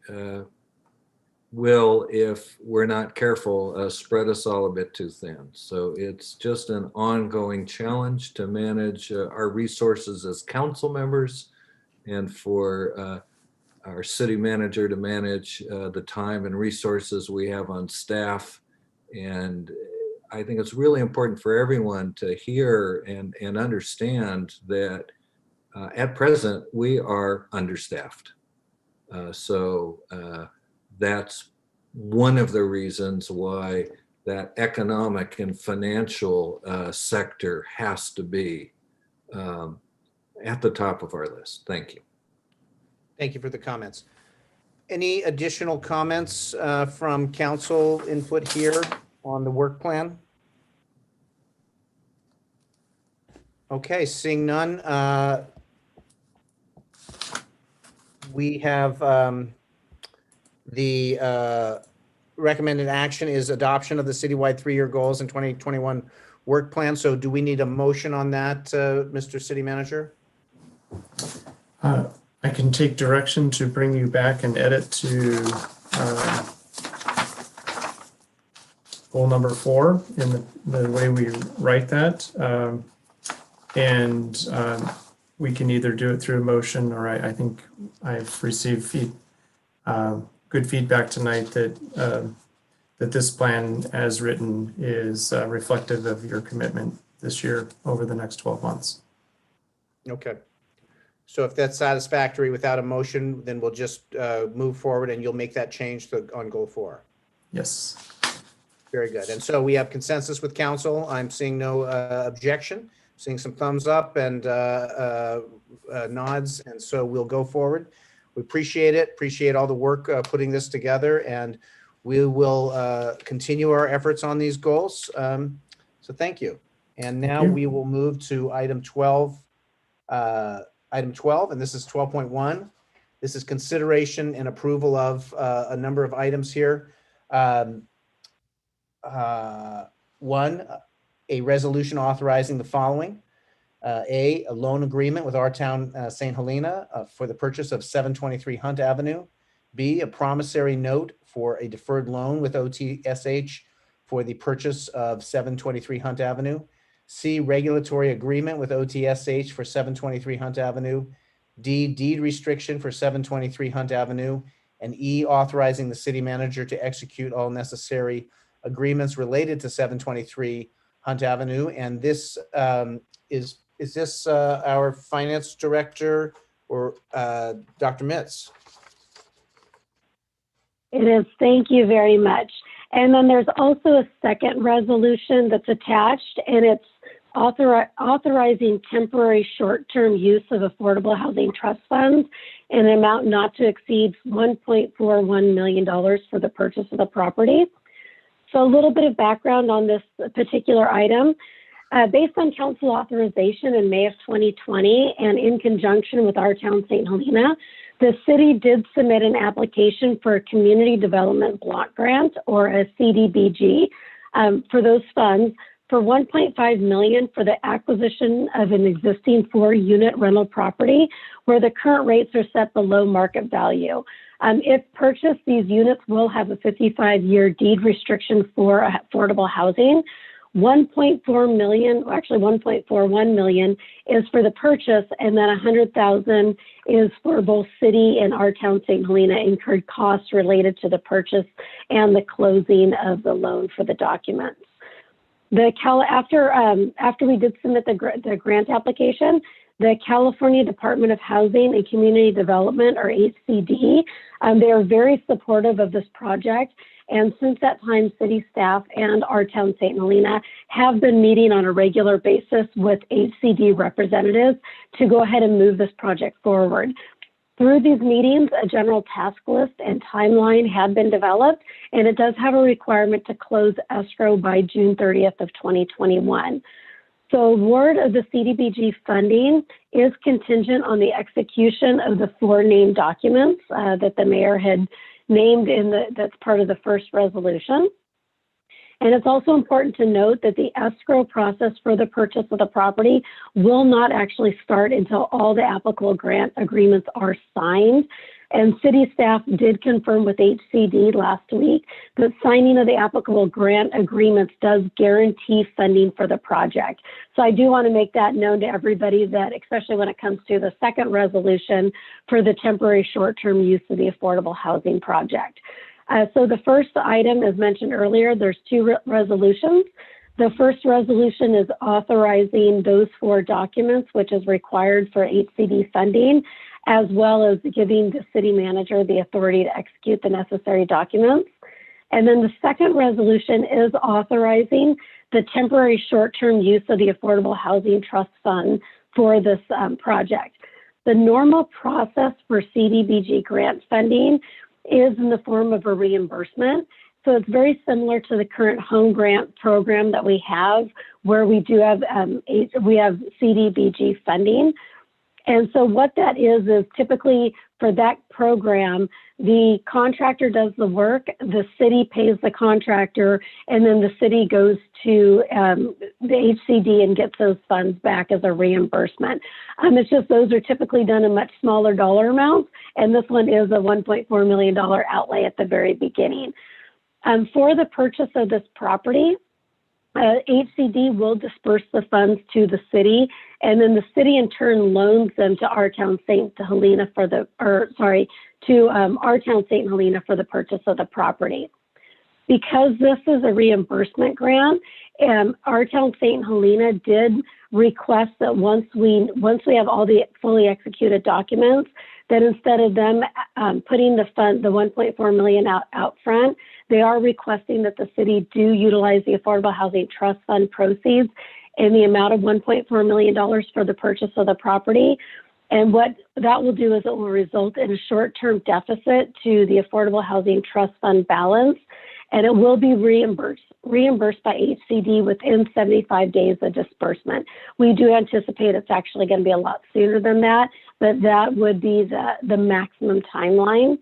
will, if we're not careful, spread us all a bit too thin. So it's just an ongoing challenge to manage our resources as council members, and for our city manager to manage the time and resources we have on staff. And I think it's really important for everyone to hear and understand that at present, we are understaffed. So that's one of the reasons why that economic and financial sector has to be at the top of our list. Thank you. Thank you for the comments. Any additional comments from council input here on the work plan? Okay, seeing none. we have the recommended action is adoption of the citywide 3-year goals and 2021 work plan. So do we need a motion on that, Mr. City Manager? I can take direction to bring you back and edit to goal number 4 in the way we write that. We can either do it through a motion, or I think I've received good feedback tonight that this plan as written is reflective of your commitment this year over the next 12 months. Okay. So if that's satisfactory without a motion, then we'll just move forward and you'll make that change on goal 4. Yes. Very good. And so we have consensus with council. I'm seeing no objection, seeing some thumbs up and nods. And so we'll go forward. We appreciate it. Appreciate all the work putting this together, and we will continue our efforts on these goals. So thank you. And now we will move to item 12. Item 12, and this is 12.1. This is consideration and approval of a number of items here. One, a resolution authorizing the following. A loan agreement with our town, St. Helena, for the purchase of 723 Hunt Avenue. B, a promissory note for a deferred loan with OTSH for the purchase of 723 Hunt Avenue. C, regulatory agreement with OTSH for 723 Hunt Avenue. D, deed restriction for 723 Hunt Avenue. And E, authorizing the city manager to execute all necessary agreements related to 723 Hunt Avenue. And this is this our finance director or Dr. Mitz? It is. Thank you very much. And then there's also a second resolution that's attached, and it's authorizing temporary short-term use of affordable housing trust funds in an amount not to exceed $1.41 million for the purchase of the property. So a little bit of background on this particular item. Based on council authorization in May of 2020 and in conjunction with our town, St. Helena, the city did submit an application for a community development block grant, or a CDBG, for those funds for $1.5 million for the acquisition of an existing 4-unit rental property where the current rates are set below market value. If purchased, these units will have a 55-year deed restriction for affordable housing. $1.4 million, actually $1.41 million, is for the purchase, and then $100,000 is for both city and our town, St. Helena, incurred costs related to the purchase and the closing of the loan for the documents. After we did submit the grant application, the California Department of Housing and Community Development, or HCD, they are very supportive of this project. And since that time, city staff and our town, St. Helena, have been meeting on a regular basis with HCD representatives to go ahead and move this project forward. Through these meetings, a general task list and timeline have been developed, and it does have a requirement to close escrow by June 30th of 2021. So award of the CDBG funding is contingent on the execution of the 4 named documents that the mayor had named that's part of the first resolution. And it's also important to note that the escrow process for the purchase of the property will not actually start until all the applicable grant agreements are signed. And city staff did confirm with HCD last week that signing of the applicable grant agreements does guarantee funding for the project. So I do want to make that known to everybody, that especially when it comes to the second resolution for the temporary short-term use of the affordable housing project. So the first item, as mentioned earlier, there's 2 resolutions. The first resolution is authorizing those 4 documents, which is required for HCD funding, as well as giving the city manager the authority to execute the necessary documents. And then the second resolution is authorizing the temporary short-term use of the Affordable Housing Trust Fund for this project. The normal process for CDBG grant funding is in the form of a reimbursement. So it's very similar to the current home grant program that we have, where we do have CDBG funding. And so what that is typically for that program, the contractor does the work, the city pays the contractor, and then the city goes to the HCD and gets those funds back as a reimbursement. It's just those are typically done in much smaller dollar amounts, and this one is a $1.4 million outlay at the very beginning. For the purchase of this property, HCD will disperse the funds to the city, and then the city in turn loans them to our town St. Helena for the, our town St. Helena for the purchase of the property. Because this is a reimbursement grant, our town St. Helena did request that once we have all the fully executed documents, that instead of them putting the $1.4 million out front, they are requesting that the city do utilize the Affordable Housing Trust Fund proceeds in the amount of $1.4 million for the purchase of the property. And what that will do is it will result in a short-term deficit to the Affordable Housing Trust Fund balance, and it will be reimbursed by HCD within 75 days of disbursement. We do anticipate it's actually going to be a lot sooner than that, but that would be the maximum timeline.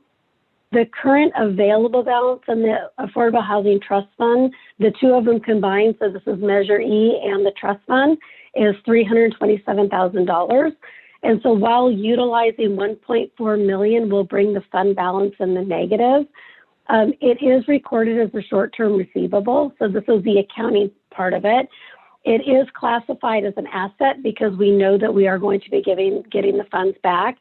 The current available balance in the Affordable Housing Trust Fund, the two of them combined, so this is Measure E and the Trust Fund, is $327,000. And so while utilizing $1.4 million will bring the fund balance in the negative, it is recorded as a short-term receivable. So this is the accounting part of it. It is classified as an asset because we know that we are going to be getting the funds back.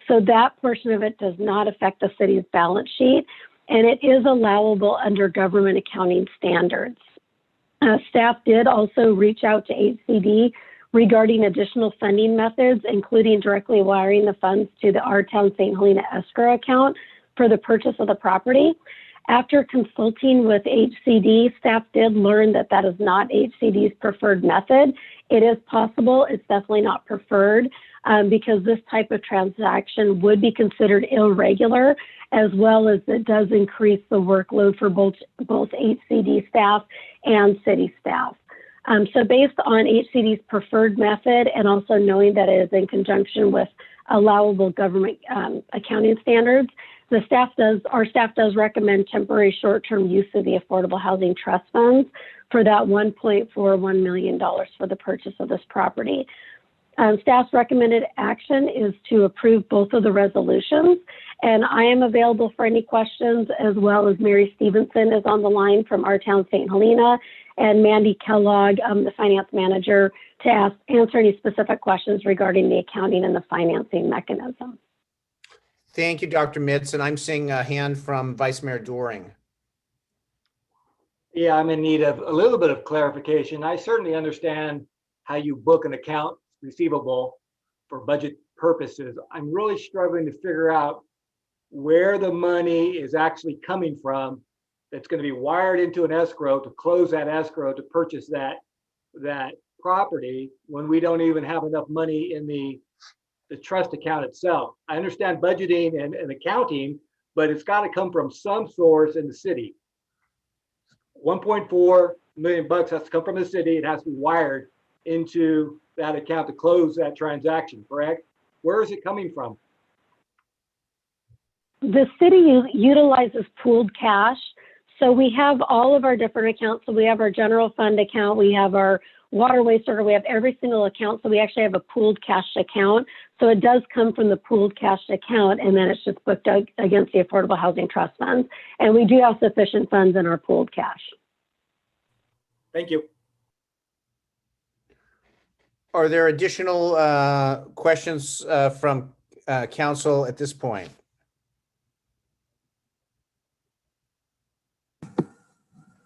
So that portion of it does not affect the city's balance sheet, and it is allowable under government accounting standards. Staff did also reach out to HCD regarding additional funding methods, including directly wiring the funds to the Our Town St. Helena escrow account for the purchase of the property. After consulting with HCD, staff did learn that that is not HCD's preferred method. It is possible, it's definitely not preferred, because this type of transaction would be considered irregular, as well as it does increase the workload for both HCD staff and city staff. So based on HCD's preferred method and also knowing that it is in conjunction with allowable government accounting standards, our staff does recommend temporary short-term use of the Affordable Housing Trust Funds for that $1.41 million for the purchase of this property. Staff's recommended action is to approve both of the resolutions, and I am available for any questions, as well as Mary Stevenson is on the line from Our Town St. Helena, and Mandy Kellogg, the finance manager, to answer any specific questions regarding the accounting and the financing mechanism. Thank you, Dr. Mitz, and I'm seeing a hand from Vice Mayor Doring. Yeah, I'm in need of a little bit of clarification. I certainly understand how you book an account receivable for budget purposes. I'm really struggling to figure out where the money is actually coming from that's going to be wired into an escrow to close that escrow to purchase that property when we don't even have enough money in the trust account itself. I understand budgeting and accounting, but it's got to come from some source in the city. 1.4 million bucks has to come from the city. It has to be wired into that account to close that transaction, correct? Where is it coming from? The city utilizes pooled cash. So we have all of our different accounts. So we have our general fund account, we have our water wastewater, we have every single account. So we actually have a pooled cash account. So it does come from the pooled cash account, and then it's just booked against the Affordable Housing Trust Funds. And we do have sufficient funds in our pooled cash. Thank you. Are there additional questions from council at this point?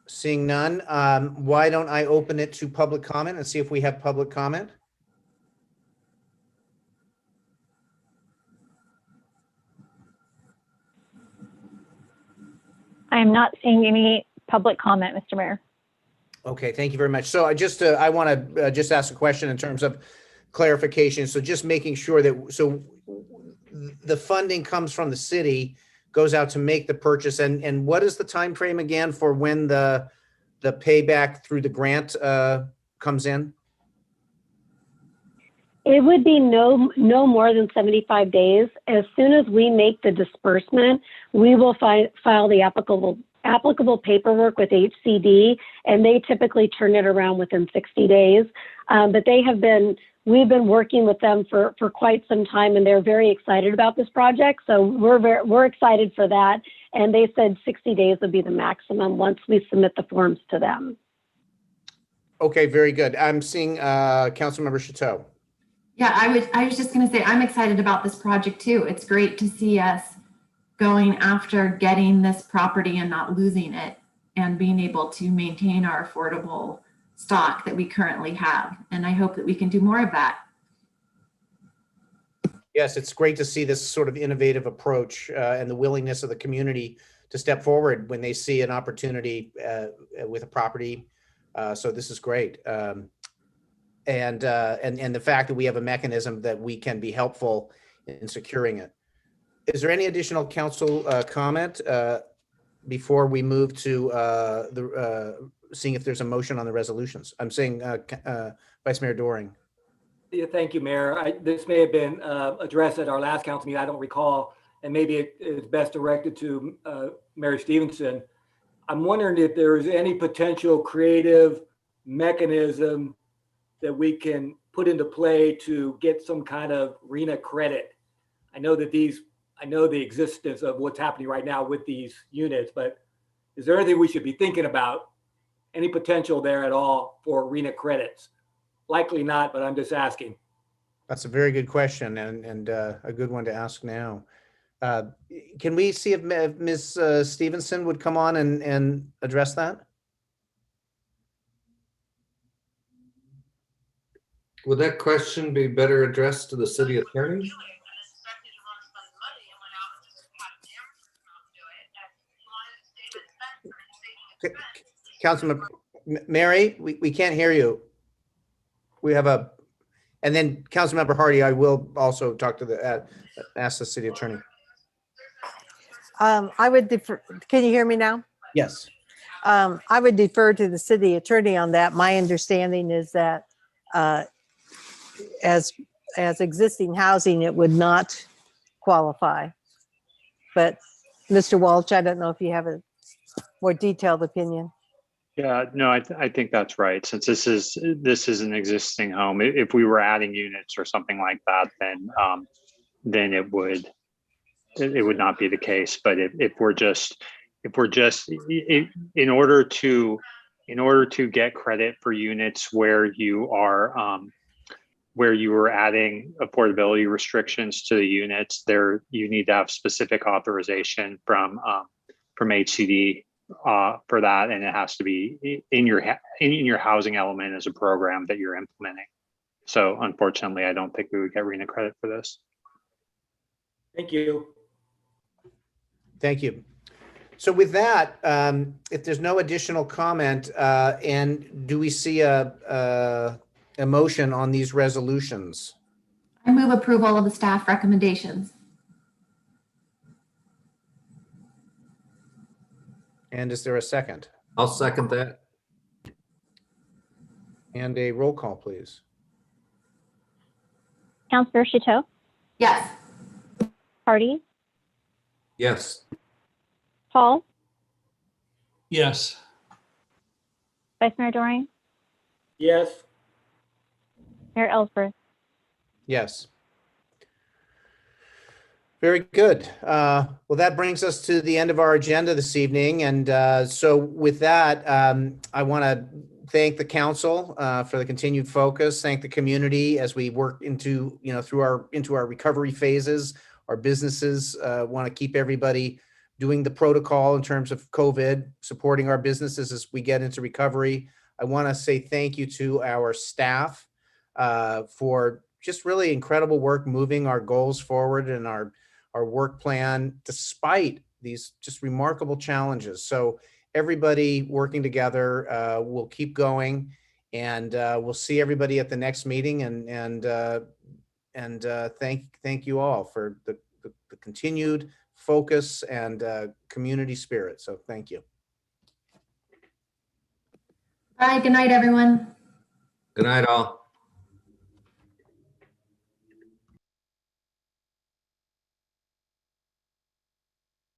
Seeing none, why don't I open it to public comment and see if we have public comment? I am not seeing any public comment, Mr. Mayor. Okay, thank you very much. So I want to just ask a question in terms of clarification. So just making sure that, the funding comes from the city, goes out to make the purchase, and what is the time frame again for when the payback through the grant comes in? It would be no more than 75 days. As soon as we make the disbursement, we will file the applicable paperwork with HCD, and they typically turn it around within 60 days. But we've been working with them for quite some time, and they're very excited about this project. So we're excited for that. And they said 60 days would be the maximum once we submit the forms to them. Okay, very good. I'm seeing Councilmember Chateau. Yeah, I was just going to say, I'm excited about this project too. It's great to see us going after getting this property and not losing it, and being able to maintain our affordable stock that we currently have. And I hope that we can do more of that. Yes, it's great to see this sort of innovative approach and the willingness of the community to step forward when they see an opportunity with a property. So this is great. And the fact that we have a mechanism that we can be helpful in securing it. Is there any additional council comment before we move to seeing if there's a motion on the resolutions? I'm saying Vice Mayor Doring. Yeah, thank you, Mayor. This may have been addressed at our last council meeting. I don't recall, and maybe it is best directed to Mary Stevenson. I'm wondering if there is any potential creative mechanism that we can put into play to get some kind of RENA credit. I know the existence of what's happening right now with these units, but is there anything we should be thinking about? Any potential there at all for RENA credits? Likely not, but I'm just asking. That's a very good question and a good one to ask now. Can we see if Ms. Stevenson would come on and address that? Would that question be better addressed to the city attorney? Councilman Mary, we can't hear you. We have and then Councilmember Hardy, I will also talk to ask the city attorney. I would defer. Can you hear me now? Yes. I would defer to the city attorney on that. My understanding is that as existing housing, it would not qualify. But Mr. Walsh, I don't know if you have a more detailed opinion. Yeah, no, I think that's right. Since this is an existing home, if we were adding units or something like that, then it would not be the case. But if we're just in order to get credit for units where you are where you were adding affordability restrictions to the units, you need to have specific authorization from HCD for that, and it has to be in your housing element as a program that you're implementing. So unfortunately, I don't think we would get RENA credit for this. Thank you. Thank you. So with that, if there's no additional comment, and do we see a motion on these resolutions? I move approval of the staff recommendations. And is there a second? I'll second that. And a roll call, please. Councilor Chateau? Yes. Hardy? Yes. Paul? Yes. Vice Mayor Doring? Yes. Mayor Ellsworth? Yes. Very good. Well, that brings us to the end of our agenda this evening. And so with that, I want to thank the council for the continued focus, thank the community as we work into our recovery phases. Our businesses want to keep everybody doing the protocol in terms of COVID, supporting our businesses as we get into recovery. I want to say thank you to our staff for just really incredible work moving our goals forward and our work plan despite these just remarkable challenges. So everybody working together will keep going, and we'll see everybody at the next meeting. And thank you all for the continued focus and community spirit. So thank you. Bye. Good night, everyone. Good night, all.